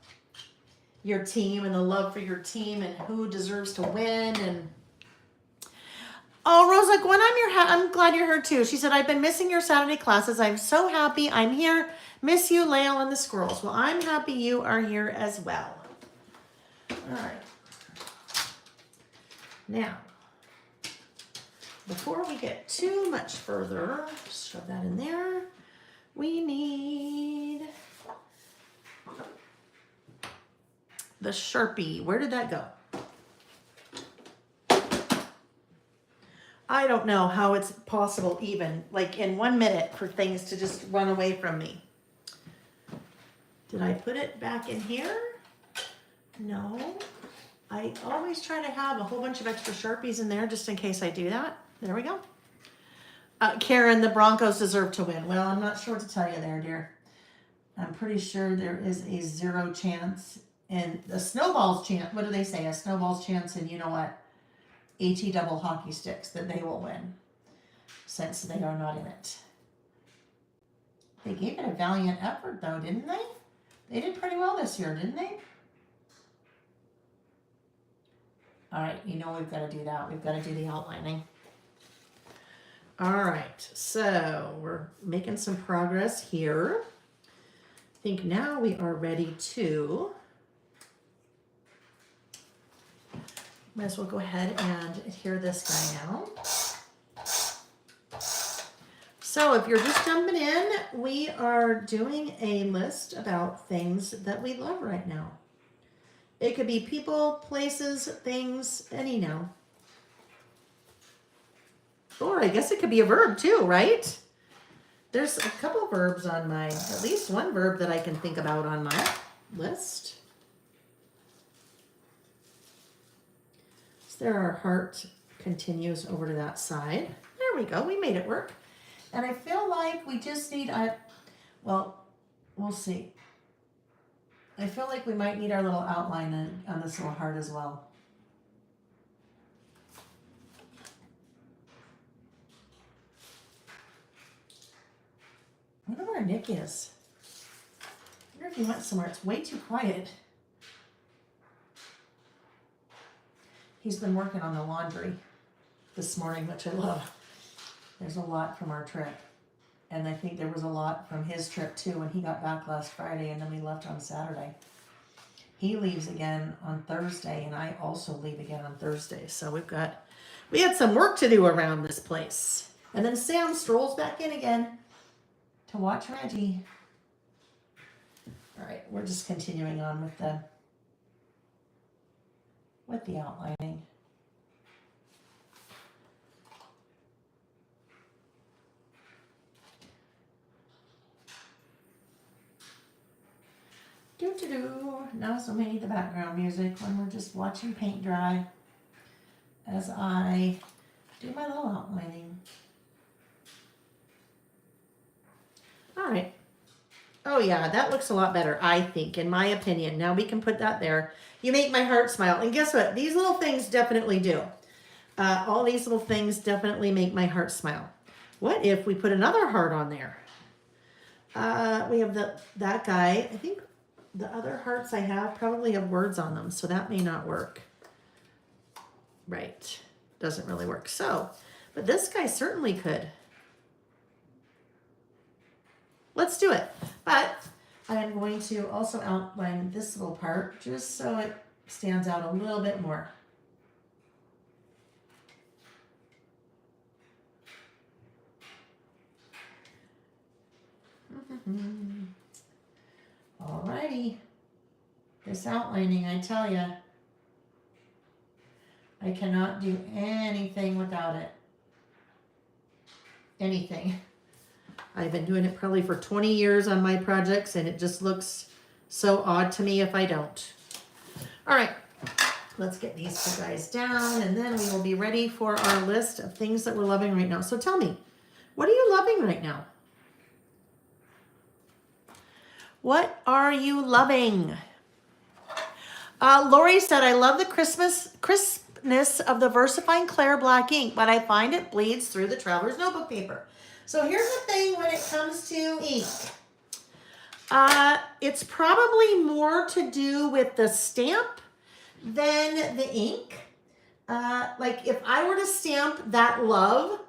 your team and the love for your team and who deserves to win and. Oh, Rosa, Gwen, I'm glad you're here too. She said, I've been missing your Saturday classes. I'm so happy I'm here. Miss you, Lael and the squirrels. Well, I'm happy you are here as well. All right. Now, before we get too much further, just shove that in there. We need the Sharpie. Where did that go? I don't know how it's possible even, like in 1 minute, for things to just run away from me. Did I put it back in here? No. I always try to have a whole bunch of extra Sharpies in there just in case I do that. There we go. Karen, the Broncos deserve to win. Well, I'm not sure what to tell you there, dear. I'm pretty sure there is a 0 chance, and a snowball's chance. What do they say? A snowball's chance, and you know what? HE double hockey sticks that they will win, since they are not in it. They gave it a valiant effort, though, didn't they? They did pretty well this year, didn't they? All right, you know we've got to do that. We've got to do the outlining. All right, so we're making some progress here. I think now we are ready to, might as well go ahead and adhere this guy now. So if you're just jumping in, we are doing a list about things that we love right now. It could be people, places, things, any noun. Or I guess it could be a verb too, right? There's a couple verbs on my, at least one verb that I can think about on my list. So there our heart continues over to that side. There we go, we made it work. And I feel like we just need, well, we'll see. I feel like we might need our little outline on this little heart as well. I wonder where Nick is. I wonder if he went somewhere. It's way too quiet. He's been working on the laundry this morning, which I love. There's a lot from our trip. And I think there was a lot from his trip too when he got back last Friday and then we left on Saturday. He leaves again on Thursday, and I also leave again on Thursday. So we had some work to do around this place. And then Sam strolls back in again to watch Reggie. All right, we're just continuing on with the outlining. Now somebody need the background music when we're just watching paint dry as I do my little outlining. All right. Oh yeah, that looks a lot better, I think, in my opinion. Now we can put that there. You make my heart smile. And guess what? These little things definitely do. All these little things definitely make my heart smile. What if we put another heart on there? We have that guy. I think the other hearts I have probably have words on them, so that may not work. Right. Doesn't really work. So, but this guy certainly could. Let's do it. But I am going to also outline this little part just so it stands out a little bit more. Alrighty. This outlining, I tell you, I cannot do anything without it. Anything. I've been doing it probably for 20 years on my projects, and it just looks so odd to me if I don't. All right, let's get these two guys down, and then we will be ready for our list of things that we're loving right now. So tell me, what are you loving right now? What are you loving? Lori said, I love the crispness of the VersaFine Clear Black ink, but I find it bleeds through the Traveler's Notebook paper. So here's the thing when it comes to ink. It's probably more to do with the stamp than the ink. Like if I were to stamp that love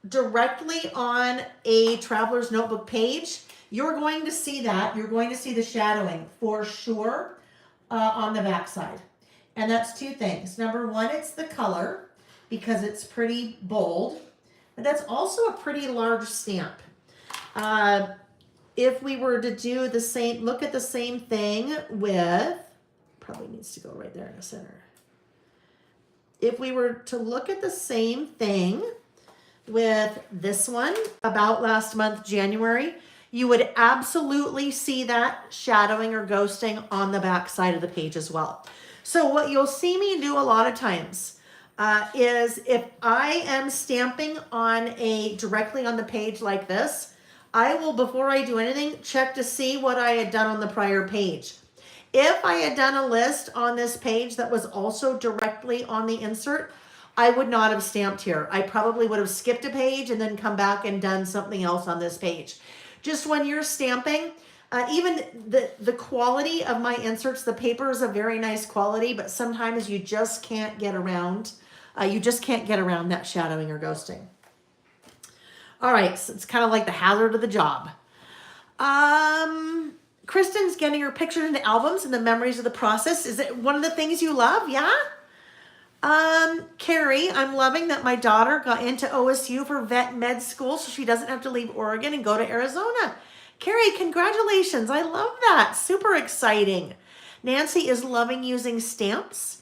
directly on a Traveler's Notebook page, you're going to see that. You're going to see the shadowing for sure on the backside. And that's two things. Number one, it's the color because it's pretty bold. But that's also a pretty large stamp. If we were to do the same, look at the same thing with, probably needs to go right there in the center. If we were to look at the same thing with this one, About Last Month, January, you would absolutely see that shadowing or ghosting on the back side of the page as well. So what you'll see me do a lot of times is if I am stamping on directly on the page like this, I will, before I do anything, check to see what I had done on the prior page. If I had done a list on this page that was also directly on the insert, I would not have stamped here. I probably would have skipped a page and then come back and done something else on this page. Just when you're stamping, even the quality of my inserts, the paper is a very nice quality, but sometimes you just can't get around. That shadowing or ghosting. All right, so it's kind of like the hazard of the job. Kristen's getting her pictures into albums and the memories of the process. Is it one of the things you love? Yeah. Carrie, I'm loving that my daughter got into OSU for vet med school so she doesn't have to leave Oregon and go to Arizona. Carrie, congratulations. I love that. Super exciting. Nancy is loving using stamps.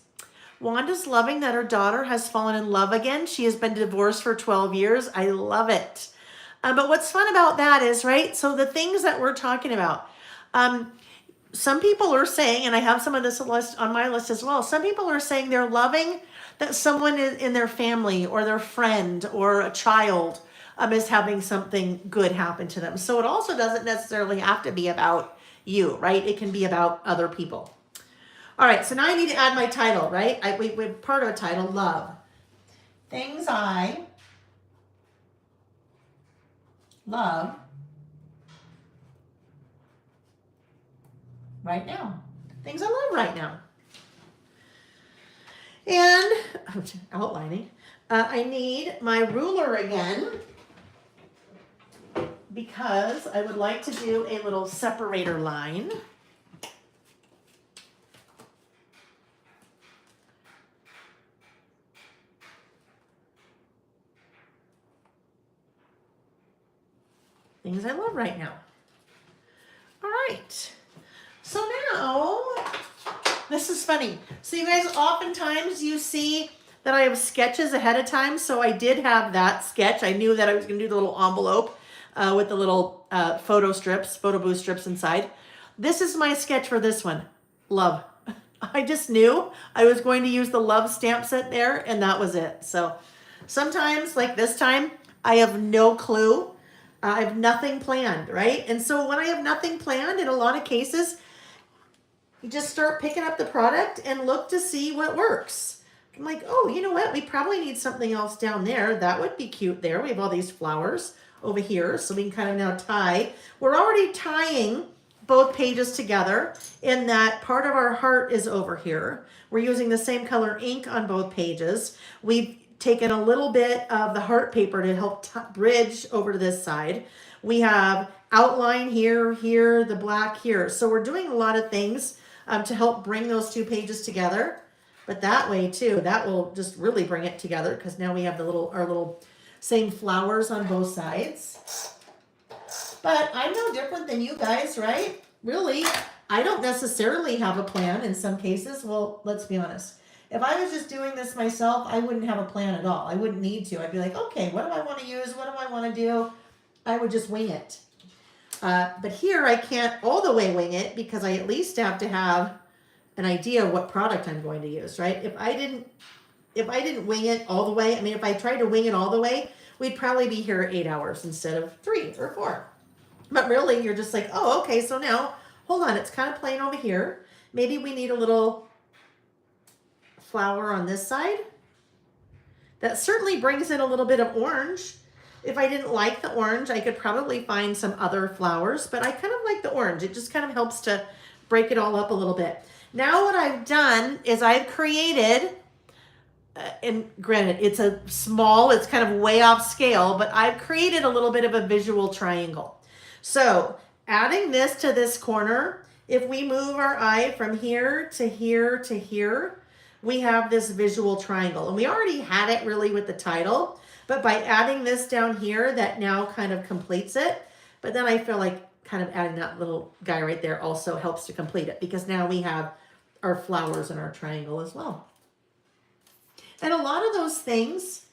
Wanda's loving that her daughter has fallen in love again. She has been divorced for 12 years. I love it. But what's fun about that is, right, so the things that we're talking about, some people are saying, and I have some of this list on my list as well, some people are saying they're loving that someone in their family or their friend or a child is having something good happen to them. So it also doesn't necessarily have to be about you, right? It can be about other people. All right, so now I need to add my title, right? We're part of a title, love. Things I love right now. Things I love right now. And outlining. I need my ruler again because I would like to do a little separator line. things I love right now. All right. So now, this is funny. So you guys, oftentimes you see that I have sketches ahead of time. So I did have that sketch. I knew that I was going to do the little envelope with the little photo booth strips inside. This is my sketch for this one. Love. I just knew I was going to use the love stamp set there, and that was it. So sometimes, like this time, I have no clue. I have nothing planned, right? And so when I have nothing planned, in a lot of cases, you just start picking up the product and look to see what works. I'm like, oh, you know what? We probably need something else down there. That would be cute there. We have all these flowers over here, so we can kind of now tie. We're already tying both pages together in that part of our heart is over here. We're using the same color ink on both pages. We've taken a little bit of the heart paper to help bridge over to this side. We have outline here, the black here. So we're doing a lot of things to help bring those two pages together. But that way too, that will just really bring it together because now we have our little same flowers on both sides. But I'm no different than you guys, right? Really, I don't necessarily have a plan in some cases. Well, let's be honest. If I was just doing this myself, I wouldn't have a plan at all. I wouldn't need to. I'd be like, okay, what do I want to use? What do I want to do? I would just wing it. But here I can't all the way wing it because I at least have to have an idea of what product I'm going to use, right? If I didn't wing it all the way, I mean, if I tried to wing it all the way, we'd probably be here 8 hours instead of 3 or 4. But really, you're just like, oh, okay, so now, hold on, it's kind of plain over here. Maybe we need a little flower on this side. That certainly brings in a little bit of orange. If I didn't like the orange, I could probably find some other flowers, but I kind of like the orange. It just kind of helps to break it all up a little bit. Now what I've done is I've created, and granted, it's it's kind of way off scale, but I've created a little bit of a visual triangle. So adding this to this corner, if we move our eye from here to here to here, we have this visual triangle. And we already had it really with the title, but by adding this down here, that now kind of completes it. But then I feel like kind of adding that little guy right there also helps to complete it because now we have our flowers in our triangle as well. And a lot of those things,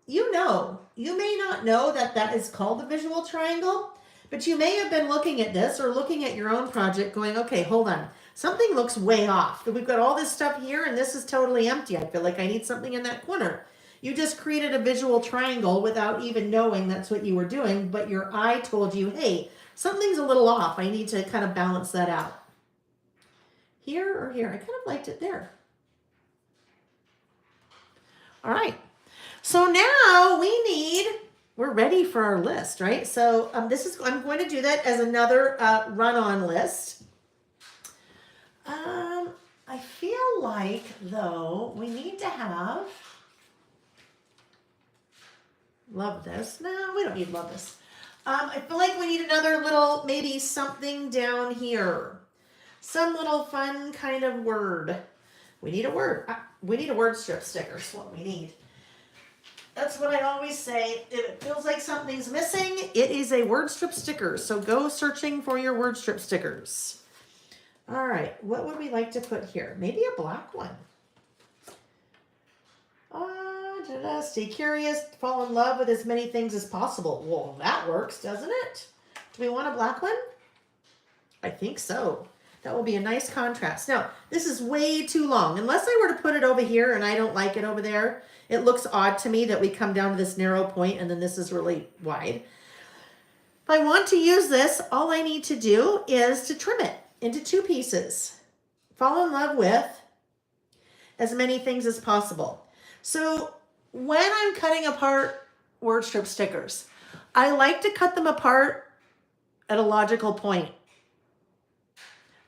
you may not know that that is called a visual triangle, but you may have been looking at this or looking at your own project going, okay, hold on. Something looks way off. We've got all this stuff here and this is totally empty. I feel like I need something in that corner. You just created a visual triangle without even knowing that's what you were doing, but your eye told you, hey, something's a little off. I need to kind of balance that out. Here or here? I kind of liked it there. All right. So now we're ready for our list, right? So I'm going to do that as another run-on list. I feel like, though, we need to have, love this. No, we don't need love this. I feel like we need another little, maybe something down here. Some little fun kind of word. We need a word. We need a word strip sticker is what we need. That's what I always say. If it feels like something's missing, it is a word strip sticker. So go searching for your word strip stickers. All right, what would we like to put here? Maybe a black one. Stay curious, fall in love with as many things as possible. Well, that works, doesn't it? Do we want a black one? I think so. That will be a nice contrast. Now, this is way too long. Unless I were to put it over here and I don't like it over there, it looks odd to me that we come down to this narrow point and then this is really wide. If I want to use this, all I need to do is to trim it into 2 pieces. Fall in love with as many things as possible. So when I'm cutting apart word strip stickers, I like to cut them apart at a logical point.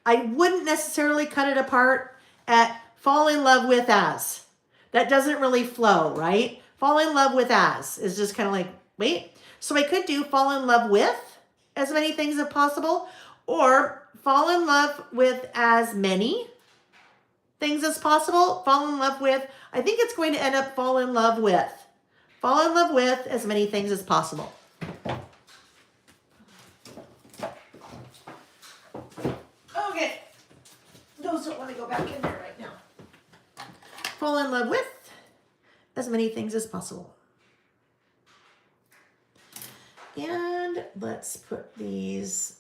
I wouldn't necessarily cut it apart at fall in love with as. That doesn't really flow, right? Fall in love with as is just kind of like, wait. So I could do fall in love with as many things as possible, or fall in love with as many things as possible. Fall in love with, I think it's going to end up fall in love with as many things as possible. clothes don't want to go back in there right now. Fall in love with as many things as possible. And let's put these,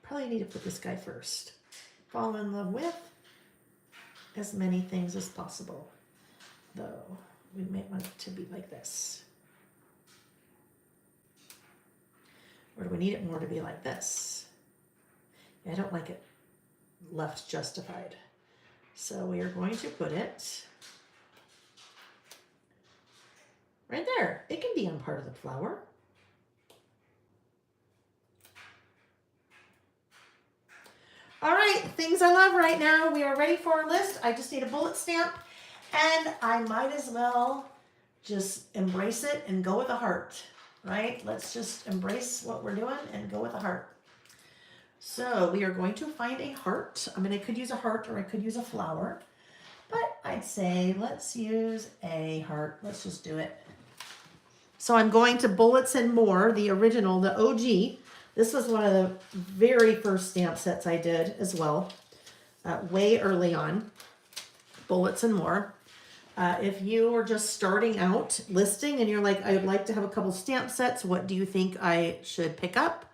probably need to put this guy first. Fall in love with as many things as possible. Though we may want it to be like this. Or do we need it more to be like this? Yeah, I don't like it left justified. So we are going to put it right there. It can be on part of the flower. All right, things I love right now. We are ready for our list. I just need a bullet stamp, and I might as well just embrace it and go with a heart, right? Let's just embrace what we're doing and go with a heart. So we are going to find a heart. I mean, I could use a heart or I could use a flower, but I'd say let's use a heart. Let's just do it. So I'm going to Bullets and More, the original, the OG. This was one of the very first stamp sets I did as well, way early on, Bullets and More. If you were just starting out listing and you're like, I would like to have a couple stamp sets, what do you think I should pick up?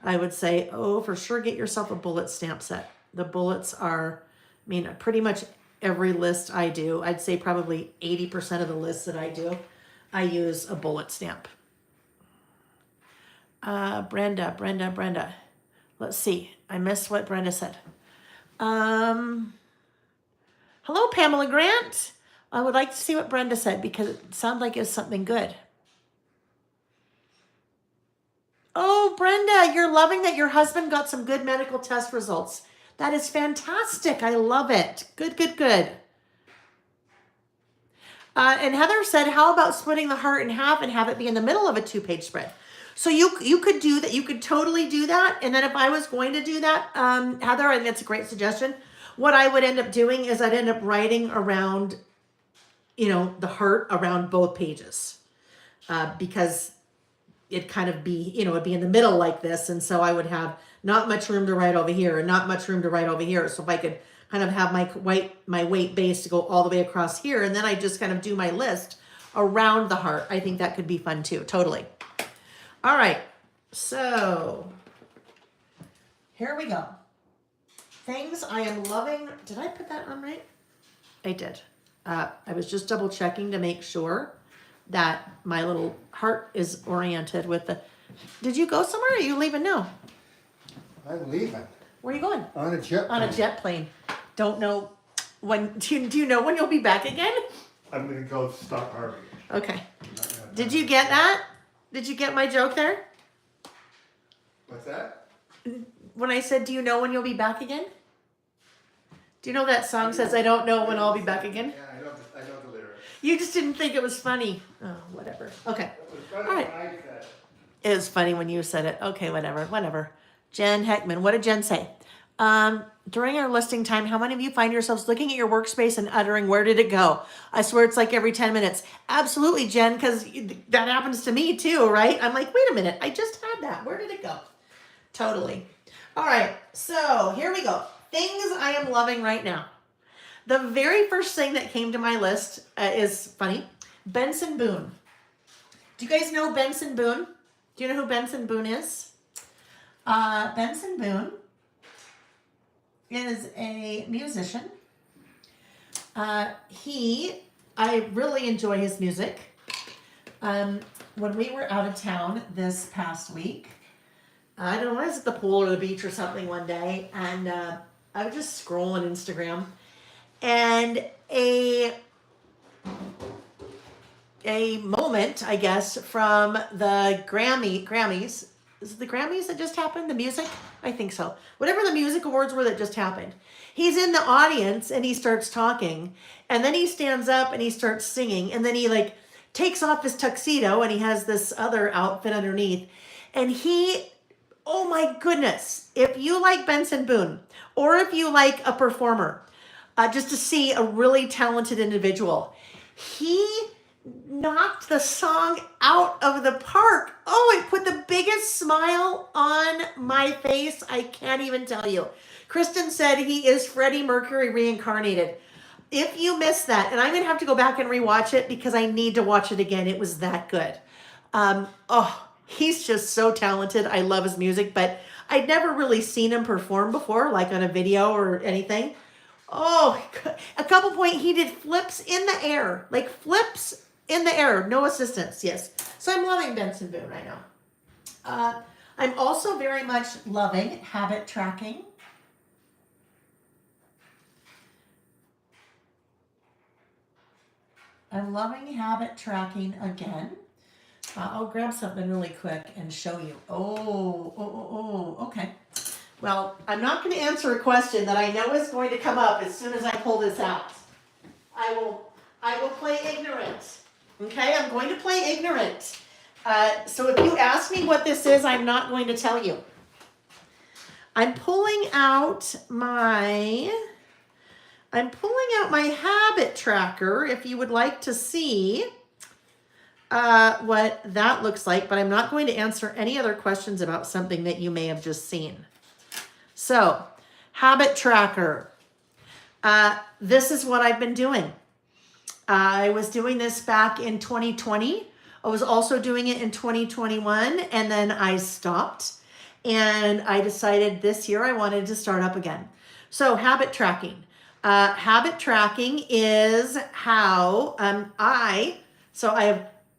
I would say, oh, for sure, get yourself a bullet stamp set. The bullets are, I mean, pretty much every list I do, I'd say probably 80% of the lists that I do, I use a bullet stamp. Brenda. Let's see. I missed what Brenda said. Hello, Pamela Grant. I would like to see what Brenda said because it sounded like it was something good. Oh, Brenda, you're loving that your husband got some good medical test results. That is fantastic. I love it. Good. And Heather said, how about splitting the heart in half and have it be in the middle of a 2-page spread? So you could do that. You could totally do that. And then if I was going to do that, Heather, I think that's a great suggestion. What I would end up doing is I'd end up writing around, the heart around both pages because it'd kind of be, it'd be in the middle like this. And so I would have not much room to write over here and not much room to write over here. So if I could kind of have my weight base to go all the way across here, and then I just kind of do my list around the heart, I think that could be fun too. Totally. All right, so here we go. Things I am loving. Did I put that on right? I did. I was just double checking to make sure that my little heart is oriented with the... Did you go somewhere or are you leaving now? I'm leaving. Where are you going? On a jet plane. On a jet plane. Don't know when... Do you know when you'll be back again? I'm going to go stop Harvey. Okay. Did you get that? Did you get my joke there? What's that? When I said, do you know when you'll be back again? Do you know that song says, I don't know when I'll be back again? Yeah, I know the lyrics. You just didn't think it was funny. Oh, whatever. Okay. It was funny All right. when I said it. It was funny when you said it. Okay, whatever. Jen Heckman. What did Jen say? During our listing time, how many of you find yourselves looking at your workspace and uttering, where did it go? I swear it's like every 10 minutes. Absolutely, Jen, because that happens to me too, right? I'm like, wait a minute, I just had that. Where did it go? Totally. All right, so here we go. Things I am loving right now. The very first thing that came to my list is funny. Benson Boone. Do you guys know Benson Boone? Do you know who Benson Boone is? Benson Boone is a musician. I really enjoy his music. When we were out of town this past week, I don't know, I was at the pool or the beach or something one day, and I was just scrolling Instagram, and a moment, I guess, from the Grammys. Is it the Grammys that just happened? The music? I think so. Whatever the music awards were that just happened. He's in the audience and he starts talking, and then he stands up and he starts singing, and then he takes off his tuxedo and he has this other outfit underneath. And oh my goodness, if you like Benson Boone, or if you like a performer, just to see a really talented individual, he knocked the song out of the park. Oh, it put the biggest smile on my face. I can't even tell you. Kristen said he is Freddie Mercury reincarnated. If you missed that, and I'm going to have to go back and rewatch it because I need to watch it again. It was that good. Oh, he's just so talented. I love his music, but I'd never really seen him perform before, like on a video or anything. Oh, a couple point, he did flips in the air, like flips in the air, no assistance. Yes. So I'm loving Benson Boone right now. I'm also very much loving habit tracking. I'm loving habit tracking again. I'll grab something really quick and show you. Okay. Well, I'm not going to answer a question that I know is going to come up as soon as I pull this out. I will play ignorant. Okay, I'm going to play ignorant. So if you ask me what this is, I'm not going to tell you. I'm pulling out my habit tracker if you would like to see what that looks like, but I'm not going to answer any other questions about something that you may have just seen. So, habit tracker. This is what I've been doing. I was doing this back in 2020. I was also doing it in 2021, and then I stopped. And I decided this year I wanted to start up again. So, habit tracking. Habit tracking is how I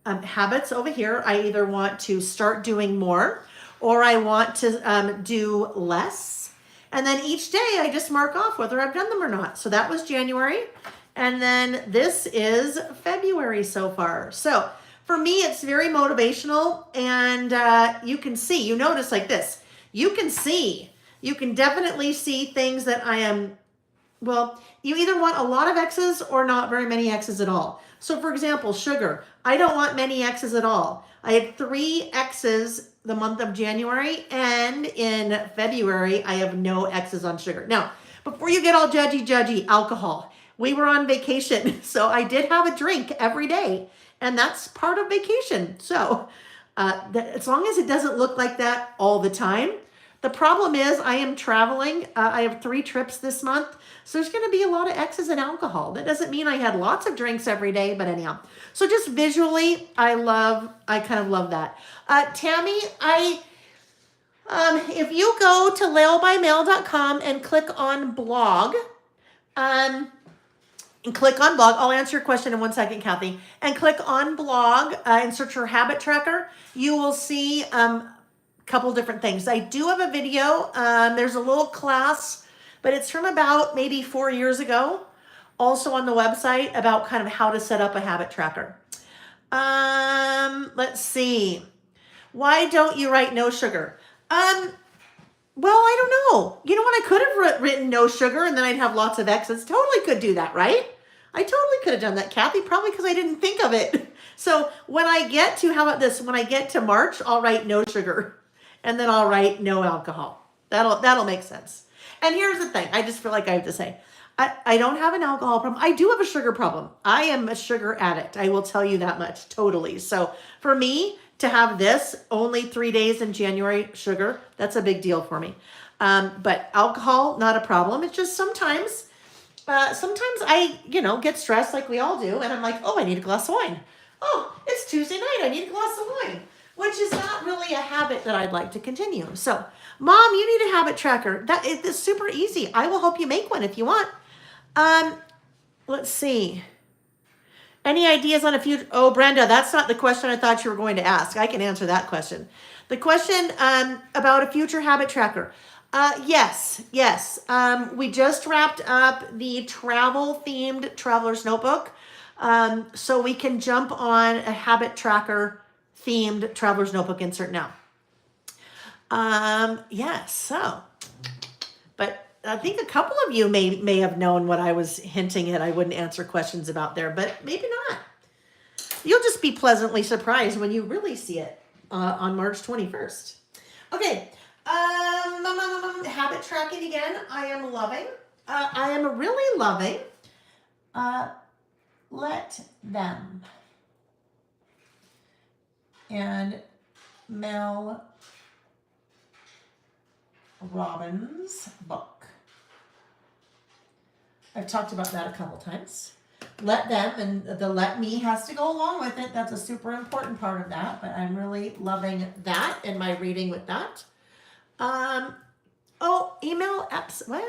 have habits over here. I either want to start doing more or I want to do less. And then each day I just mark off whether I've done them or not. So that was January. And then this is February so far. So for me, it's very motivational. And you can see, you notice like this, you can definitely see things that I am, well, you either want a lot of X's or not very many X's at all. So for example, sugar, I don't want many X's at all. I had 3 X's the month of January, and in February, I have no X's on sugar. Now, before you get all judgy, alcohol. We were on vacation, so I did have a drink every day, and that's part of vacation. So as long as it doesn't look like that all the time. The problem is I am traveling. I have 3 trips this month. So there's going to be a lot of X's in alcohol. That doesn't mean I had lots of drinks every day, but anyhow. So just visually, I kind of love that. Tammy, if you go to lailbymail.com and click on blog, I'll answer your question in 1 second, Kathy. And click on blog and search for habit tracker. You will see couple different things. I do have a video. There's a little class, but it's from about maybe 4 years ago, also on the website about kind of how to set up a habit tracker. Let's see. Why don't you write no sugar? Well, I don't know. You know what? I could have written no sugar and then I'd have lots of X's. Totally could do that, right? I totally could have done that, Kathy, probably because I didn't think of it. So when I get to, how about this? When I get to March, I'll write no sugar. And then I'll write no alcohol. That'll make sense. And here's the thing. I just feel like I have to say, I don't have an alcohol problem. I do have a sugar problem. I am a sugar addict. I will tell you that much, totally. So for me to have this only 3 days in January, sugar, that's a big deal for me. But alcohol, not a problem. It's just sometimes I, get stressed like we all do. And I'm like, oh, I need a glass of wine. Oh, it's Tuesday night. I need a glass of wine. Which is not really a habit that I'd like to continue. So, Mom, you need a habit tracker. It's super easy. I will help you make one if you want. Let's see. Any ideas on a future? Oh, Brenda, that's not the question I thought you were going to ask. I can answer that question. The question about a future habit tracker. Yes. We just wrapped up the travel-themed Traveler's Notebook. So we can jump on a habit tracker themed Traveler's Notebook insert now. But I think a couple of you may have known what I was hinting at. I wouldn't answer questions about there, but maybe not. You'll just be pleasantly surprised when you really see it on March 21st. Okay, habit tracking again. I am loving. I am really loving. Let them. and Mel Robbins' book. I've talked about that a couple times. Let them, and the let me has to go along with it. That's a super important part of that, but I'm really loving that and my reading with that. Email apps. What?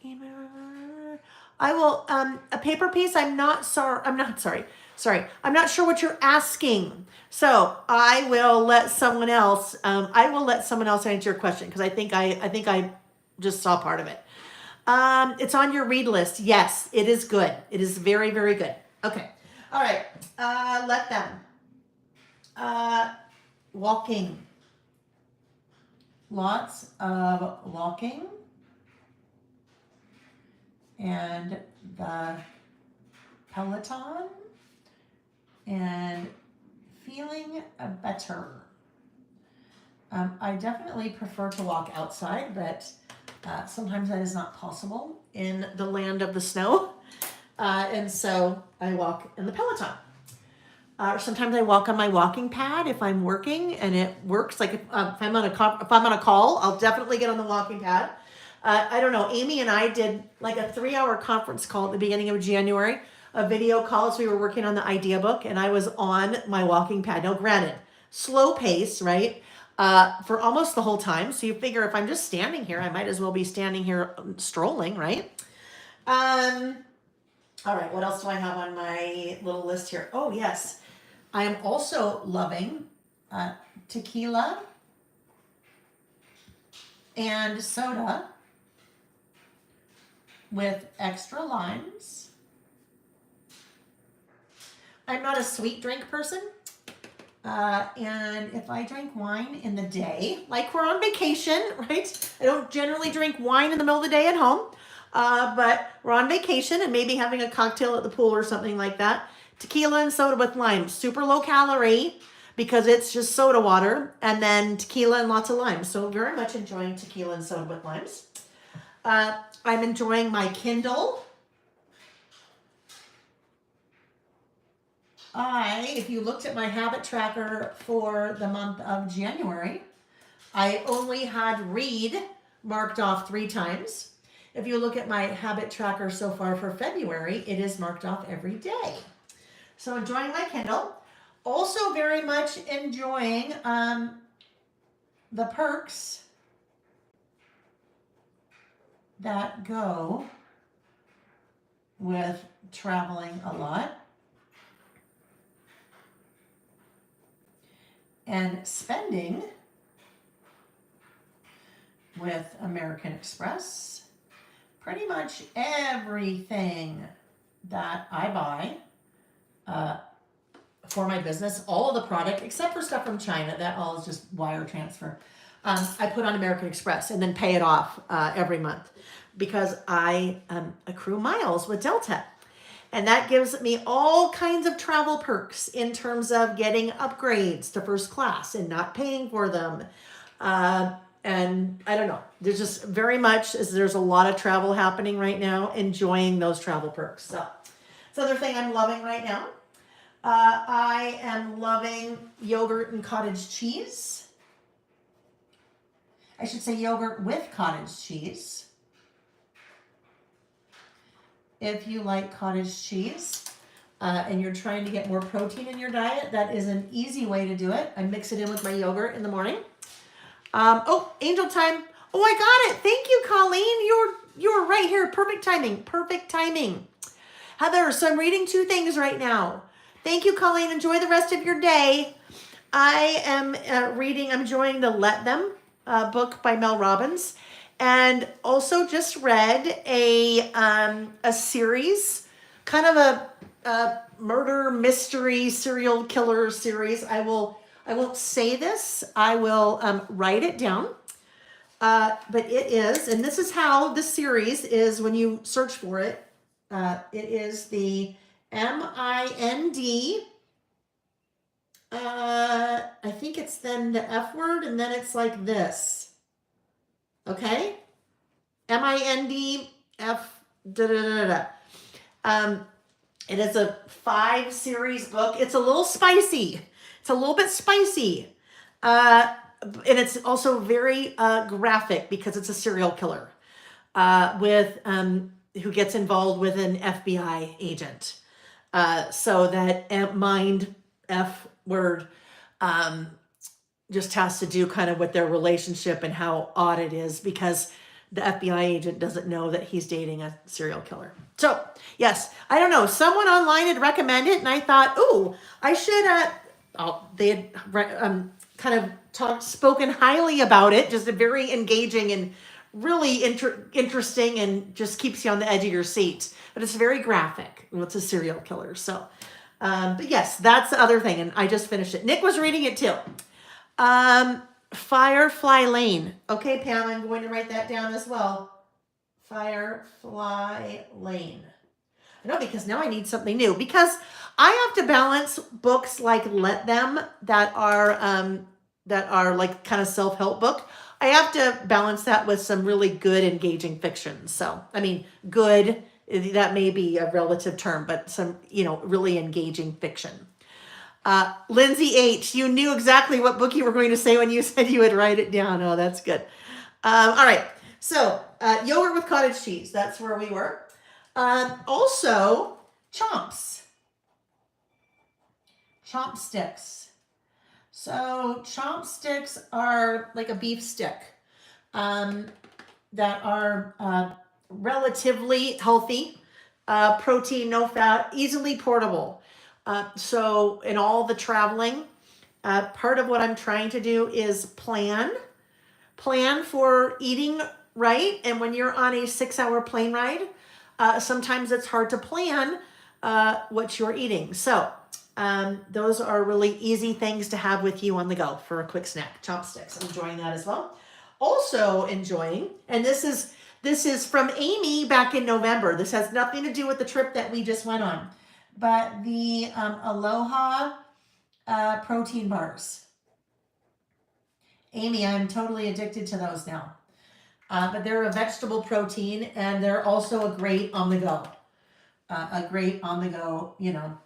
Email. I will, a paper piece. I'm not sorry. I'm not sure what you're asking. So I will let someone else, answer your question because I think I just saw part of it. It's on your read list. Yes, it is good. It is very, very good. Okay. All right. Let them. Walking. Lots of walking. And the Peloton. And feeling better. I definitely prefer to walk outside, but sometimes that is not possible in the land of the snow. And so I walk in the Peloton. Sometimes I walk on my walking pad if I'm working and it works. Like if I'm on a call, I'll definitely get on the walking pad. I don't know. Amy and I did like a 3-hour conference call at the beginning of January, a video call as we were working on the idea book, and I was on my walking pad. Now, granted, slow pace, right? For almost the whole time. So you figure if I'm just standing here, I might as well be standing here strolling, right? All right, what else do I have on my little list here? Oh, yes. I am also loving tequila and soda with extra limes. I'm not a sweet drink person. And if I drink wine in the day, like we're on vacation, right? I don't generally drink wine in the middle of the day at home. But we're on vacation and maybe having a cocktail at the pool or something like that. Tequila and soda with lime, super low calorie because it's just soda water, and then tequila and lots of lime. So very much enjoying tequila and soda with limes. I'm enjoying my Kindle. If you looked at my habit tracker for the month of January, I only had read marked off 3 times. If you look at my habit tracker so far for February, it is marked off every day. So enjoying my Kindle. Also very much enjoying the perks that go with traveling a lot and spending with American Express. Pretty much everything that I buy for my business, all of the product, except for stuff from China, that all is just wire transfer. I put on American Express and then pay it off every month because I accrue miles with Delta. And that gives me all kinds of travel perks in terms of getting upgrades to first class and not paying for them. And I don't know, there's just very much, there's a lot of travel happening right now, enjoying those travel perks. So it's another thing I'm loving right now. I am loving yogurt and cottage cheese. I should say yogurt with cottage cheese. If you like cottage cheese and you're trying to get more protein in your diet, that is an easy way to do it. I mix it in with my yogurt in the morning. Angel time. Oh, I got it. Thank you, Colleen. You were right here. Perfect timing. Perfect timing. Heather, so I'm reading 2 things right now. Thank you, Colleen. Enjoy the rest of your day. I am I'm enjoying the Let Them book by Mel Robbins, and also just read a series, kind of a murder mystery serial killer series. I won't say this. I will write it down. But it is, and this is how the series is when you search for it. It is the MIND. I think it's then the F word, and then it's like this. Okay? MINDF. It is a 5 series book. It's a little spicy. It's a little bit spicy. And it's also very graphic because it's a serial killer with who gets involved with an FBI agent. So that mind F word just has to do kind of with their relationship and how odd it is because the FBI agent doesn't know that he's dating a serial killer. So yes, I don't know. Someone online had recommended it, and I thought, ooh, I should. They had kind of spoken highly about it. Just a very engaging and really interesting, and just keeps you on the edge of your seat. But it's very graphic. It's a serial killer. So, but yes, that's the other thing, and I just finished it. Nick was reading it too. Firefly Lane. Okay, Pam, I'm going to write that down as well. Firefly Lane. I know, because now I need something new, because I have to balance books like Let Them that are like kind of self-help book. I have to balance that with some really good engaging fiction. So, I mean, good, that may be a relative term, but some, really engaging fiction. Lindsay H., you knew exactly what book you were going to say when you said you would write it down. Oh, that's good. All right. So, yogurt with cottage cheese. That's where we were. Also, chomps. Chopsticks. So, chopsticks are like a beef stick that are relatively healthy, protein, no fat, easily portable. So in all the traveling, part of what I'm trying to do is plan for eating right. And when you're on a 6-hour plane ride, sometimes it's hard to plan what you're eating. So those are really easy things to have with you on the go for a quick snack. Chopsticks. I'm enjoying that as well. Also enjoying, and this is from Amy back in November. This has nothing to do with the trip that we just went on. But the Aloha protein bars. Amy, I'm totally addicted to those now. But they're a vegetable protein, and they're also a great on the go.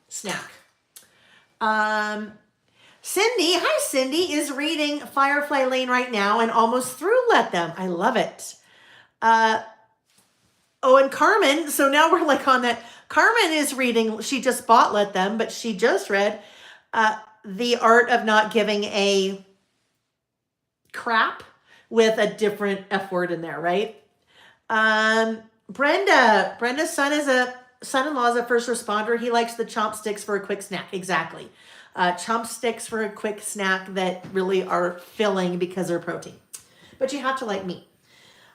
Snack. Cindy, hi Cindy, is reading Firefly Lane right now and almost through Let Them. I love it. And Carmen, so now we're like on that. Carmen is reading, she just bought Let Them, but she just read The Art of Not Giving a Crap with a different F word in there, right? Brenda's son-in-law is a first responder. He likes the chopsticks for a quick snack. Exactly. Chopsticks for a quick snack that really are filling because they're protein. But you have to like meat.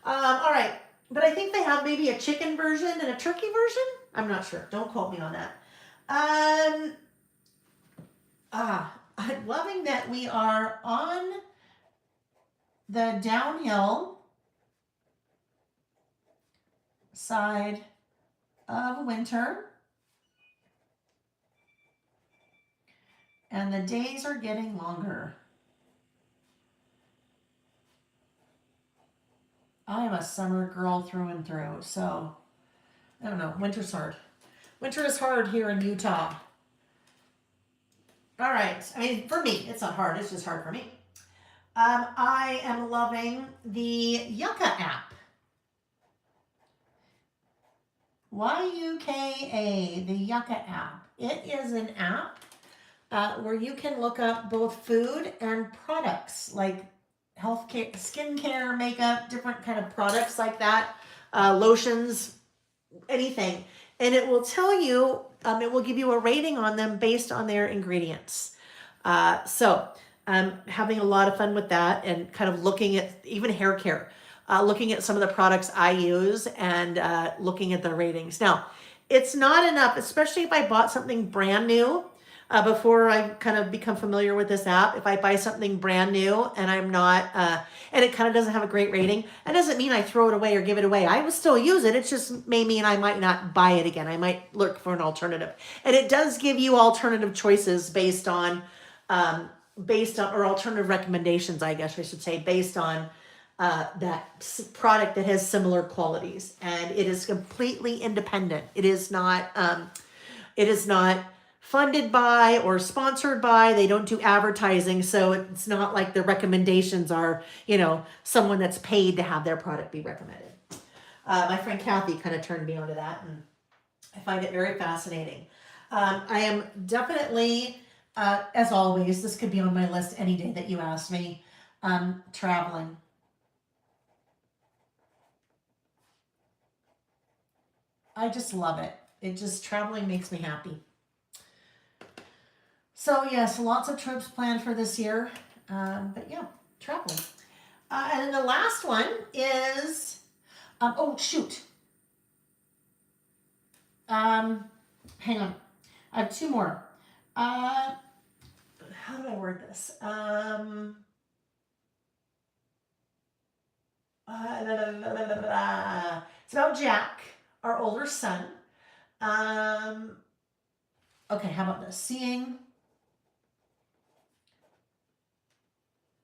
All right. But I think they have maybe a chicken version and a turkey version. I'm not sure. Don't quote me on that. I'm loving that we are on the downhill side of winter. And the days are getting longer. I am a summer girl through and through, so I don't know. Winter's hard. Winter is hard here in Utah. All right. I mean, for me, it's not hard. It's just hard for me. I am loving the Yucca app. YUKA, the Yucca app. It is an app where you can look up both food and products like healthcare, skincare, makeup, different kind of products like that, lotions, anything. And it will tell you, it will give you a rating on them based on their ingredients. So I'm having a lot of fun with that and kind of looking at even hair care, looking at some of the products I use and looking at the ratings. Now, it's not enough, especially if I bought something brand new. Before I kind of become familiar with this app, if I buy something brand new and I'm not, and it kind of doesn't have a great rating, that doesn't mean I throw it away or give it away. I will still use it. It's just may mean I might not buy it again. I might look for an alternative. And it does give you alternative choices based on, or alternative recommendations, I guess I should say, based on that product that has similar qualities. And it is completely independent. It is not funded by or sponsored by. They don't do advertising, so it's not like the recommendations are, someone that's paid to have their product be recommended. My friend Kathy kind of turned me onto that, and I find it very fascinating. I am definitely, as always, this could be on my list any day that you ask me, traveling. I just love it. Traveling makes me happy. So yes, lots of trips planned for this year. But yeah, traveling. And then the last one is, oh shoot. Hang on. I have two more. How do I word this? It's about Jack, our older son. Okay, how about this? Seeing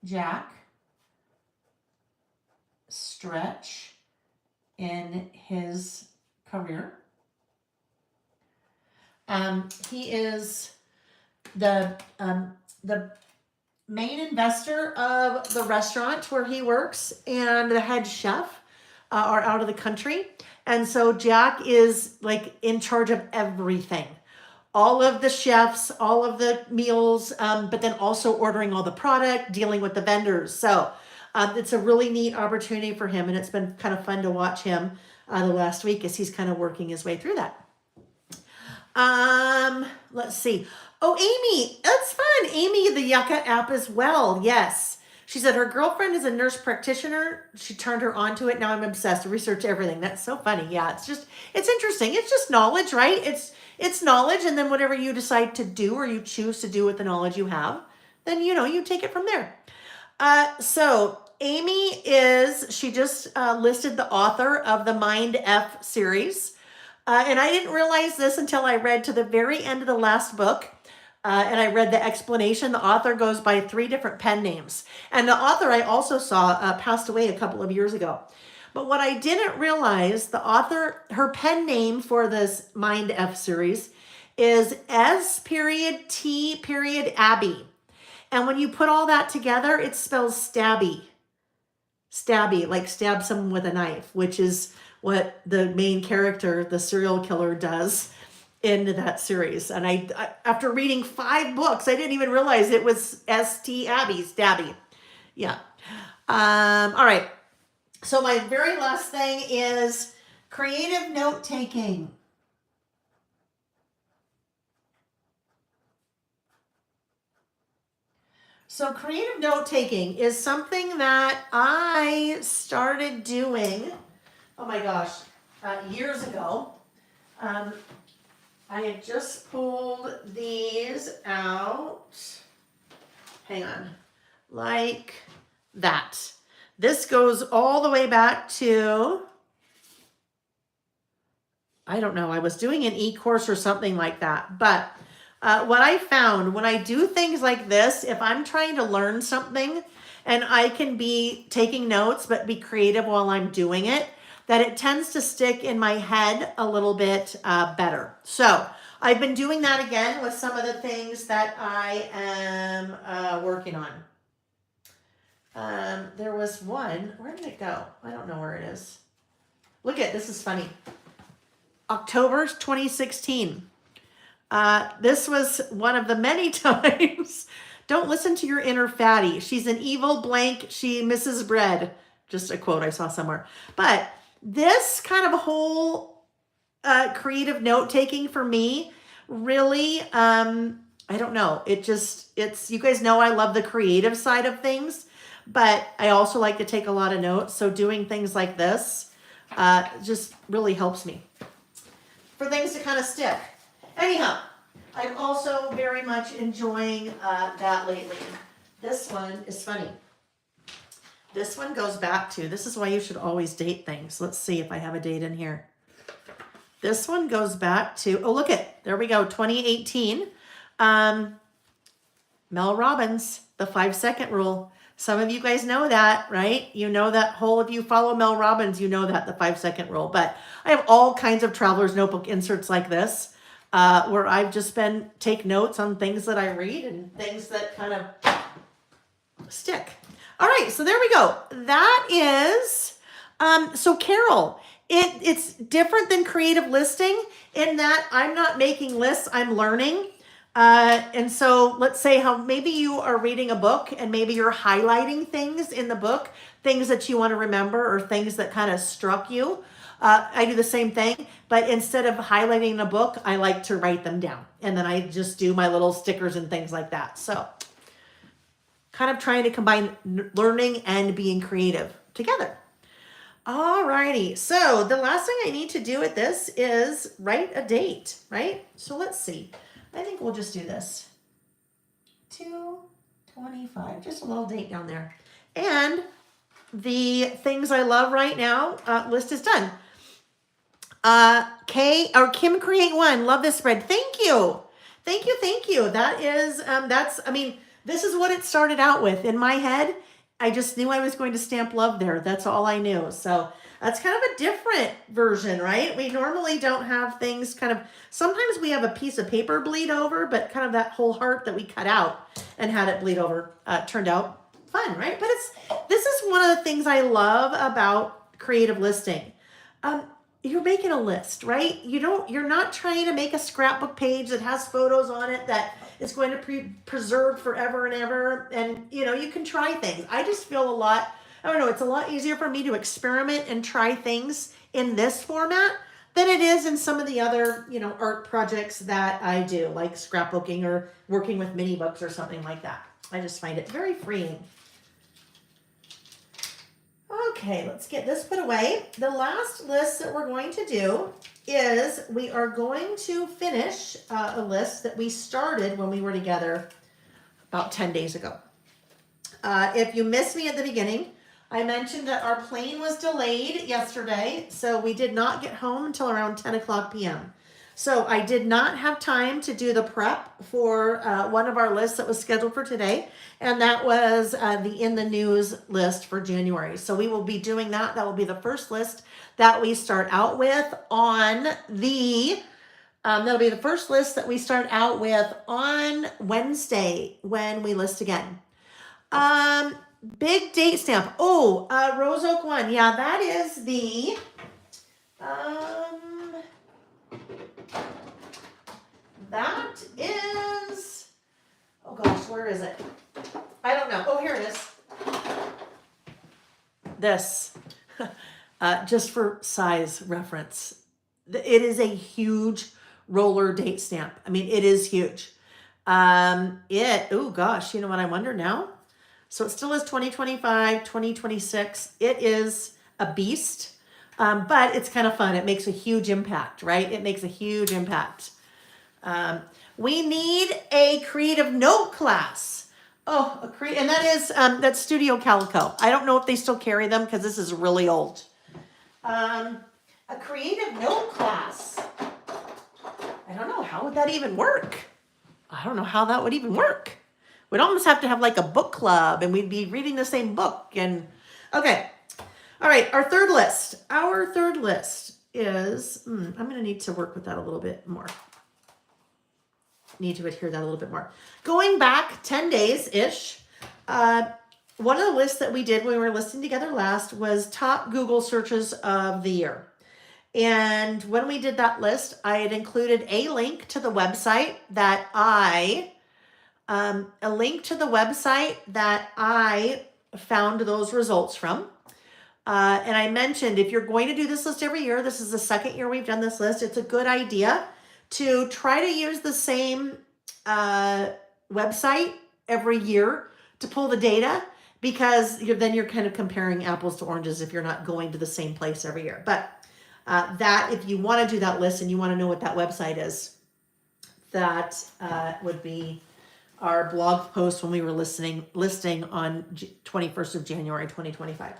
Jack stretch in his career. He is the main investor of the restaurant where he works, and the head chef are out of the country. And so Jack is like in charge of everything. All of the chefs, all of the meals, but then also ordering all the product, dealing with the vendors. So it's a really neat opportunity for him, and it's been kind of fun to watch him the last week as he's kind of working his way through that. Let's see. Oh, Amy, that's fun. Amy, the Yucca app as well. Yes. She said her girlfriend is a nurse practitioner. She turned her onto it. Now I'm obsessed. Research everything. That's so funny. Yeah, it's interesting. It's just knowledge, right? It's knowledge, and then whatever you decide to do or you choose to do with the knowledge you have, then you take it from there. So Amy she just listed the author of the Mind F series. And I didn't realize this until I read to the very end of the last book. And I read the explanation. The author goes by 3 different pen names. And the author I also saw passed away a couple of years ago. But what I didn't realize, the author, her pen name for this Mind F series is S.T. Abby. And when you put all that together, it spells stabby. Stabby, like stab someone with a knife, which is what the main character, the serial killer, does in that series. And I after reading 5 books, I didn't even realize it was S.T. Abby, stabby. Yeah. All right. So my very last thing is creative note-taking. So creative note-taking is something that I started doing, oh my gosh, years ago. I had just pulled these out. Hang on. Like that. This goes all the way back to, I don't know, I was doing an e-course or something like that. But what I found when I do things like this, if I'm trying to learn something and I can be taking notes but be creative while I'm doing it, that it tends to stick in my head a little bit better. So I've been doing that again with some of the things that I am working on. There was one, where did it go? I don't know where it is. Look at, this is funny. October 2016. This was one of the many times. Don't listen to your inner fatty. She's an evil blank. She misses bread. Just a quote I saw somewhere. But this kind of whole creative note-taking for me really, I don't know. It's, you guys know I love the creative side of things, but I also like to take a lot of notes. So doing things like this just really helps me for things to kind of stick. Anyhow, I'm also very much enjoying that lately. This one is funny. This one goes back to, this is why you should always date things. Let's see if I have a date in here. This one goes back to, oh, look it, there we go, 2018. Mel Robbins, the 5-second rule. Some of you guys know that, right? You know that whole, if you follow Mel Robbins, you know that, the 5-second rule. But I have all kinds of Traveler's Notebook inserts like this. where I've just been take notes on things that I read and things that kind of stick. All right, so there we go. That is, so Carol, it's different than creative listing in that I'm not making lists, I'm learning. And so let's say how maybe you are reading a book and maybe you're highlighting things in the book, things that you want to remember or things that kind of struck you. I do the same thing, but instead of highlighting in a book, I like to write them down. And then I just do my little stickers and things like that. So kind of trying to combine learning and being creative together. Alrighty, so the last thing I need to do with this is write a date, right? So let's see. I think we'll just do this. 2/25, just a little date down there. And the things I love right now list is done. Kim Create One, love this spread. Thank you. Thank you. That is, this is what it started out with. In my head, I just knew I was going to stamp love there. That's all I knew. So that's kind of a different version, right? We normally don't have things sometimes we have a piece of paper bleed over, but kind of that whole heart that we cut out and had it bleed over turned out fun, right? But this is one of the things I love about creative listing. You're making a list, right? You're not trying to make a scrapbook page that has photos on it that is going to be preserved forever and ever. And, you can try things. I just feel it's a lot easier for me to experiment and try things in this format than it is in some of the other, art projects that I do, like scrapbooking or working with mini books or something like that. I just find it very freeing. Okay, let's get this put away. The last list that we're going to do is we are going to finish a list that we started when we were together about 10 days ago. If you missed me at the beginning, I mentioned that our plane was delayed yesterday, so we did not get home until around 10 o'clock p.m. So I did not have time to do the prep for one of our lists that was scheduled for today, and that was the In the News list for January. So we will be doing that. That will be the first list that we start out with on that'll be the first list that we start out with on Wednesday when we list again. Big date stamp. Rose Oak one. Yeah, that is the, that is, oh gosh, where is it? I don't know. Oh, here it is. This, just for size reference, it is a huge roller date stamp. It is huge. Oh gosh, you know what I wonder now? So it still is 2025, 2026. It is a beast, but it's kind of fun. It makes a huge impact, right? It makes a huge impact. We need a creative note class. And that is, that's Studio Calico. I don't know if they still carry them because this is really old. A creative note class. I don't know, how would that even work? I don't know how that would even work. We'd almost have to have like a book club and we'd be reading the same book okay. All right, our third list. Our third list is, I'm going to need to work with that a little bit more. Need to adhere that a little bit more. Going back 10 days-ish, one of the lists that we did when we were listing together last was top Google searches of the year. And when we did that list, I had included a link to the website that I found those results from. And I mentioned, if you're going to do this list every year, this is the second year we've done this list, it's a good idea to try to use the same website every year to pull the data, because then you're kind of comparing apples to oranges if you're not going to the same place every year. But if you want to do that list and you want to know what that website is, that would be our blog post when we were listing on 21st of January 2025.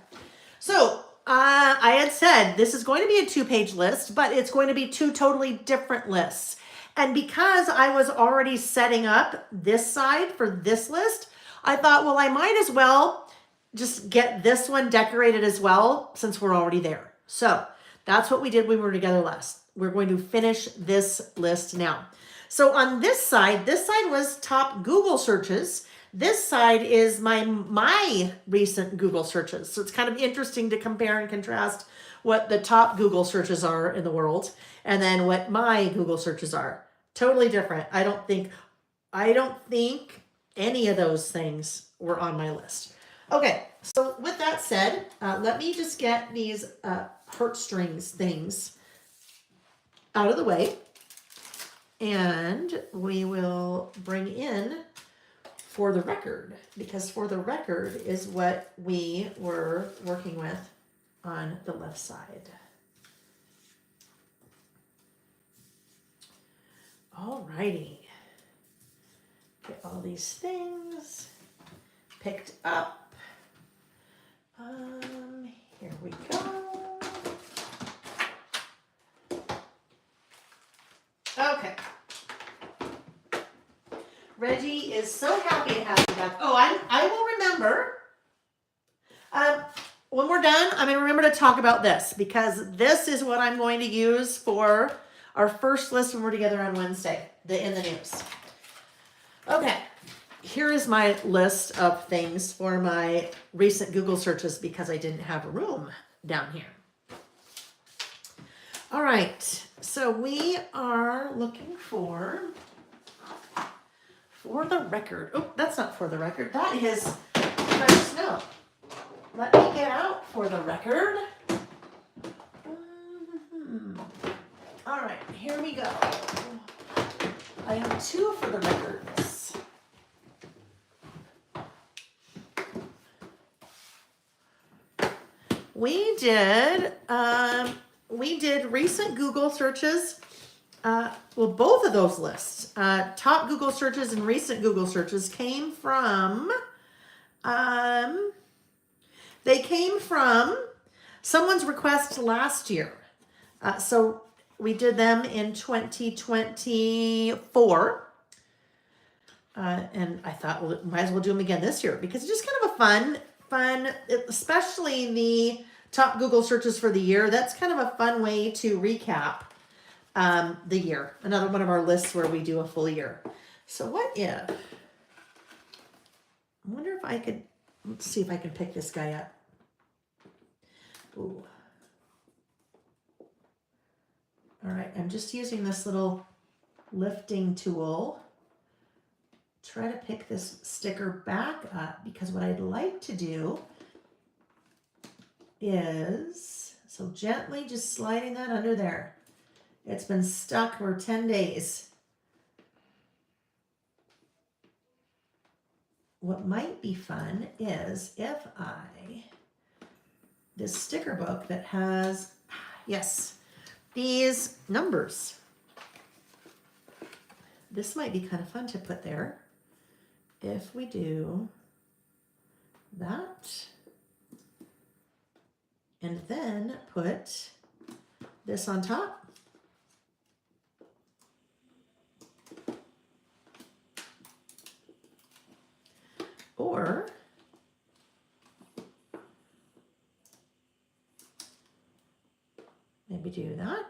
So I had said this is going to be a 2-page list, but it's going to be 2 totally different lists. And because I was already setting up this side for this list, I thought, well, I might as well just get this one decorated as well since we're already there. So that's what we did when we were together last. we're going to finish this list now. So on this side was top Google searches. This side is my recent Google searches. So it's kind of interesting to compare and contrast what the top Google searches are in the world and then what my Google searches are. Totally different. I don't think any of those things were on my list. Okay, so with that said, let me just get these heartstrings things out of the way, and we will bring in for the record, because for the record is what we were working with on the left side. Alrighty. Get all these things picked up. Here we go. Okay. Reggie is so happy to have you back. Oh, I will remember. When we're done, I'm going to remember to talk about this because this is what I'm going to use for our first list when we're together on Wednesday, in the news. Okay. Here is my list of things for my recent Google searches because I didn't have a room down here. All right, so we are looking for the record. Oh, that's not for the record. That is fresh snow. Let me get out for the record. All right, here we go. I have two for the records. We did recent Google searches. Well, both of those lists, top Google searches and recent Google searches came from someone's request last year. So we did them in 2024. And I thought, well, might as well do them again this year because it's just kind of a fun, especially the top Google searches for the year. That's kind of a fun way to recap the year. Another one of our lists where we do a full year. So what if, I wonder if I could, let's see if I can pick this guy up. Ooh. All right, I'm just using this little lifting tool. Try to pick this sticker back up because what I'd like to do is, so gently just sliding that under there. It's been stuck for 10 days. What might be fun is if this sticker book that has, yes, these numbers. This might be kind of fun to put there. If we do that, and then put this on top. Or maybe do that.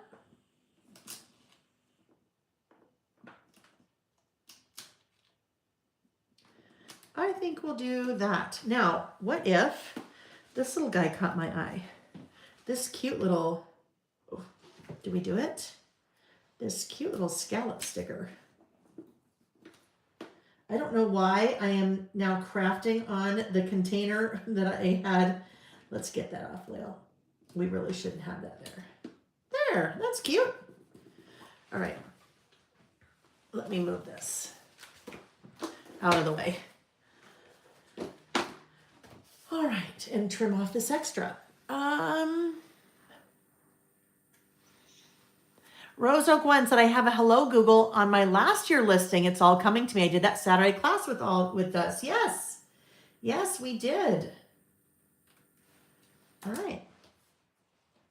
I think we'll do that. Now, what if this little guy caught my eye? This cute little, oh, did we do it? This cute little scallop sticker. I don't know why I am now crafting on the container that I had. Let's get that off, Lil. We really shouldn't have that there. There, that's cute. All right, let me move this out of the way. All right, and trim off this extra. Rose Oak One said, I have a Hello Google on my last year listing. It's all coming to me. I did that Saturday class with us. Yes. Yes, we did. All right.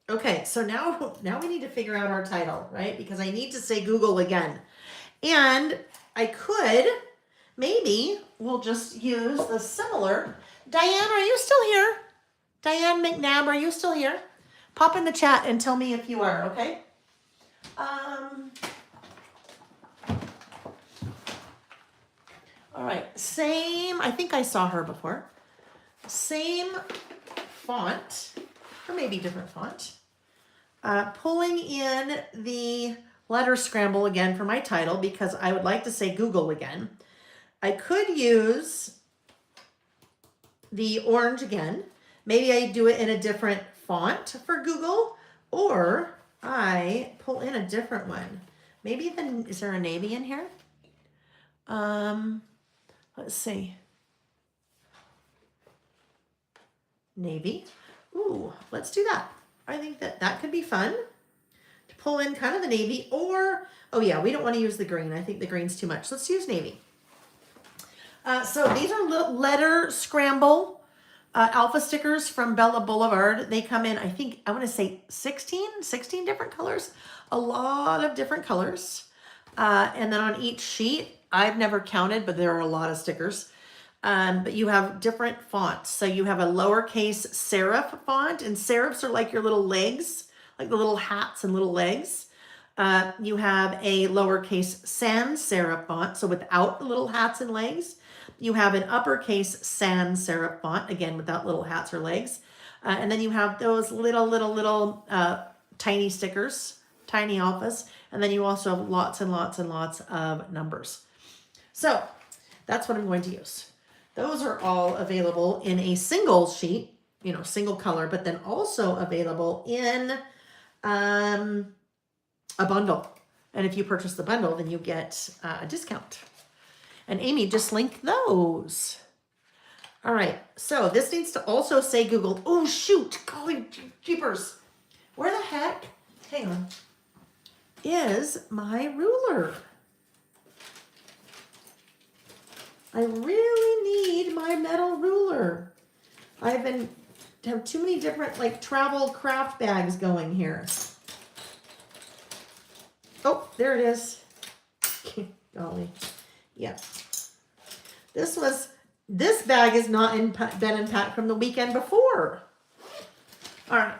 Okay, so now we need to figure out our title, right? Because I need to say Google again. And I could, maybe we'll just use the similar. Diane, are you still here? Diane McNabb, are you still here? Pop in the chat and tell me if you are, okay? All right, same, I think I saw her before. Same font, or maybe different font. Pulling in the letter scramble again for my title because I would like to say Google again. I could use the orange again. Maybe I do it in a different font for Google, or I pull in a different one. Maybe then, is there a navy in here? Let's see. Navy. Ooh, let's do that. I think that could be fun to pull in kind of the navy, or, oh yeah, we don't want to use the green. I think the green's too much. Let's use navy. So these are letter scramble alpha stickers from Bella Boulevard. They come in, I think, I want to say 16 different colors, a lot of different colors. And then on each sheet, I've never counted, but there are a lot of stickers. But you have different fonts. So you have a lowercase serif font, and serifs are like your little legs, like the little hats and little legs. You have a lowercase sans serif font, so without the little hats and legs. You have an uppercase sans serif font, again, without little hats or legs. And then you have those little tiny stickers, tiny alphas. And then you also have lots and lots and lots of numbers. So that's what I'm going to use. Those are all available in a single sheet, single color, but then also available in a bundle. And if you purchase the bundle, then you get a discount. And Amy just linked those. All right, so this needs to also say Google. Oh, shoot, golly jeepers. Where the heck, hang on, is my ruler? I really need my metal ruler. Have too many different travel craft bags going here. Oh, there it is. Golly. Yeah. This bag has not been unpacked from the weekend before. All right.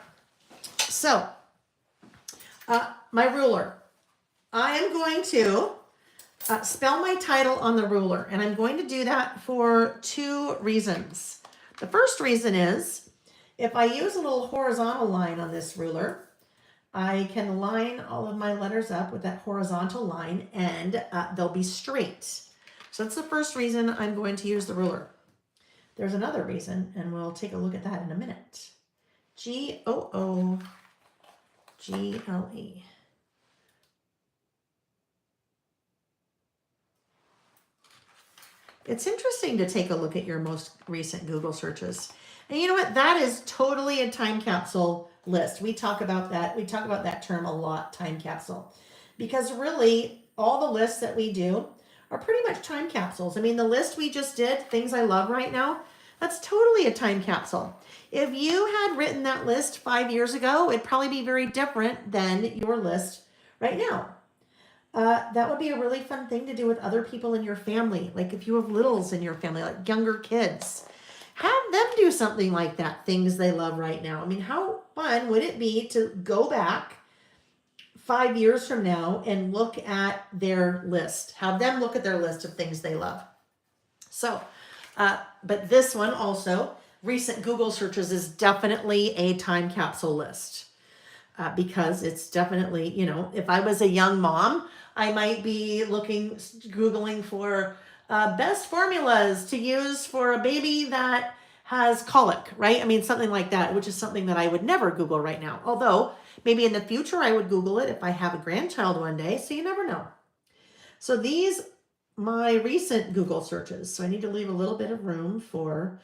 So, my ruler. I am going to spell my title on the ruler, and I'm going to do that for 2 reasons. The first reason is, if I use a little horizontal line on this ruler, I can line all of my letters up with that horizontal line, and they'll be straight. So that's the first reason I'm going to use the ruler. There's another reason, and we'll take a look at that in a minute. Google. It's interesting to take a look at your most recent Google searches. And you know what? That is totally a time capsule list. We talk about that. We talk about that term a lot, time capsule. Because really, all the lists that we do are pretty much time capsules. I mean, the list we just did, things I love right now, that's totally a time capsule. If you had written that list 5 years ago, it'd probably be very different than your list right now. That would be a really fun thing to do with other people in your family. Like if you have littles in your family, like younger kids, have them do something like that, things they love right now. I mean, how fun would it be to go back 5 years from now and look at their list, have them look at their list of things they love. So, but this one also, recent Google searches, is definitely a time capsule list. Because it's definitely, if I was a young mom, I might be Googling for best formulas to use for a baby that has colic, right? I mean, something like that, which is something that I would never Google right now. Although maybe in the future I would Google it if I have a grandchild one day, so you never know. So these, my recent Google searches. So I need to leave a little bit of room for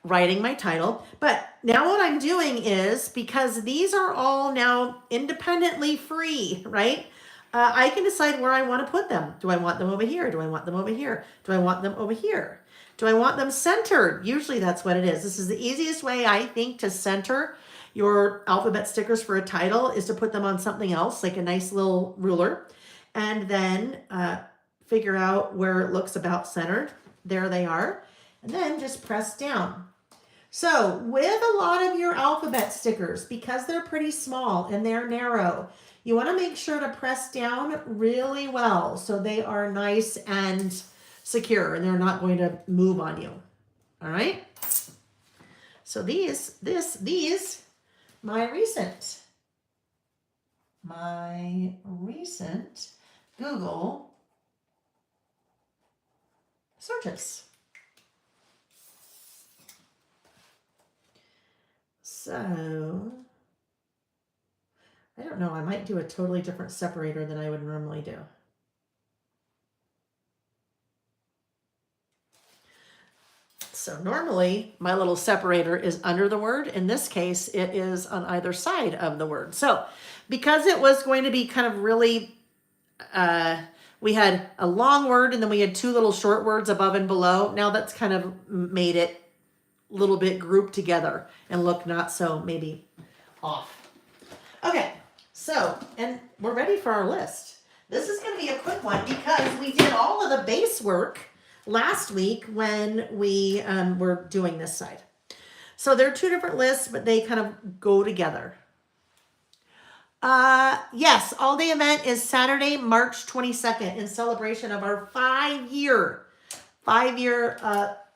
writing my title. But now what I'm doing is, because these are all now independently free, right? I can decide where I want to put them. Do I want them over here? Do I want them over here? Do I want them over here? Do I want them centered? Usually that's what it is. This is the easiest way, I think, to center your alphabet stickers for a title, is to put them on something else, like a nice little ruler, and then figure out where it looks about centered. There they are. And then just press down. So with a lot of your alphabet stickers, because they're pretty small and they're narrow, You want to make sure to press down really well so they are nice and secure and they're not going to move on you. All right. So these, my recent Google searches. So I don't know, I might do a totally different separator than I would normally do. So normally my little separator is under the word. In this case, it is on either side of the word. So because it was going to be kind of really, we had a long word and then we had two little short words above and below. Now that's kind of made it a little bit grouped together and look not so maybe off. Okay, so, and we're ready for our list. This is going to be a quick one because we did all of the base work last week when we were doing this side. So they're two different lists, but they kind of go together. Yes, all-day event is Saturday, March 22nd in celebration of our 5-year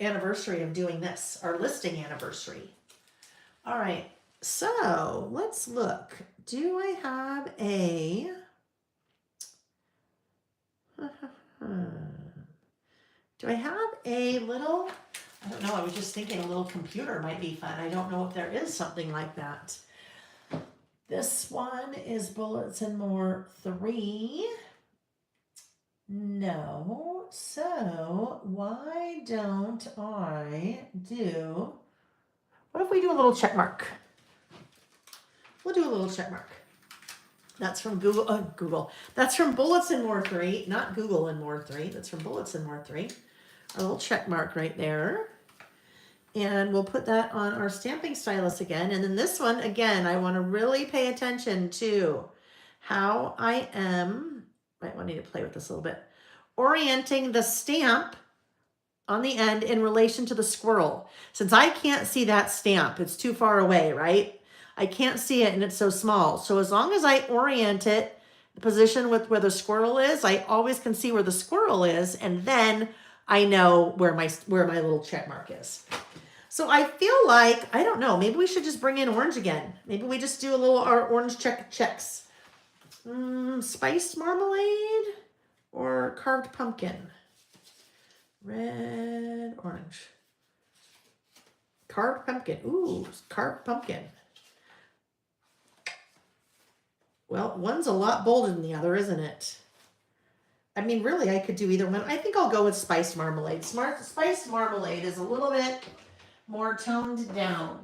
anniversary of doing this, our listing anniversary. All right, so let's look. Do I have a... Do I have a little, I don't know, I was just thinking a little computer might be fun. I don't know if there is something like that. This one is Bullets and More 3. No. So why don't I do, what if we do a little check mark? We'll do a little check mark. That's from Google. That's from Bullets and More 3, not Google and More 3. That's from Bullets and More 3. A little check mark right there. And we'll put that on our stamping stylus again. And then this one, again, I want to really pay attention to how I am, might want to play with this a little bit, orienting the stamp on the end in relation to the squirrel. Since I can't see that stamp, it's too far away, right? I can't see it and it's so small. So as long as I orient it, the position with where the squirrel is, I always can see where the squirrel is, and then I know where my little check mark is. So I feel like, I don't know, maybe we should just bring in orange again. Maybe we just do a little our orange checks. Spiced marmalade or carved pumpkin? Red, orange. Carved pumpkin. Ooh, carved pumpkin. Well, one's a lot bolder than the other, isn't it? I mean, really, I could do either one. I think I'll go with spiced marmalade. Spiced marmalade is a little bit more toned down.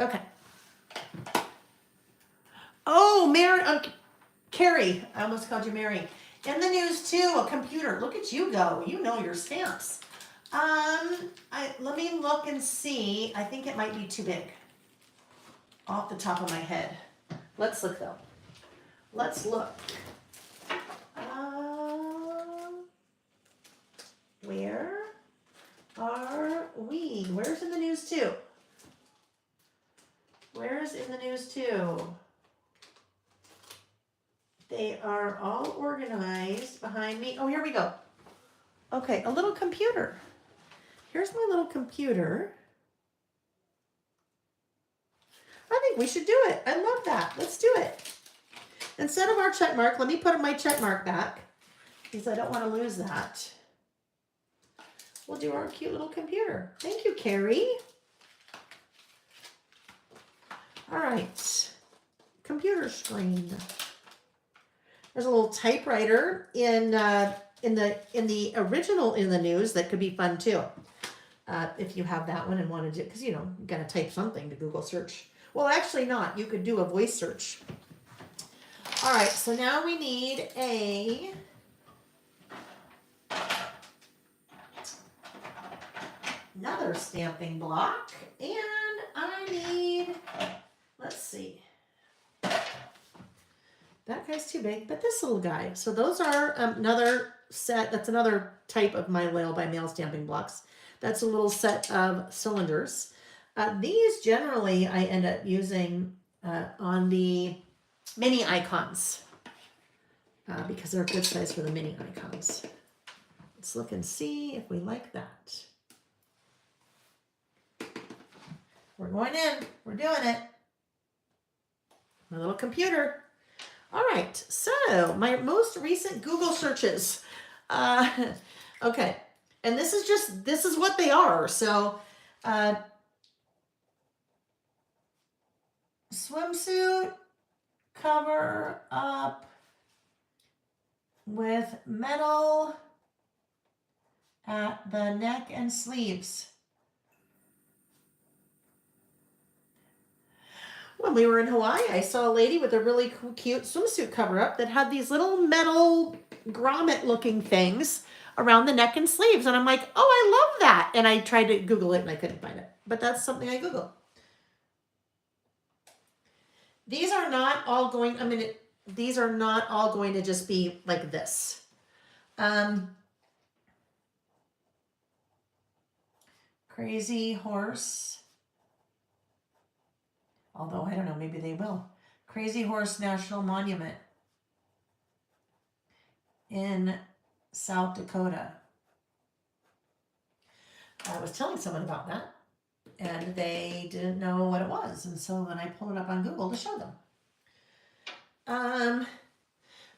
Okay. Oh, Carrie. I almost called you Mary. In the news too, a computer. Look at you go. You know your stamps. Let me look and see. I think it might be too big. Off the top of my head. Let's look though. Let's look. Where are we? Where's in the news too? Where's in the news too? They are all organized behind me. Oh, here we go. Okay, a little computer. Here's my little computer. I think we should do it. I love that. Let's do it. Instead of our check mark, let me put my check mark back because I don't want to lose that. We'll do our cute little computer. Thank you, Carrie. All right, computer screen. There's a little typewriter in the original in the news that could be fun too. If you have that one and want to do, because you know, you got to type something to Google search. Well, actually not. You could do a voice search. All right, so now we need another stamping block, and I need, let's see. That guy's too big, but this little guy. So those are another set. That's another type of my Mail by Mail stamping blocks. That's a little set of cylinders. These generally I end up using on the mini icons because they're a good size for the mini icons. Let's look and see if we like that. We're going in. We're doing it. My little computer. All right. So my most recent Google searches. Okay. And this is what they are. So swimsuit cover up with metal at the neck and sleeves. When we were in Hawaii, I saw a lady with a really cute swimsuit cover up that had these little metal grommet looking things around the neck and sleeves. And I'm like, oh, I love that. And I tried to Google it and I couldn't find it. But that's something I Googled. These are not all going, these are not all going to just be like this. Crazy Horse. Although, I don't know, maybe they will. Crazy Horse National Monument in South Dakota. I was telling someone about that, and they didn't know what it was. And so then I pulled it up on Google to show them.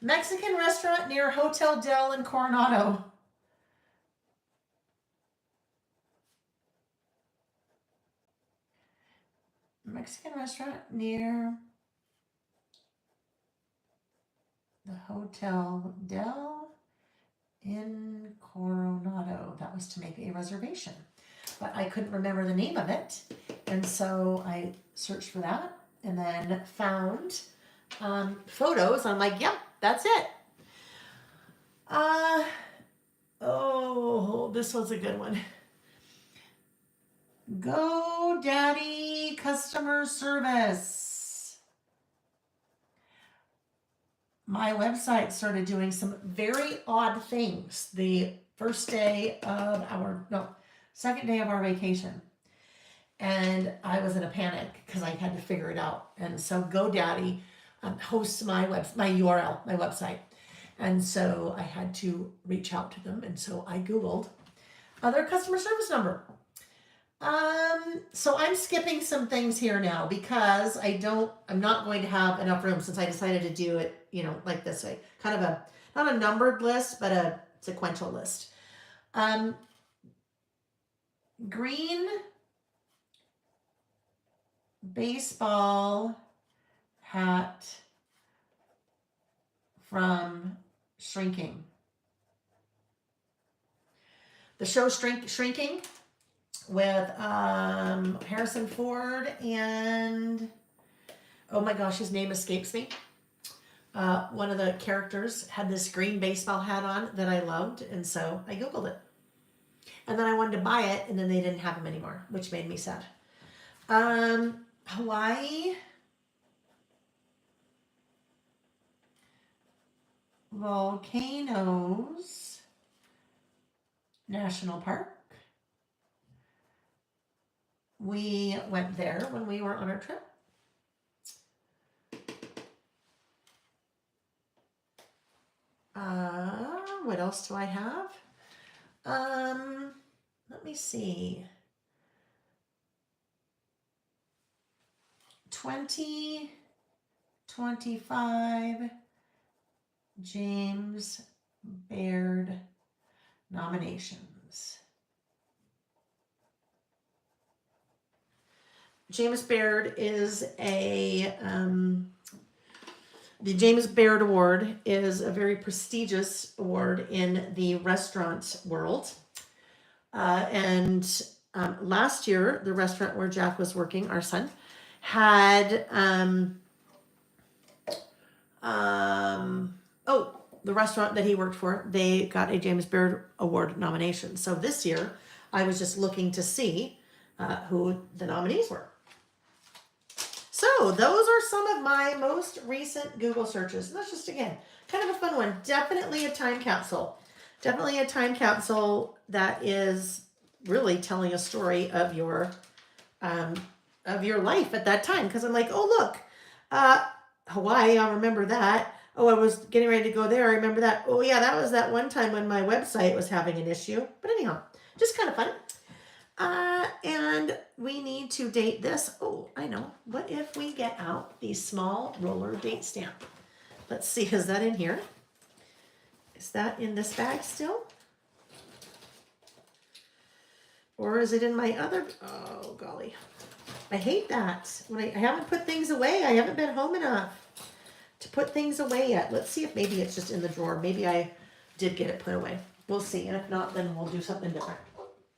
Mexican restaurant near Hotel Del in Coronado. Mexican restaurant near the Hotel Del in Coronado. That was to make a reservation, but I couldn't remember the name of it, and so I searched for that and then found photos. I'm like, yep, that's it. Oh, this was a good one. GoDaddy customer service. My website started doing some very odd things the second day of our vacation. And I was in a panic because I had to figure it out. And so GoDaddy hosts my URL, my website. And so I had to reach out to them. And so I Googled their customer service number. So I'm skipping some things here now because I'm not going to have enough room since I decided to do it, like this way. Kind of not a numbered list, but a sequential list. Green baseball hat from Shrinking. The show Shrinking with Harrison Ford and, oh my gosh, his name escapes me. One of the characters had this green baseball hat on that I loved, and so I Googled it. And then I wanted to buy it, and then they didn't have them anymore, which made me sad. Hawaii. Volcanoes National Park. We went there when we were on our trip. What else do I have? Let me see. 2025 James Baird nominations. James Baird is the James Baird Award is a very prestigious award in the restaurant world. And last year, the restaurant where Jack was working, our son, had the restaurant that he worked for, they got a James Baird Award nomination. So this year, I was just looking to see who the nominees were. So those are some of my most recent Google searches. That's just, again, kind of a fun one. Definitely a time capsule. Definitely a time capsule that is really telling a story of your of your life at that time. Because I'm like, oh look, Hawaii, I remember that. Oh, I was getting ready to go there. I remember that. Oh yeah, that was that one time when my website was having an issue. But anyhow, just kind of fun. And we need to date this. Oh, I know. What if we get out the small roller date stamp? Let's see, is that in here? Is that in this bag still? Or is it in my other? Oh, golly. I hate that. When I haven't put things away, I haven't been home enough to put things away yet. Let's see if maybe it's just in the drawer. Maybe I did get it put away. We'll see. And if not, then we'll do something different.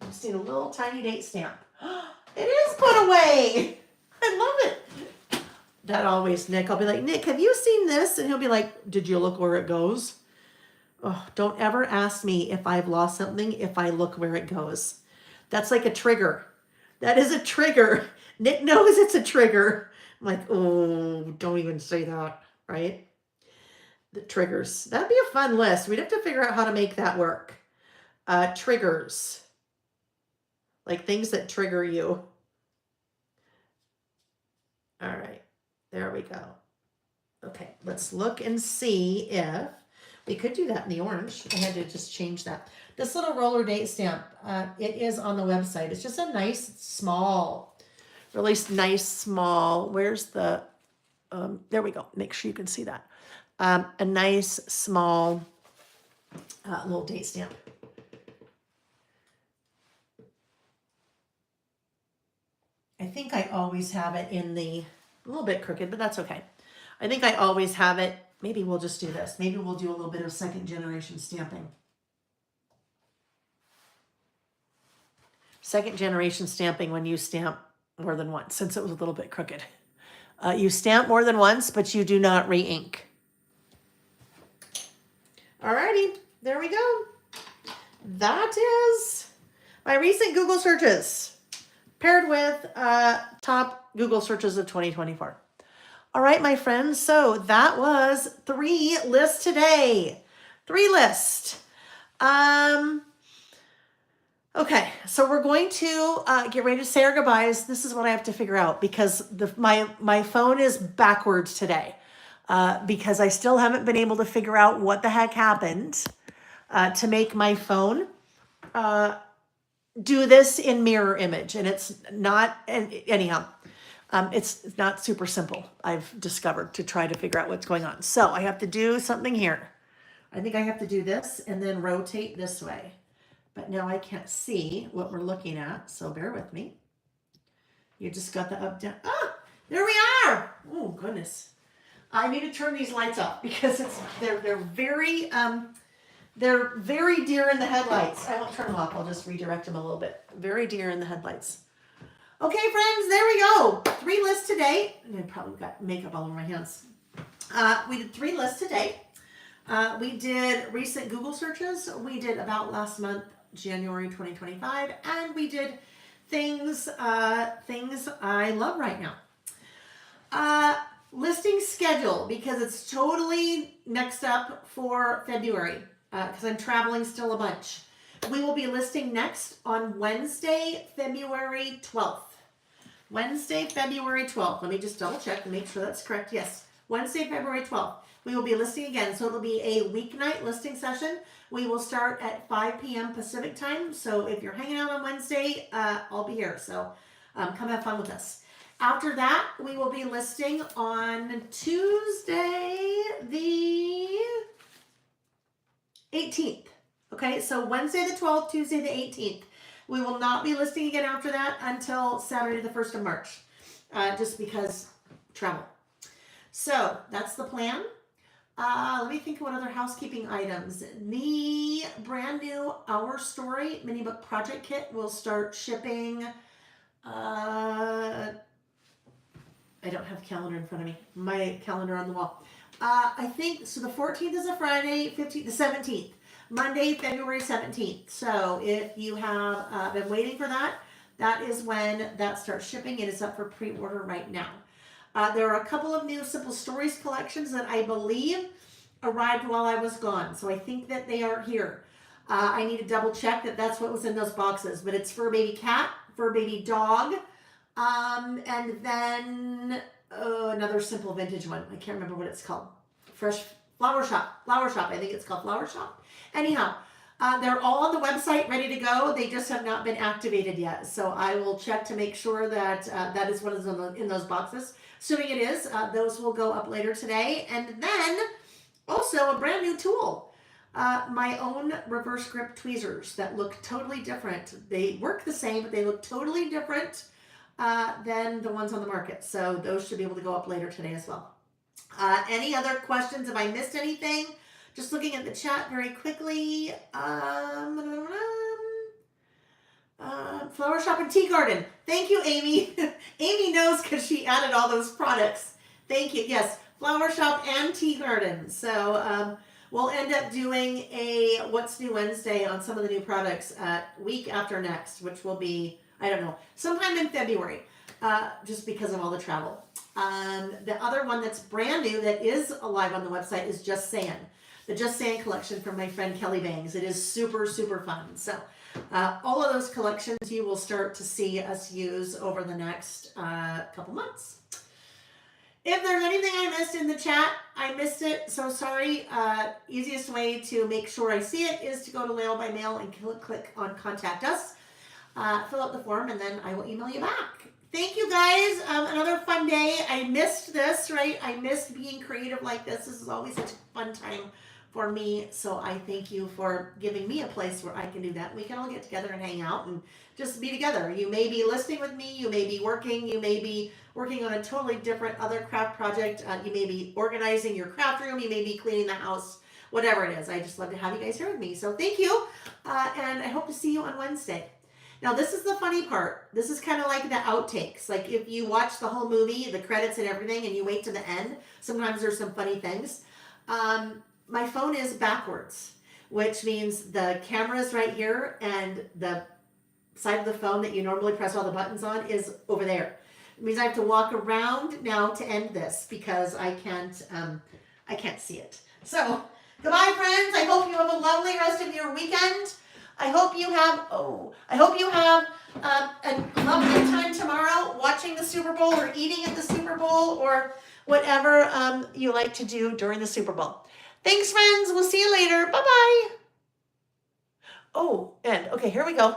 I just need a little tiny date stamp. It is put away. I love it. That always, Nick, I'll be like, Nick, have you seen this? And he'll be like, did you look where it goes? Oh, don't ever ask me if I've lost something if I look where it goes. That's like a trigger. That is a trigger. Nick knows it's a trigger. I'm like, oh, don't even say that, right? The triggers. That'd be a fun list. We'd have to figure out how to make that work. Triggers. Like things that trigger you. All right, there we go. Okay, let's look and see if we could do that in the orange. I had to just change that. This little roller date stamp, it is on the website. It's just a nice small, really nice small, where's the, there we go. Make sure you can see that. A nice small little date stamp. I think I always have it in the, a little bit crooked, but that's okay. I think I always have it. Maybe we'll just do this. Maybe we'll do a little bit of second generation stamping. Second generation stamping when you stamp more than once, since it was a little bit crooked. You stamp more than once, but you do not re-ink. Alrighty, there we go. That is my recent Google searches paired with top Google searches of 2024. All right, my friends, so that was 3 lists today. 3 lists. Okay, so we're going to get ready to say our goodbyes. This is what I have to figure out because my phone is backwards today because I still haven't been able to figure out what the heck happened to make my phone do this in mirror image. And it's not, anyhow, it's not super simple, I've discovered, to try to figure out what's going on. So I have to do something here. I think I have to do this and then rotate this way. But now I can't see what we're looking at, so bear with me. You just got the up, down. Ah, there we are. Oh, goodness. I need to turn these lights off because they're very deer in the headlights. I won't turn them off. I'll just redirect them a little bit. Very deer in the headlights. Okay, friends, there we go. 3 lists today. I probably got makeup all over my hands. We did 3 lists today. We did recent Google searches. We did about last month, January 2025, and we did things I love right now. Listing schedule, because it's totally next up for February, because I'm traveling still a bunch. We will be listing next on Wednesday, February 12th. Wednesday, February 12th. Let me just double check to make sure that's correct. Yes, Wednesday, February 12th. We will be listing again. So it'll be a weeknight listing session. We will start at 5 p.m. Pacific time. So if you're hanging out on Wednesday, I'll be here. So come have fun with us. After that, we will be listing on Tuesday, the 18th. Okay, so Wednesday the 12th, Tuesday the 18th. We will not be listing again after that until Saturday the 1st of March, just because travel. So that's the plan. Let me think of what other housekeeping items. The brand new Our Story mini book project kit will start shipping. I don't have a calendar in front of me. My calendar on the wall. I think, so the 14th is a Friday, 15th, the 17th. Monday, February 17th. So if you have been waiting for that, that is when that starts shipping. It is up for pre-order right now. There are a couple of new Simple Stories collections that I believe arrived while I was gone. So I think that they are here. I need to double check that that's what was in those boxes. But it's for baby cat, for baby dog, And then another simple vintage one. I can't remember what it's called. Fresh Flower Shop. Flower Shop. I think it's called Flower Shop. Anyhow, they're all on the website, ready to go. They just have not been activated yet. So I will check to make sure that that is what is in those boxes. Assuming it is, those will go up later today. And then also a brand new tool. My own reverse grip tweezers that look totally different. They work the same, but they look totally different than the ones on the market. So those should be able to go up later today as well. Any other questions? Have I missed anything? Just looking at the chat very quickly. Flower Shop and Tea Garden. Thank you, Amy. Amy knows because she added all those products. Thank you. Yes, Flower Shop and Tea Garden. So we'll end up doing a What's New Wednesday on some of the new products week after next, which will be, I don't know, sometime in February, just because of all the travel. The other one that's brand new that is alive on the website is Just Saying. The Just Saying collection from my friend Kelly Bangs. It is super, super fun. So all of those collections you will start to see us use over the next couple months. If there's anything I missed in the chat, I missed it, so sorry. Easiest way to make sure I see it is to go to Lail by Mail and click on Contact Us. Fill out the form, and then I will email you back. Thank you, guys. Another fun day. I missed this, right? I missed being creative like this. This is always such a fun time for me, so I thank you for giving me a place where I can do that. We can all get together and hang out and just be together. You may be listening with me, you may be working, you may be working on a totally different other craft project, you may be organizing your craft room, you may be cleaning the house, whatever it is. I just love to have you guys here with me. So thank you, and I hope to see you on Wednesday. Now this is the funny part. This is kind of like the outtakes. Like if you watch the whole movie, the credits and everything, and you wait to the end, sometimes there's some funny things. My phone is backwards, which means the camera is right here and the side of the phone that you normally press all the buttons on is over there. It means I have to walk around now to end this because I can't see it. So goodbye, friends. I hope you have a lovely rest of your weekend. I hope you have a lovely time tomorrow watching the Super Bowl or eating at the Super Bowl or whatever you like to do during the Super Bowl. Thanks, friends. We'll see you later. Bye-bye. Oh, and okay, here we go.